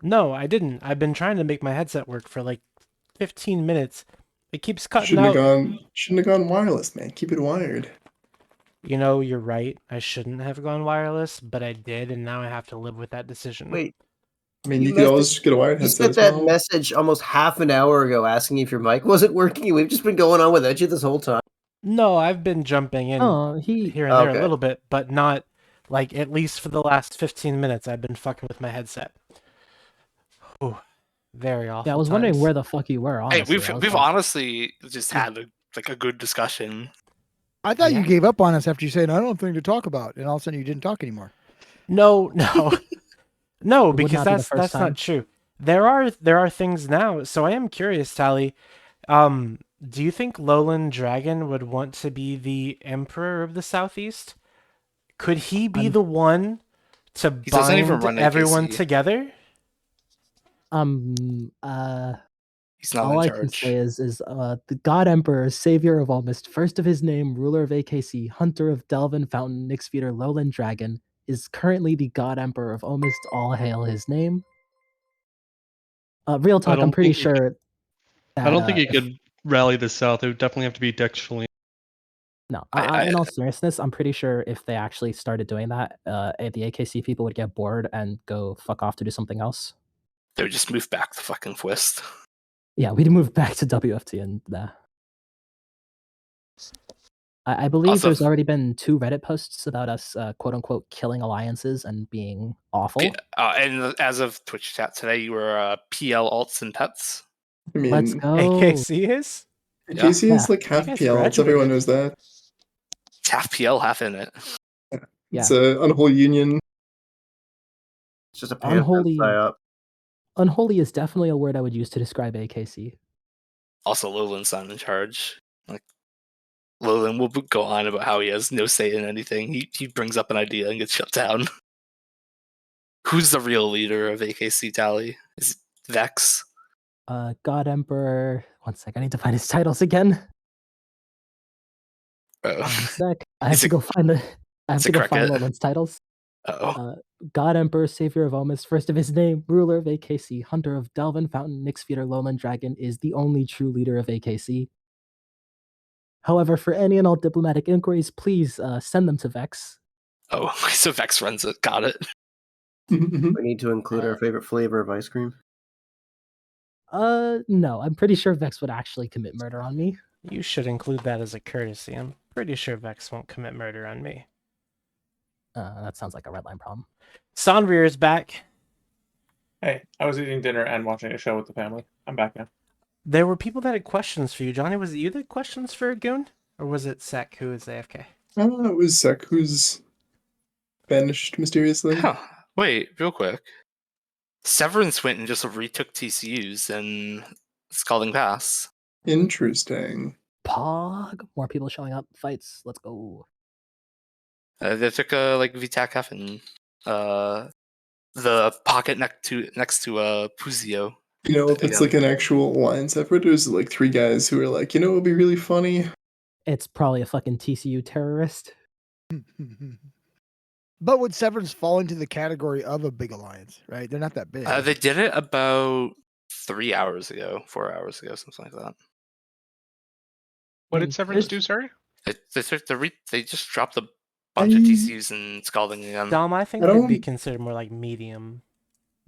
No, I didn't. I've been trying to make my headset work for like 15 minutes. It keeps cutting Shouldn't out. have gone wireless, man. Keep it wired. You know, you're right. I shouldn't have gone wireless, but I did, and now I have to live with that decision. Wait. I mean, you could always just get a wired You headset sent as that well. message almost half an hour ago asking if your mic wasn't working. We've just been going on without you this whole time. No, I've been jumping in here and there a little bit, but not like at least for the last 15 minutes. I've been fucking with my headset. Ooh, very awful. Yeah, I was wondering where the fuck you were, honestly. Hey, we've honestly just had a good discussion. I thought you gave up on us after you said, I don't have anything to talk about. And all of a sudden you didn't talk anymore. No, no, It would because not be the that's first time. not true. There are things now. So I am curious, Tally. Do you think Lowland Dragon would want to be the Emperor of the Southeast? Could he be the one to doesn't even bind run everyone AKC. together? He's not all in I can charge. say is the God Emperor, Savior of all mist, first of his name, ruler of AKC, hunter of Delvin Fountain, Nyx Feeder, Lowland Dragon, is currently the God Emperor of Omist. All hail his name. Real talk, I'm pretty sure. I don't think he if- could rally the South. It would definitely have to be Dexterly. No, in all seriousness, I'm pretty sure if they actually started doing that, the AKC people would get bored and go fuck off to do something else. They would just move back the fucking twist. Yeah, we'd move back to WFT and I believe Also, there's already been 2 Reddit posts about us, quote unquote, killing alliances and being awful. and as of Twitch chat today, you were PL alts and pets. I mean, Let's go. AKC is? AKC is like You half guys PL. Everyone graduated. knows that. It's half PL, half in it. It's a unholy union. It's just a Unholy. psyop. Unholy is definitely a word I would use to describe AKC. Also, Lowland's not in charge. Like, Lowland will go on about how he has no say in anything. He brings up an idea and gets shut down. Who's the real leader of AKC, Tally? Is it Vex? God Emperor. One sec, I need to find his titles again. Oh. One sec. I have to go find the. I have to go find Lowland's titles. God Emperor, Savior of Omist, first of his name, ruler of AKC, hunter of Delvin Fountain, Nyx Feeder, Lowland Dragon, is the only true leader of AKC. However, for any and all diplomatic inquiries, please send them to Vex. Oh, so Vex runs it. Got it. We need to include our favorite flavor of ice cream. No, I'm pretty sure Vex would actually commit murder on me. You should include that as a courtesy. I'm pretty sure Vex won't commit murder on me. That sounds like a redline problem. Sanrir is back. Hey, I was eating dinner and watching a show with the family. I'm back now. There were people that had questions for you, Johnny. Was it you that had questions for Goon? Or was it Sek who is AFK? It was Sek who's vanished mysteriously. Huh. Wait, real quick. Severance went and just retook TCUs and Scalding Pass. Interesting. Pog. More people showing up. Fights. Let's go. They took VTAC F and the pocket next to Puzio. You know, if it's like an actual alliance effort, there's like 3 guys who are like, you know, it would be really funny. It's probably a fucking TCU terrorist. But would Severance fall into the category of a big alliance, right? They're not that big. They did it about 3 hours ago, 4 hours ago, something like that. What did Severance do, sorry? They just dropped a bunch of TCUs and Scalding again. Dom, I think they'd be considered more like medium.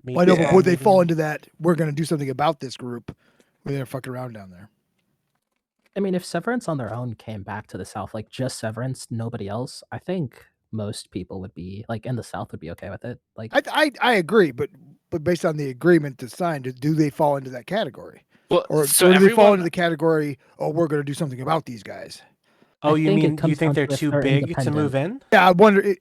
Well, I know, but would they fall into that? We're going to do something about this group when they're fucking around down there. I mean, if Severance on their own came back to the South, like just Severance, nobody else, I think most people would be like in the South would be okay with it. Like I agree, but based on the agreement that's signed, do they fall into that category? Well, or do they fall into the category? Oh, we're going to do something about these guys. Oh, you think they're too big to move in? Yeah, I wonder.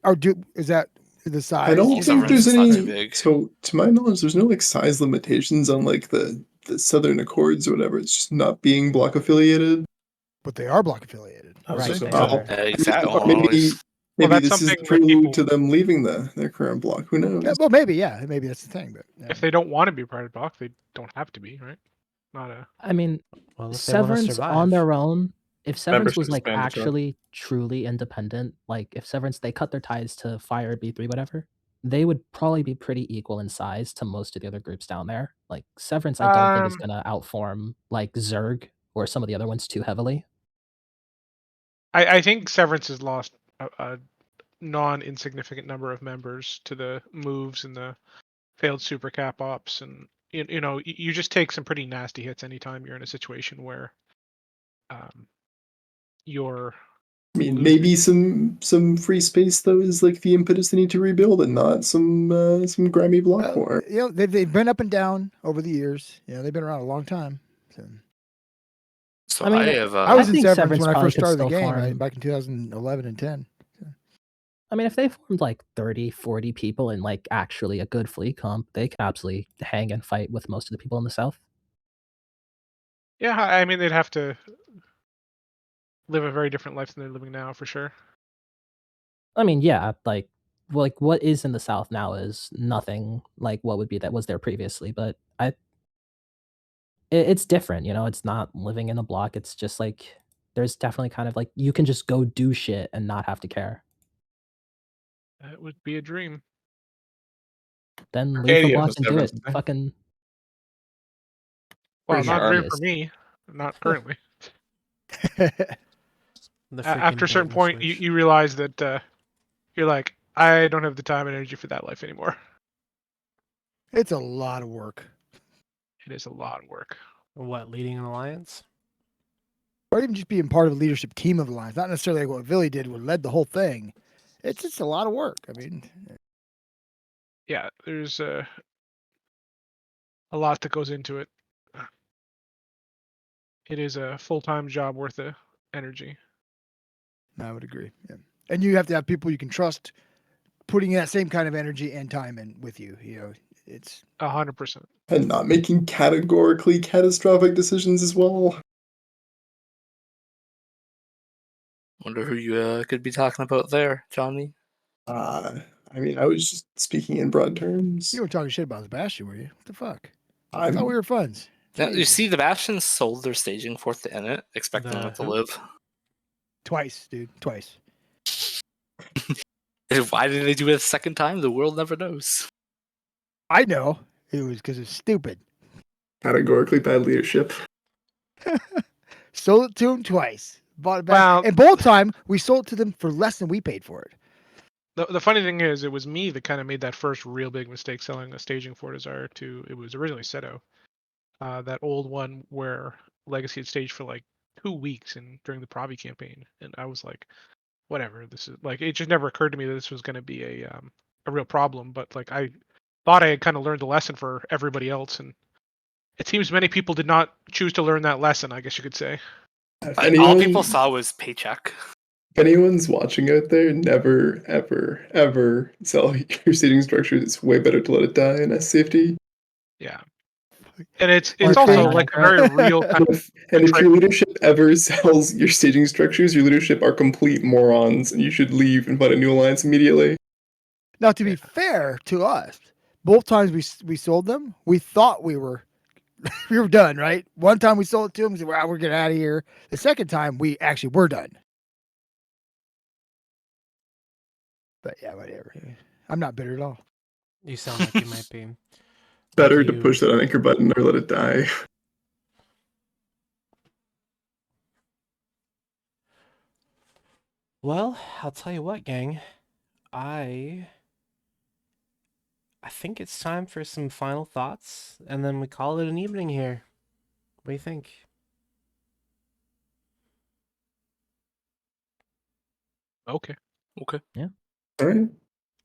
Is that The size. I don't Also, think there's it's not too any. big. So, to my knowledge, there's no like size limitations on like the Southern Accords or whatever. It's just not being block affiliated. But they are block affiliated. Right. So- They are. Exactly. Maybe Well, that's this is something the that prelude people- to them leaving their current block. Who knows? Yeah, well, maybe that's the thing. But If they don't want to be part of block, they don't have to be, right? Not a. I mean, Well, if they wanna Severance on survive. their own. If Severance was Membership's like mandatory. actually truly independent, like if Severance they cut their ties to Fire B3, whatever, they would probably be pretty equal in size to most of the other groups down there. Like Severance, I don't think is gonna outform like Zerg or some of the other ones too heavily. I think Severance has lost a non-insignificant number of members to the moves and the failed super cap ops, and you know you just take some pretty nasty hits anytime you're in a situation where you're. I mean, maybe some free space though is like the impetus they need to rebuild, and not some grimy block war. You know, they've been up and down over the years. You know, they've been around a long time. So I mean, I was in think Severance when I probably first could started the still game, form- back in 2011 and 10. I mean, if they formed like 30, 40 people in like actually a good fleet comp, they can absolutely hang and fight with most of the people in the south. Yeah, I mean they'd have to live a very different life than they're living now, for sure. I mean, yeah, like what is in the south now is nothing like what would be that was there previously, but it's different, you know. It's not living in a block. It's just like there's definitely kind of like you can just go do shit and not have to care. That would be a dream. Then leave the Arcadia block was and do it. Severance, eh? Fucking Well, Pretty not a dream for obvious. me. Not currently. The After a freaking certain bait and point, switch. you realize that you're like, I don't have the time and energy for that life anymore. It's a lot of work. It is a lot of work. What, leading an alliance? Or even just being part of a leadership team of Alliance. Not necessarily like what Billy did, what led the whole thing. It's just a lot of work. I mean, Yeah, there's a lot that goes into it. It is a full-time job worth of energy. I would agree. Yeah. And you have to have people you can trust putting that same kind of energy and time in with you. You know, it's 100%. And not making categorically catastrophic decisions as well. Wonder who you could be talking about there, Johnny. I mean, I was just speaking in broad terms. You were talking shit about Sebastian, were you? What the fuck? I I'm- thought we were friends. Now, you Jesus. see, the Bastions sold their staging fort to Init, expecting The them to who? live. Twice, dude. Twice. Why did they do it a second time? The world never knows. I know. It was because it's stupid. Categorically bad leadership. Sold it to him twice. Bought it back. Well- and both time we sold it to them for less than we paid for it. The funny thing is, it was me that kind of made that first real big mistake selling a staging for Desire to. It was originally Seto, that old one where Legacy had staged for like 2 weeks and during the Provi campaign, and I was like, whatever. This is like it just never occurred to me that this was going to be a real problem. But like I thought I had kind of learned the lesson for everybody else, and it seems many people did not choose to learn that lesson. I guess you could say. All people saw was paycheck. If anyone's watching out there, never, ever, ever sell your seating structures. It's way better to let it die in safety. Yeah. And it's Or also fake. like a very real kind And if your leadership ever sells your staging structures, your leadership are complete morons, and you should leave and find a new alliance immediately. Now, to be fair to us, both times we sold them, we thought we were we were done, right? One time we sold it to them, we said, "Wow, we're getting out of here." The second time, we actually were done. But yeah, whatever. I'm not bitter at all. You sound like you might be. Better Like to you- push that anchor button or let it die. Well, I'll tell you what, gang. I think it's time for some final thoughts, and then we call it an evening here. What do you think? Okay. Okay. Yeah. All right.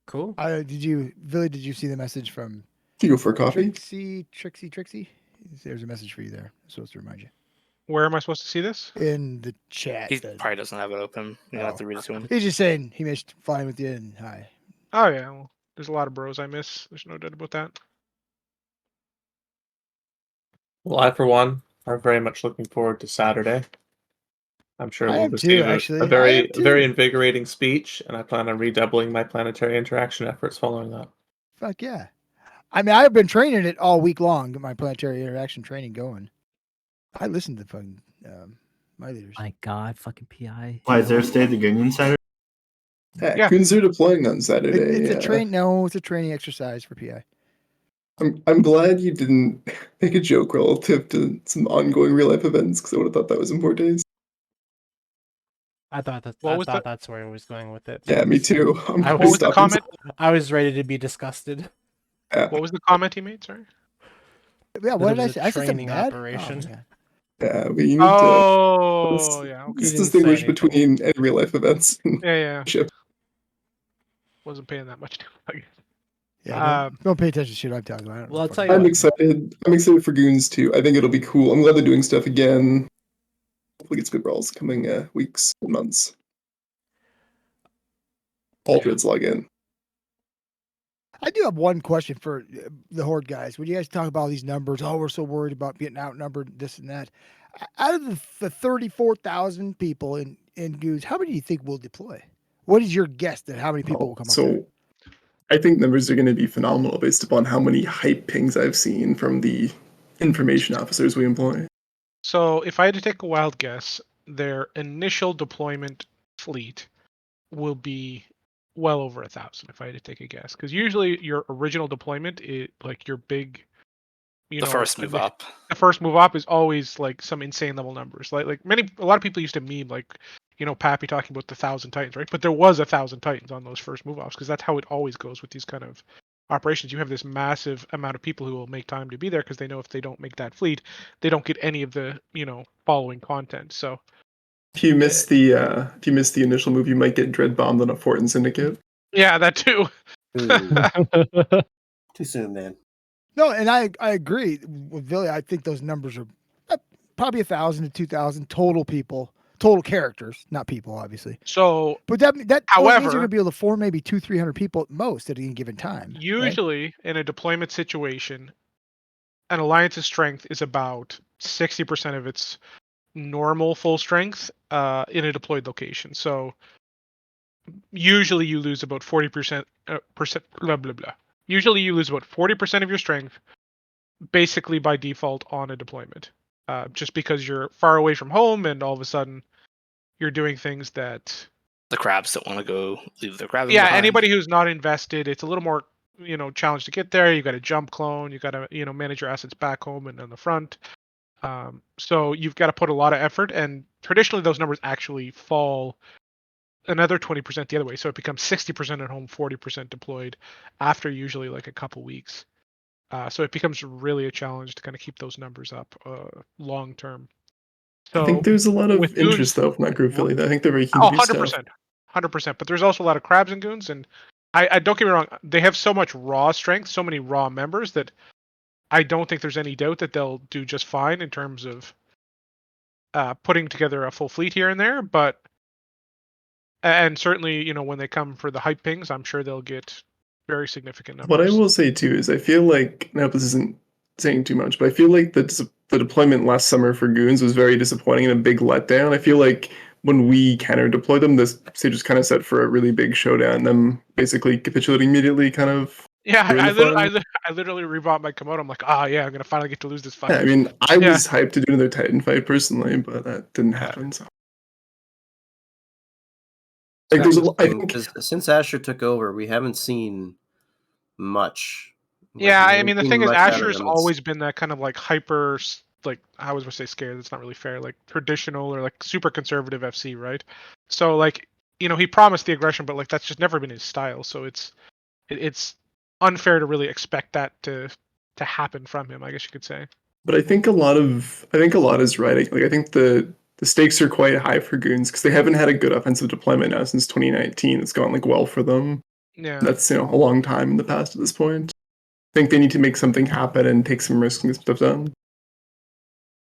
Cool. Did you see the message from You go for a coffee? Trixie? There's a message for you there. I'm supposed to remind you. Where am I supposed to see this? In the chat. He probably doesn't have it open. You have to read it to him. He's just saying he missed flying with you and hi. Oh yeah, well, there's a lot of bros I miss. There's no doubt about that. Well, I, for one, are very much looking forward to Saturday. I'm sure I we'll am too, receive a actually. I am very too. invigorating speech, and I plan on redoubling my planetary interaction efforts following that. Fuck yeah. I mean, I've been training it all week long, get my planetary interaction training going. I listened to fucking my leaders. My God, fucking PI. Why is there a State of the Union Saturday? Yeah, Yeah. Goons are deploying on Saturday. It's a train. No, it's a training exercise for PI. I'm glad you didn't make a joke relative to some ongoing real life events because I would have thought that was in 4 days. I thought What was that? that's where I was going with it. Yeah, me too. I'm I What was the stopping comment? I was ready to be disgusted. Yeah. What was the comment he made? Sorry. Yeah, That what it did I was a say? I said something training bad. operation. Oh, man. Yeah, we need Oh, yeah. He Okay. let's didn't say distinguish anything. between any real life events and Yeah, yeah. ship. Wasn't paying that much. Yeah, don't pay attention to shit I'm talking about. I don't know Well, I'll fuck tell you about I'm what. excited. I'm excited for Goons too. I think it'll be cool. I'm glad they're doing stuff again. Hopefully, it's good brawls coming weeks and months. All Dreads log in. I do have one question for the Horde guys. When you guys talk about these numbers, oh, we're so worried about getting outnumbered, this and that. Out of the 34,000 people in Goons, how many do you think will deploy? What is your guess at how many people will come up there? So I think numbers are going to be phenomenal based upon how many hype pings I've seen from the information officers we employ. So, if I had to take a wild guess, their initial deployment fleet will be well over 1,000. If I had to take a guess, because usually your original deployment, like your big, The first move up. The first move up is always like some insane level numbers. Like a lot of people used to meme like, Pappy talking about the 1,000 Titans, right? But there was 1,000 Titans on those first move offs because that's how it always goes with these kind of operations. You have this massive amount of people who will make time to be there because they know if they don't make that fleet, they don't get any of the following content. So If you miss the initial move, you might get dread bombed on a fort in Syndicate. yeah, that too. Too soon, man. No, and I agree with Billy. I think those numbers are probably 1,000 to 2,000 total people, total characters, not people, obviously. So, but that means they're however, going to be able to form maybe 200-300 people at most at any given time. right? Usually, in a deployment situation, an alliance's strength is about 60% of its normal full strength in a deployed location. So usually you lose about 40% blah blah blah. Usually you lose about 40% of your strength basically by default on a deployment. Just because you're far away from home and all of a sudden you're doing things that The crabs don't want to go leave their crabs yeah, behind. anybody who's not invested, it's a little more challenge to get there. You got to jump clone, you got to manage your assets back home and on the front. So you've got to put a lot of effort, and traditionally those numbers actually fall another 20% the other way. So it becomes 60% at home, 40% deployed after usually like a couple weeks. So it becomes really a challenge to kind of keep those numbers up long term. So I think there's a lot with of interest Goons, though from that group, Philly. I think they're very keen to do stuff. 100%. But there's also a lot of crabs and Goons, and I don't get me wrong, they have so much raw strength, so many raw members that I don't think there's any doubt that they'll do just fine in terms of putting together a full fleet here and there. But and certainly, when they come for the hype pings, I'm sure they'll get very significant numbers. What I will say too is I feel like now this isn't saying too much, but I feel like the deployment last summer for Goons was very disappointing and a big letdown. I feel like when we counter deploy them, this stage was kind of set for a really big showdown. Them basically capitulating immediately, kind of. Yeah, ruined the fun. I literally rebought my Komodo. I'm like, yeah, I'm gonna finally get to lose this fight. Yeah, I mean, I was hyped to do another Titan fight personally, but that didn't happen. So. Like, I think since Asher took over, we haven't seen much. Yeah, we I haven't mean the seen thing is, much out of Asher's them. always been that kind of like hyper, like I always would say scared. That's not really fair. Like traditional or like super conservative FC, right? So like he promised the aggression, but like that's just never been his style. So it's unfair to really expect that to happen from him, I guess you could say. But I think a lot is right. Like I think the stakes are quite high for Goons because they haven't had a good offensive deployment now since 2019. It's gone like well for them. Yeah, that's a long time in the past at this point. I think they need to make something happen and take some risks and get stuff done.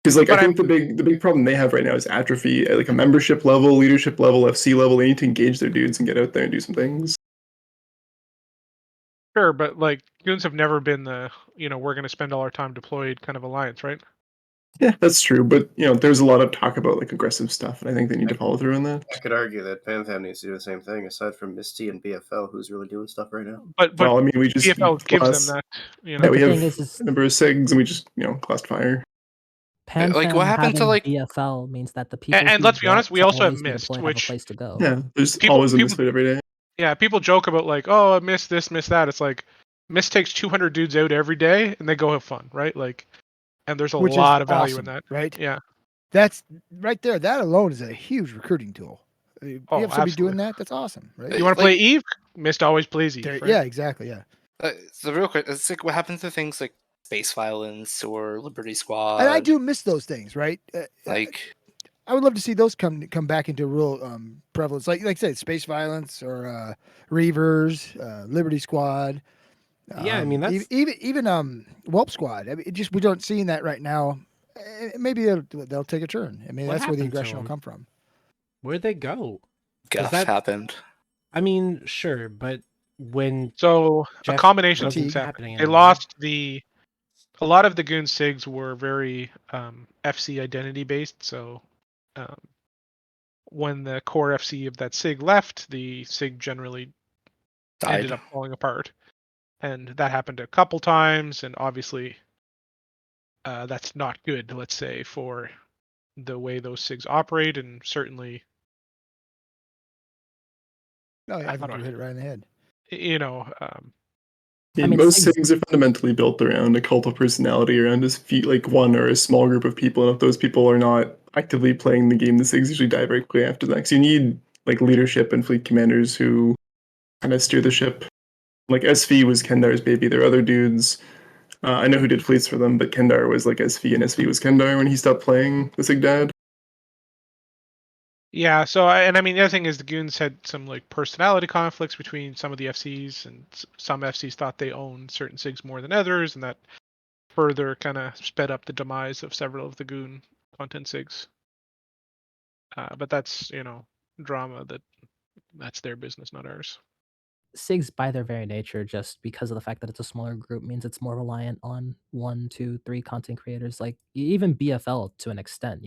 Because I think the big problem they have right now is atrophy at like a membership level, leadership level, FC level. They need to engage their dudes and get out there and do some things. Sure, but like Goons have never been the we're going to spend all our time deployed kind of alliance, right? Yeah, that's true. But there's a lot of talk about like aggressive stuff, and I think they need to follow through on that. I could argue that PanFam needs to do the same thing. Aside from Misty and BFL, who's really doing stuff right now? But Well, I mean, we just BFL gives them class. that. Yeah, we have a number of SIGs, and we just classed fire. Like, what PanFam happened to having like? BFL means that the people And who let's be honest, want we to also have always be missed, deployed have a which place to go. Yeah, there's People- always a people- misfit every day. yeah, people joke about like, oh, I missed this, missed that. It's like Mist takes 200 dudes out every day, and they go have fun, right? Like, and there's a Which is lot of value awesome, in that, right? Yeah. That's right there. That alone is a huge recruiting tool. You Oh, have somebody doing absolutely. that. That's awesome, right? You want to play Eve? Mist always plays Eve, right? Yeah, exactly. Yeah. So real quick, it's like what happened to things like Space Violence or Liberty Squad? And I do miss those things, right? Like, I would love to see those come back into real prevalence, like I said, Space Violence or Reavers, Liberty Squad. Yeah, I mean, that's- even Whelp Squad. I mean, we don't see that right now. Maybe they'll take a turn. I mean, What that's where the happened to aggression will them? come from. Where'd they go? 'Cause Guff happened. I mean, sure, but when So a Jeff combination of wasn't things happening happened. They anymore. lost a lot of the Goon SIGs were very FC identity based. So when the core FC of that SIG left, the SIG generally ended Died. up falling apart, and that happened a couple times. And obviously, that's not good. Let's say for the way those SIGs operate, and certainly, Oh, yeah, I I think don't you know. hit it right in the head. Yeah, most SIGs are fundamentally built around a cult of personality, around like one or a small group of people, and if those people are not actively playing the game, the SIGs usually die very quickly after that. So you need like leadership and fleet commanders who kind of steer the ship. Like SV was Kendar's baby. There are other dudes. I know who did fleets for them, but Kendar was like SV, and SV was Kendar when he stopped playing the SIG dad. Yeah, so I mean the other thing is the Goons had some like personality conflicts between some of the FCs, and some FCs thought they owned certain SIGs more than others, and that further kind of sped up the demise of several of the Goon content SIGs. But that's drama that's their business, not ours. SIGs by their very nature, just because of the fact that it's a smaller group, means it's more reliant on 1, 2, 3 content creators. Like even BFL to an extent,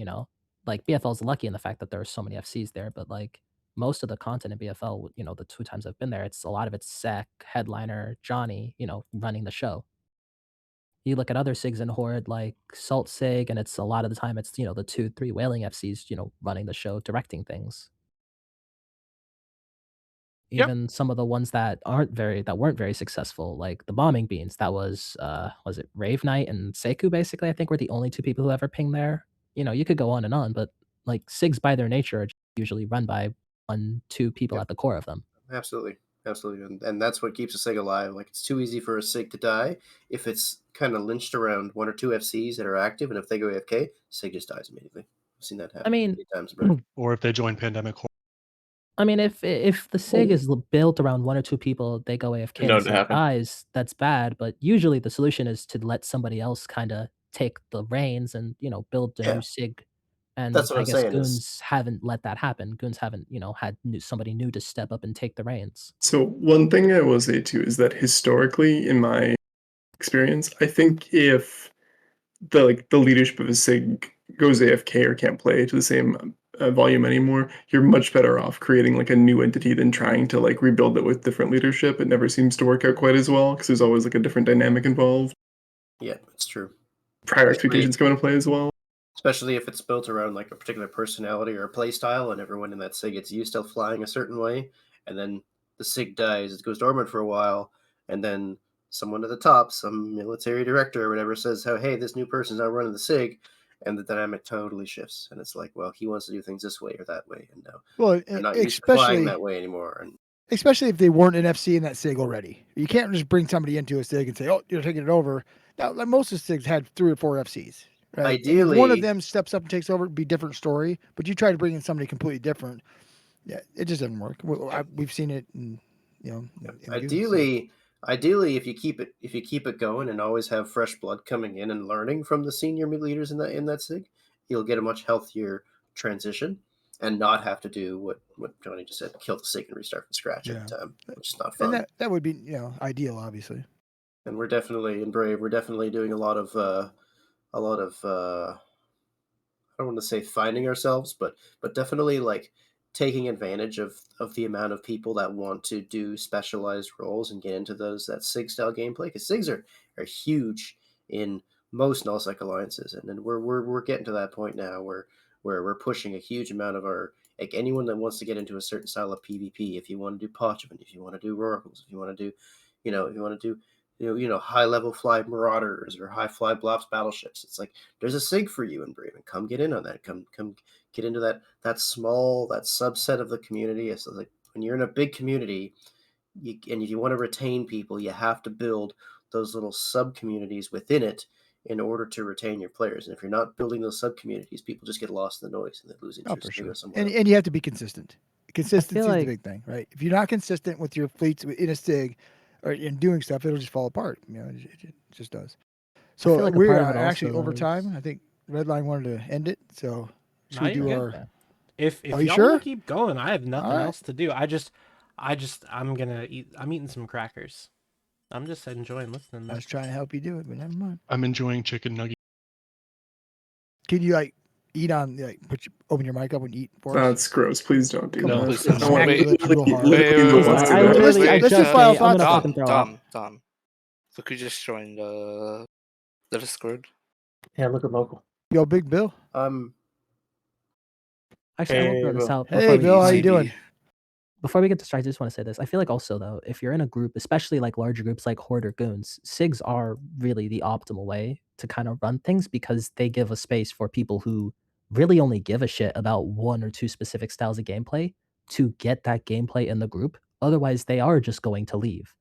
like BFL is lucky in the fact that there are so many FCs there, but like most of the content in BFL, the 2 times I've been there, it's a lot of it's Sec, Headliner, Johnny, running the show. You look at other SIGs in Horde like Salt SIG, and it's a lot of the time it's the 2, 3 Whaling FCs, running the show, directing things. Yep. Even some of the ones that weren't very successful, like the Bombing Beans, that was it Rave Knight and Seku basically, I think were the only 2 people who ever pinged there. You could go on, but like SIGs by their nature are usually run by 1, 2 people at the core of them. Absolutely, and that's what keeps a SIG alive. Like it's too easy for a SIG to die if it's kind of lynched around 1 or 2 FCs that are active, and if they go AFK, SIG just dies immediately. I've seen that happen many times, bro. Or if they join Pandemic Horde. I mean, if the SIG is built around 1 or 2 people, they go AFK Known and to SIG happen. dies, that's bad, but usually the solution is to let somebody else kinda take the reins and, build a Yeah. new SIG, and That's what I I'm guess saying is- Goons haven't let that happen. Goons haven't, had somebody new to step up and take the reins. So one thing I will say too is that historically, in my experience, I think if the leadership of a SIG goes AFK or can't play to the same volume anymore, you're much better off creating like a new entity than trying to like rebuild it with different leadership. It never seems to work out quite as well because there's always like a different dynamic involved. Yeah, it's true. Prior Especially- expectations come into play as well. Especially if it's built around like a particular personality or a play style, and everyone in that SIG gets used to flying a certain way, and then the SIG dies, it goes dormant for a while, and then someone at the top, some military director or whatever, says, "Oh, hey, this new person's now running the SIG," and the dynamic totally shifts, and it's like, well, he wants to do things this way or that way, and no, Well, they're not used to flying that way anymore. And especially if they weren't an FC in that SIG already. You can't just bring somebody into a SIG and say, "Oh, you're taking it over." Now, like most of the SIGs had 3 or 4 FCs, right? And if one of Ideally- them steps up and takes over, it'd be a different story. But you try to bring in somebody completely different, yeah, it just doesn't work. We've seen it, in Goons, so. Ideally, if you keep it going and always have fresh blood coming in and learning from the senior mid leaders in that SIG, you'll get a much healthier transition. and not have to do what Johnny just said, kill the SIG and restart from scratch every time, which is not fun. And that would be ideal, obviously. And we're definitely in Brave. We're definitely doing a lot of I don't want to say finding ourselves, but definitely like taking advantage of the amount of people that want to do specialized roles and get into that SIG style gameplay, because SIGs are huge in most nullsec alliances, and then we're getting to that point now where we're pushing a huge amount of our, like, anyone that wants to get into a certain style of PvP. If you want to do Parchment, if you want to do Oracles, if you want to do, if you want to do high level fly Marauders or high fly Blops battleships, it's like there's a SIG for you in Braven. Come get in on that. Come get into that subset of the community. So like when you're in a big community, and if you want to retain people, you have to build those little sub communities within it in order to retain your players. And if you're not building those sub communities, people just get lost in the noise and they lose interest. For and sure. they go somewhere else. And you have to be consistent. Consistency is like- the big thing, right? If you're not consistent with your fleets in a SIG or in doing stuff, it'll just fall apart. It just does. So feel like a we're part of it actually also over is- time. I think Redline wanted to end it. So should No, we do you're our? good. If Are you y'all sure? want to keep going, I have nothing All right. else to do. I'm gonna eat. I'm eating some crackers. I'm just enjoying listening. I Man. was trying to help you do it, but never mind. I'm enjoying chicken nugget. Can you eat on open your mic up and eat for us? That's gross. Please don't do Come that. on, I smack want your lips real hard. literally Wait, wants to wait, do wait, that. wait, let's do final I'm gonna thoughts. fucking throw up. Dom. Look who just joined the Discord. Yeah, look at local. Yo, Big Bill. Actually, I won't throw this out. Hey, before we- Bill, how you doing? Before we get to strikes, I just want to say this. I feel like also though, if you're in a group, especially like larger groups like Horde or Goons, SIGs are really the optimal way to kind of run things because they give a space for people who really only give a shit about one or two specific styles of gameplay to get that gameplay in the group. Otherwise, they are just going to leave.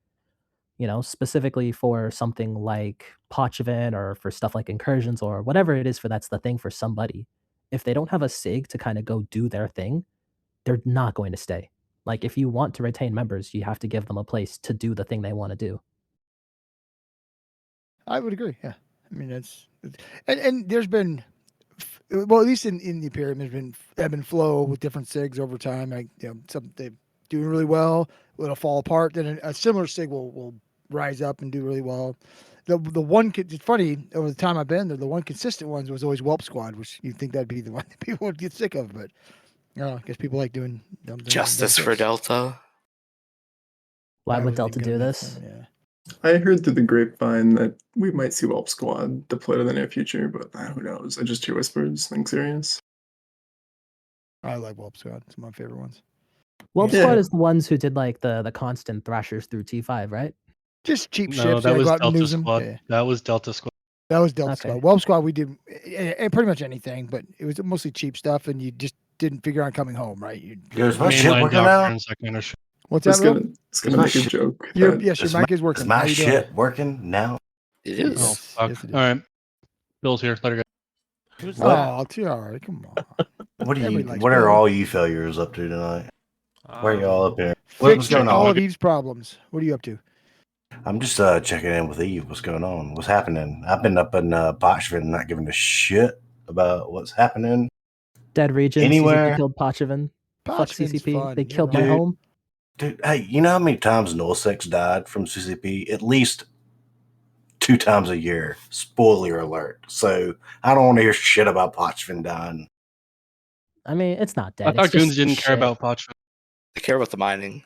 Specifically for something like Pochevin or for stuff like incursions or whatever it is that's the thing for somebody. If they don't have a SIG to kind of go do their thing, they're not going to stay. Like, if you want to retain members, you have to give them a place to do the thing they want to do. I would agree. Yeah, I mean and there's been, well, at least in the Imperium, there's been ebb and flow with different SIGs over time. Like some they're doing really well, it'll fall apart. Then a similar SIG will rise up and do really well. The one, it's funny, over the time I've been there, the one consistent ones was always Whelp Squad, which you'd think that'd be the one that people would get sick of, but I guess people like doing dumb things. Justice for Delta. Why I would wasn't Delta gonna do make this? fun, yeah. I heard through the grapevine that we might see Whelp Squad deployed in the near future, but who knows? I just hear whispers. Nothing serious. I like Whelp Squad. It's my favorite ones. Whelp Yeah. Squad is the ones who did like the constant thrashers through T5, right? Just cheap No, ships. that Yeah, was go out and Delta use 'em. Squad. Yeah. That was Delta Squad. That was Delta Okay. Squad. Whelp Squad, we did pretty much anything, but it was mostly cheap stuff, and you just didn't figure on coming home, right? Is my shit Mainline working now? doctrines, that kind of shit. What's It's that, Will? gonna Is make my a shit- joke. Yes, your Is mic my- is working. Is How my you doing? shit working now? It Yes. Oh, is. fuck. Yes, it is. All right. Bill's here. Let her go. Who's Oh, that? all right, come on. What are Everybody you? likes What are Bill. all you failures up to tonight? Where are y'all up here? What's Fix going all on? of Eve's problems. What are you up to? I'm just checking in with Eve. What's going on? What's happening? I've been up in Bochvin, not giving a shit about what's happening. Dead region. Anywhere. CCP killed Pochevin. Fuck Pochvin's CCP. fun. They You're killed my right. home. Dude, hey, you know how many times Nullsex died from CCP? At least 2 times a year. Spoiler alert. So I don't want to hear shit about Pochvin dying. I mean, it's not dead. I thought it's just Goons didn't care shit. about Pochvin. They care about the mining.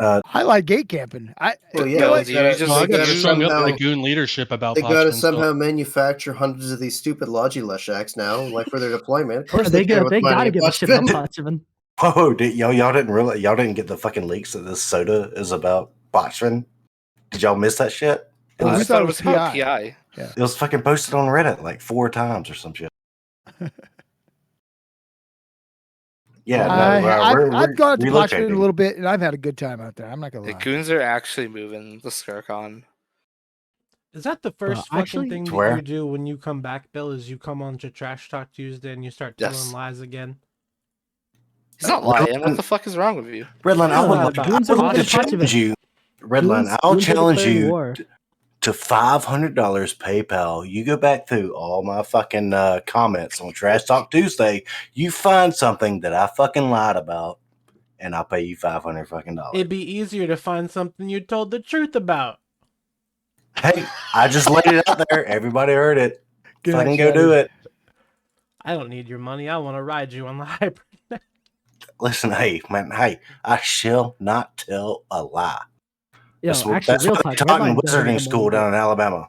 I like gate camping. Well, you yeah, know what? they gotta- No, I they got gotta strung up by somehow- Goon leadership about They got to Pochvin. somehow manufacture hundreds of these stupid Logila shacks now, like for their deployment. Of course, They care gotta mining give a shit Pochvin. about Pochevin. Whoa, y'all didn't realize, y'all didn't get the fucking leaks that this soda is about Bochvin? Did y'all miss that shit? Oh, we thought it was about PI. PI. Yeah. It was fucking posted on Reddit like 4 times or some shit. Yeah, I've gone to Pochvin relocating. a little bit, and I've had a good time out there. I'm not gonna The lie. Goons are actually moving the Skirkon. Is that the first actually- fucking thing that Where? you do when you come back, Bill? Is you come on to Trash Talk Tuesday and you start telling Yes. lies again? He's not lying. What the fuck is wrong with you? Redline, I No, would no, like Goons are to moving Pochvin. challenge you. Redline, Goons- I'll Goons are challenge declaring you war. to $500 PayPal. You go back through all my fucking comments on Trash Talk Tuesday. You find something that I fucking lied about, and I'll pay you $500 fucking dollars. It'd be easier to find something you told the truth about. Hey, I just laid it out there. Everybody heard it. Fucking go do it. I don't need your money. I want to ride you on the hybrid. Listen, hey, man, hey, I shall not tell a lie. Yo, That's what, actually, that's real what talk. they taught in Redline doesn't need wizarding the school money, but- down in Alabama.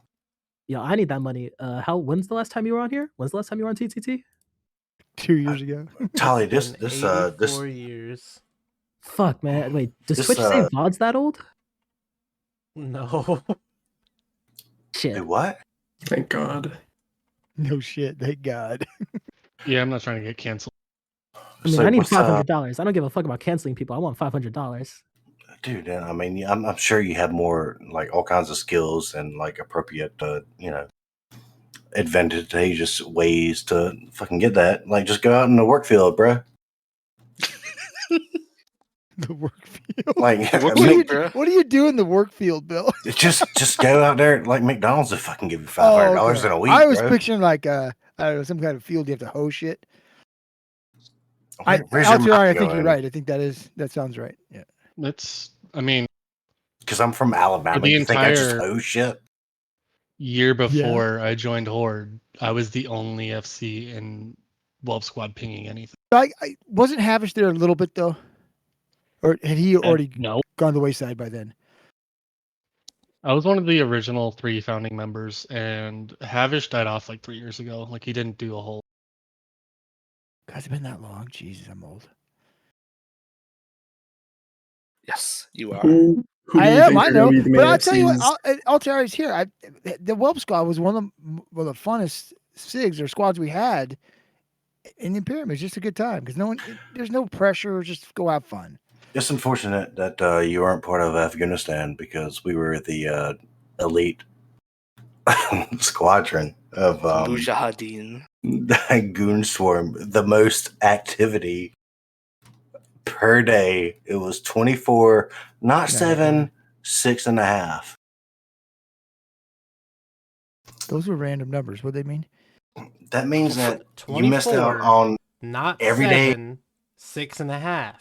Yo, I need that money. When's the last time you were on here? When's the last time you were on TTT? 2 years ago. Tolly, It's this been 84 years. Fuck, man. Wait, does This, Twitch say VOD's that old? No. Shit. Do what? Thank God. No shit. Thank God. Yeah, I'm not trying to get canceled. I mean, I need $500. I don't give a fuck about canceling people. I want $500. Dude, I mean, I'm sure you have more, like, all kinds of skills and, like, appropriate, advantageous ways to fucking get that. Like, just go out in the work field, bro. The work field. Like, what do you do in the work field, Bill? just go out there, like McDonald's will fucking give you $500 in a week, I was bro. picturing like I don't know, some kind of field you have to hoe shit. Where's your Altieri, I mind think you're going? right. I think that sounds right. Yeah. I mean, because I'm from Alabama, the you think I just entire hoe shit? year before I joined Horde, I was the only FC in Wolf Squad pinging anything. I wasn't Havish there a little bit though, or had he already no. gone the wayside by then? I was one of the original 3 founding members, and Havish died off like 3 years ago. Like, he didn't do a whole. Has it been that long? Jesus, I'm old. Yes, you are. Who do I you am. think I are gonna know, be the but main I'll tell you FCs? what. Altieri's here. The Whelp Squad was one of the funnest SIGs or squads we had in the Imperium. It's just a good time because there's no pressure. Just go have fun. It's unfortunate that you aren't part of Afghanistan because we were the elite squadron of Mujahideen. Goon Swarm. The most activity per day. It was 24, not 7, 6.5. Those were random numbers. What do they mean? That means that you 24, missed out on not every day. 7, 6.5.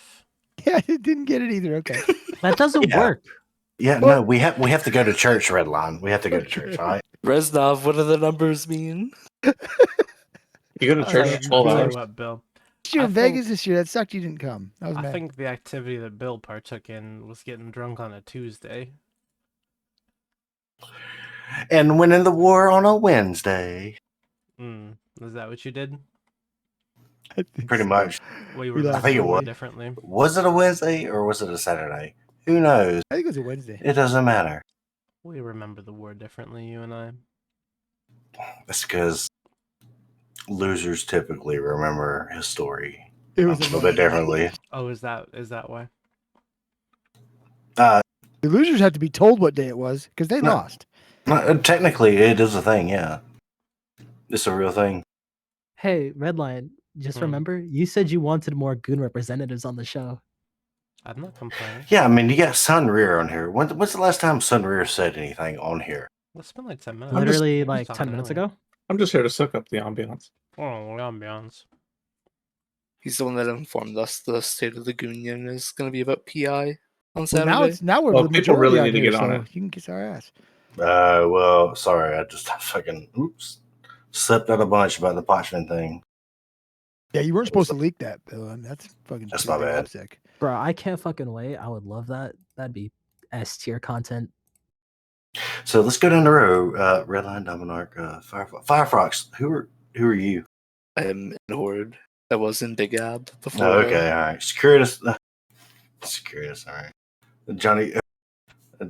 Yeah, I didn't get it either. Okay, that doesn't Yeah. work. Yeah, no, we have to go to church, Redline. We have to go to church, all right? Reznov, what do the numbers mean? You go to church for 12 Tell you hours. what, Bill. you're I in think- Vegas this year. That sucked. You didn't come. That was I mad. think the activity that Bill partook in was getting drunk on a Tuesday. And winning the war on a Wednesday. Is that what you did? Pretty much. We We were I think it was. differently. Was it a Wednesday or was it a Saturday? Who knows? I think it was a Wednesday. It doesn't matter. We remember the war differently, you and I. That's because losers typically remember his story It a was a little bit differently. Oh, is that why? The losers have to be told what day it was because they lost. No, technically, it is a thing, yeah. It's a real thing. Hey, Redline, just remember, you said you wanted more Goon representatives on the show. I'm not complaining. Yeah, I mean, you got Sunrear on here. When's the last time Sunrear said anything on here? It's been like 10 minutes. Literally like 10 minutes ago. I'm just here to soak up the ambiance. Oh, ambiance. He's the one that informed us the State of the Goonion is going to be about PI on Well, Saturday. now we're Well, the people majority really out need to here, get on so it. you can kiss our ass. Well, sorry, I just fucking slipped out a bunch about the Potchman thing. Yeah, you weren't supposed to leak that, Bill. I mean, that's fucking. That's pretty my bad. OPSEC. Bro, I can't fucking wait. I would love that. That'd be S tier content. So let's go down the road. Redline, Dominarch, Firefox. Who are you? I am in Horde. I was in Big Ab before. Oh, okay, all right. Securitas. Securitas, all right. Johnny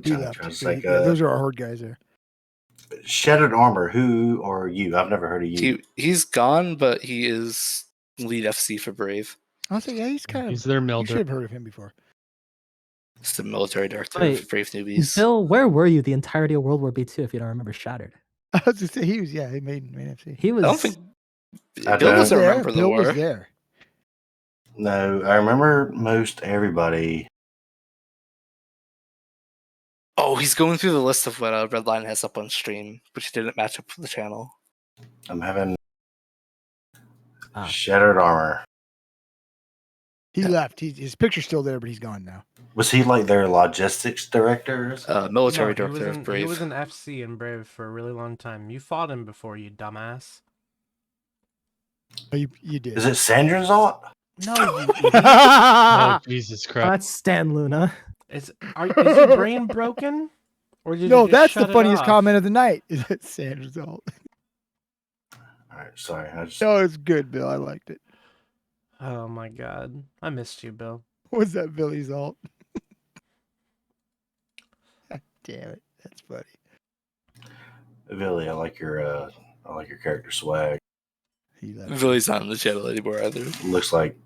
He left. tries Yeah, to say, those are our horde guys there. Shattered Armor. Who are you? I've never heard of you. He's gone, but he is lead FC for Brave. I was like, yeah, he's kind of. He's their You Milder. should have heard of him before. He's the military director Wait, of Brave Newbies. Bill, where were you the entirety of World War B2 if you don't remember Shattered? I was gonna say he was. Yeah, he made FC. He was. I don't think I Bill don't. doesn't there. remember the Bill war. was there. No, I remember most everybody. Oh, he's going through the list of what Redline has up on stream, which didn't match up with the channel. I'm having Ah. shattered armor. He left. His picture's still there, but he's gone now. Was he like their logistics director? Or Military No, director of Brave. He was an FC in Brave for a really long time. You fought him before, you dumbass. Oh, you did. Is it Sandrin's alt? No, you idiot. Oh, Jesus Christ. That's Stan Luna. Is your brain broken? Or did No, you just that's the shut it funniest off? comment of the night. Is that Sandra's alt? All right, sorry. No, it's good, Bill. I liked it. Oh my god. I missed you, Bill. Was that Billy's alt? Damn it, that's funny. Billy, I like your character swag. Billy's not in the channel anymore either. Looks like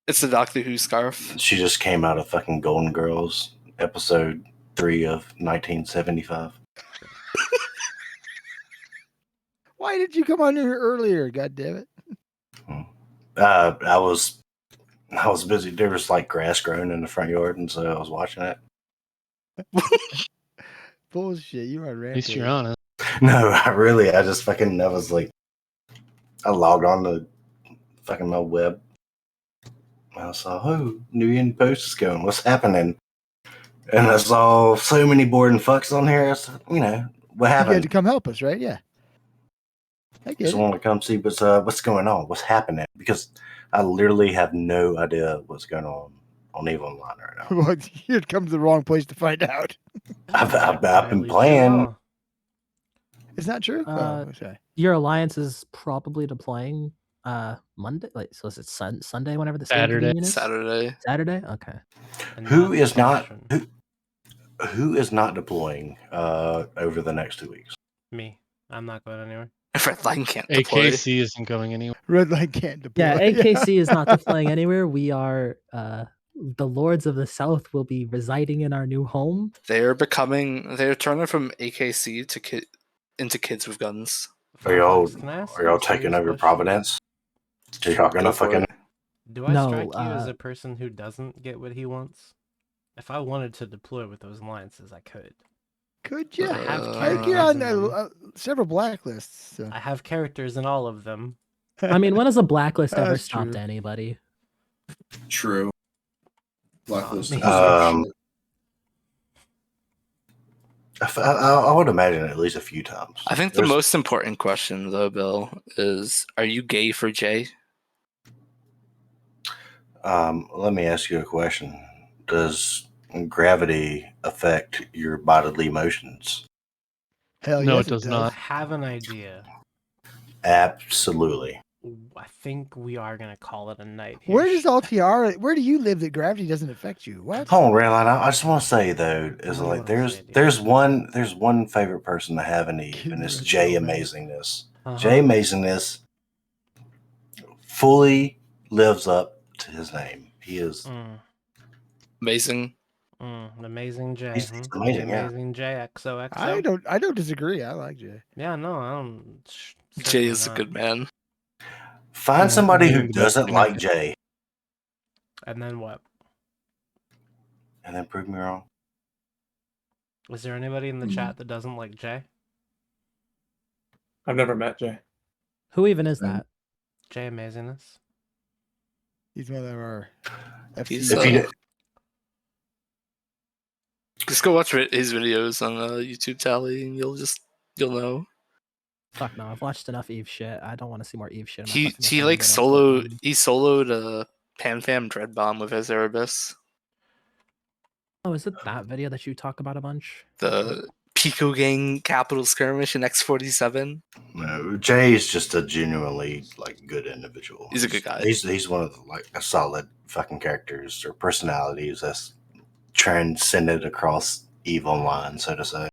It's the Doctor Who scarf. she just came out of fucking Golden Girls, episode 3 of 1975. Why did you come on here earlier? God damn it! I was busy. There was like grass growing in the front yard, and so I was watching it. Bullshit, you are At least you're honest. No, I just fucking, I was like, I logged on to fucking my web. I saw, oh, New Year Post is going. What's happening? And I saw so many boring fucks on here. I said, what You happened? had to come help us, right? Yeah. I get Just it. want to come see what's going on, what's happening, because I literally have no idea what's going on EVE Online right now. Well, here comes the wrong place to find out. I've been playing. It's not true. Okay. Your alliance is probably deploying Monday. Like, so is it Sunday? Whenever the state of the Saturday. union is? Saturday. Saturday. Okay. Who is not deploying over the next 2 weeks? Me. I'm not going anywhere. Redline can't deploy. AKC isn't going anywhere. Red light can't deploy. Yeah, AKC is not deploying anywhere. We are the Lords of the South will be residing in our new home. They're turning from AKC to into kids with guns. Are y'all Can I ask taking a serious over question? Providence? So y'all gonna Go for fucking it. Do I No, strike you as a person who doesn't get what he wants? If I wanted to deploy with those alliances, I could. Could you? I have Like, characters you're on in them. several blacklists. So. I have characters in all of them. I mean, when has a blacklist ever That's stopped true. anybody? True. Blacklist. I would imagine at least a few times. I think the most important question, though, Bill, is: are you gay for Jay? Let me ask you a question. Does gravity affect your bodily motions? Hell No, yes, it does I not. have an idea. Absolutely. I think we are gonna call it a night. Here. Where does Altiara? Where do you live that gravity doesn't affect you? What? Hold on, Redline. I just want to say though, is What do you like wanna say, there's one favorite person to have in Eve, and it's Jay Amazingness. Jay Amazingness fully lives up to his name. He is amazing. Amazing J. He's amazing, yeah. Amazing J. XOXO. I don't disagree. I like Jay. Yeah, no, I don't. Jay certainly is a not. good man. Find somebody who the best doesn't thing like ever. Jay, And then what? and then prove me wrong. Is there anybody in the chat that doesn't like Jay? I've never met Jay. Who even is that? Jay Amazingness. He's one of our He's, FC. just go watch his videos on YouTube Tally, and you'll know. Fuck no, I've watched enough Eve shit. I don't want to see more Eve shit. He like soloed a PanFam Dread Bomb with his Erebus. Oh, is it that video that you talk about a bunch? The Pico Gang Capital Skirmish in X47. No, Jay is just a genuinely good individual. He's a good guy. He's one of the a solid fucking characters or personalities that's transcended across EVE Online, so to say.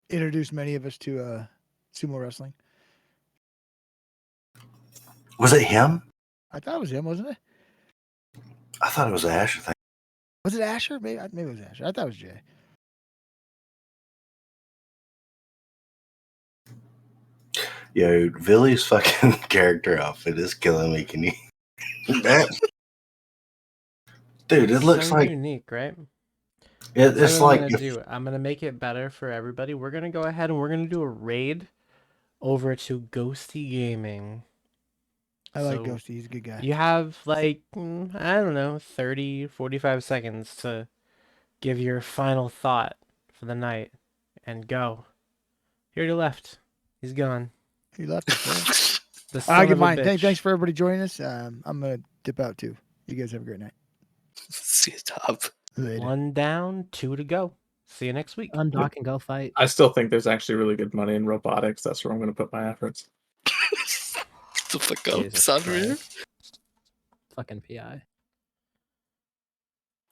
Introduced many of us to sumo wrestling. Was it him? I thought it was him, wasn't it? I thought it was an Asher thing. Was it Asher? Maybe it was Asher. I thought it was Jay. Yo, Billy's fucking character outfit is killing me. Can you? Dude, it looks so like unique, right? it's That's what like I'm gonna if do. I'm gonna make it better for everybody. We're gonna go ahead and we're gonna do a raid over to Ghosty Gaming. I like So Ghosty. He's a good guy. you have like I don't know, 30, 45 seconds to give your final thought for the night and go. Here to your left. He's gone. He left us there. The I'll son give of a mine. bitch. Thanks for everybody joining us. I'm gonna dip out too. You guys have a great night. See you, top. Later. 1 down, 2 to go. See you next week. Undock and go fight. I still think there's actually really good money in robotics. That's where I'm going to put my efforts. The fuck up, Jesus Sandra. Christ. Fucking PI.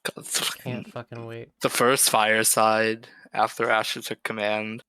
God, Can't fucking wait. The first fireside after Asher took command.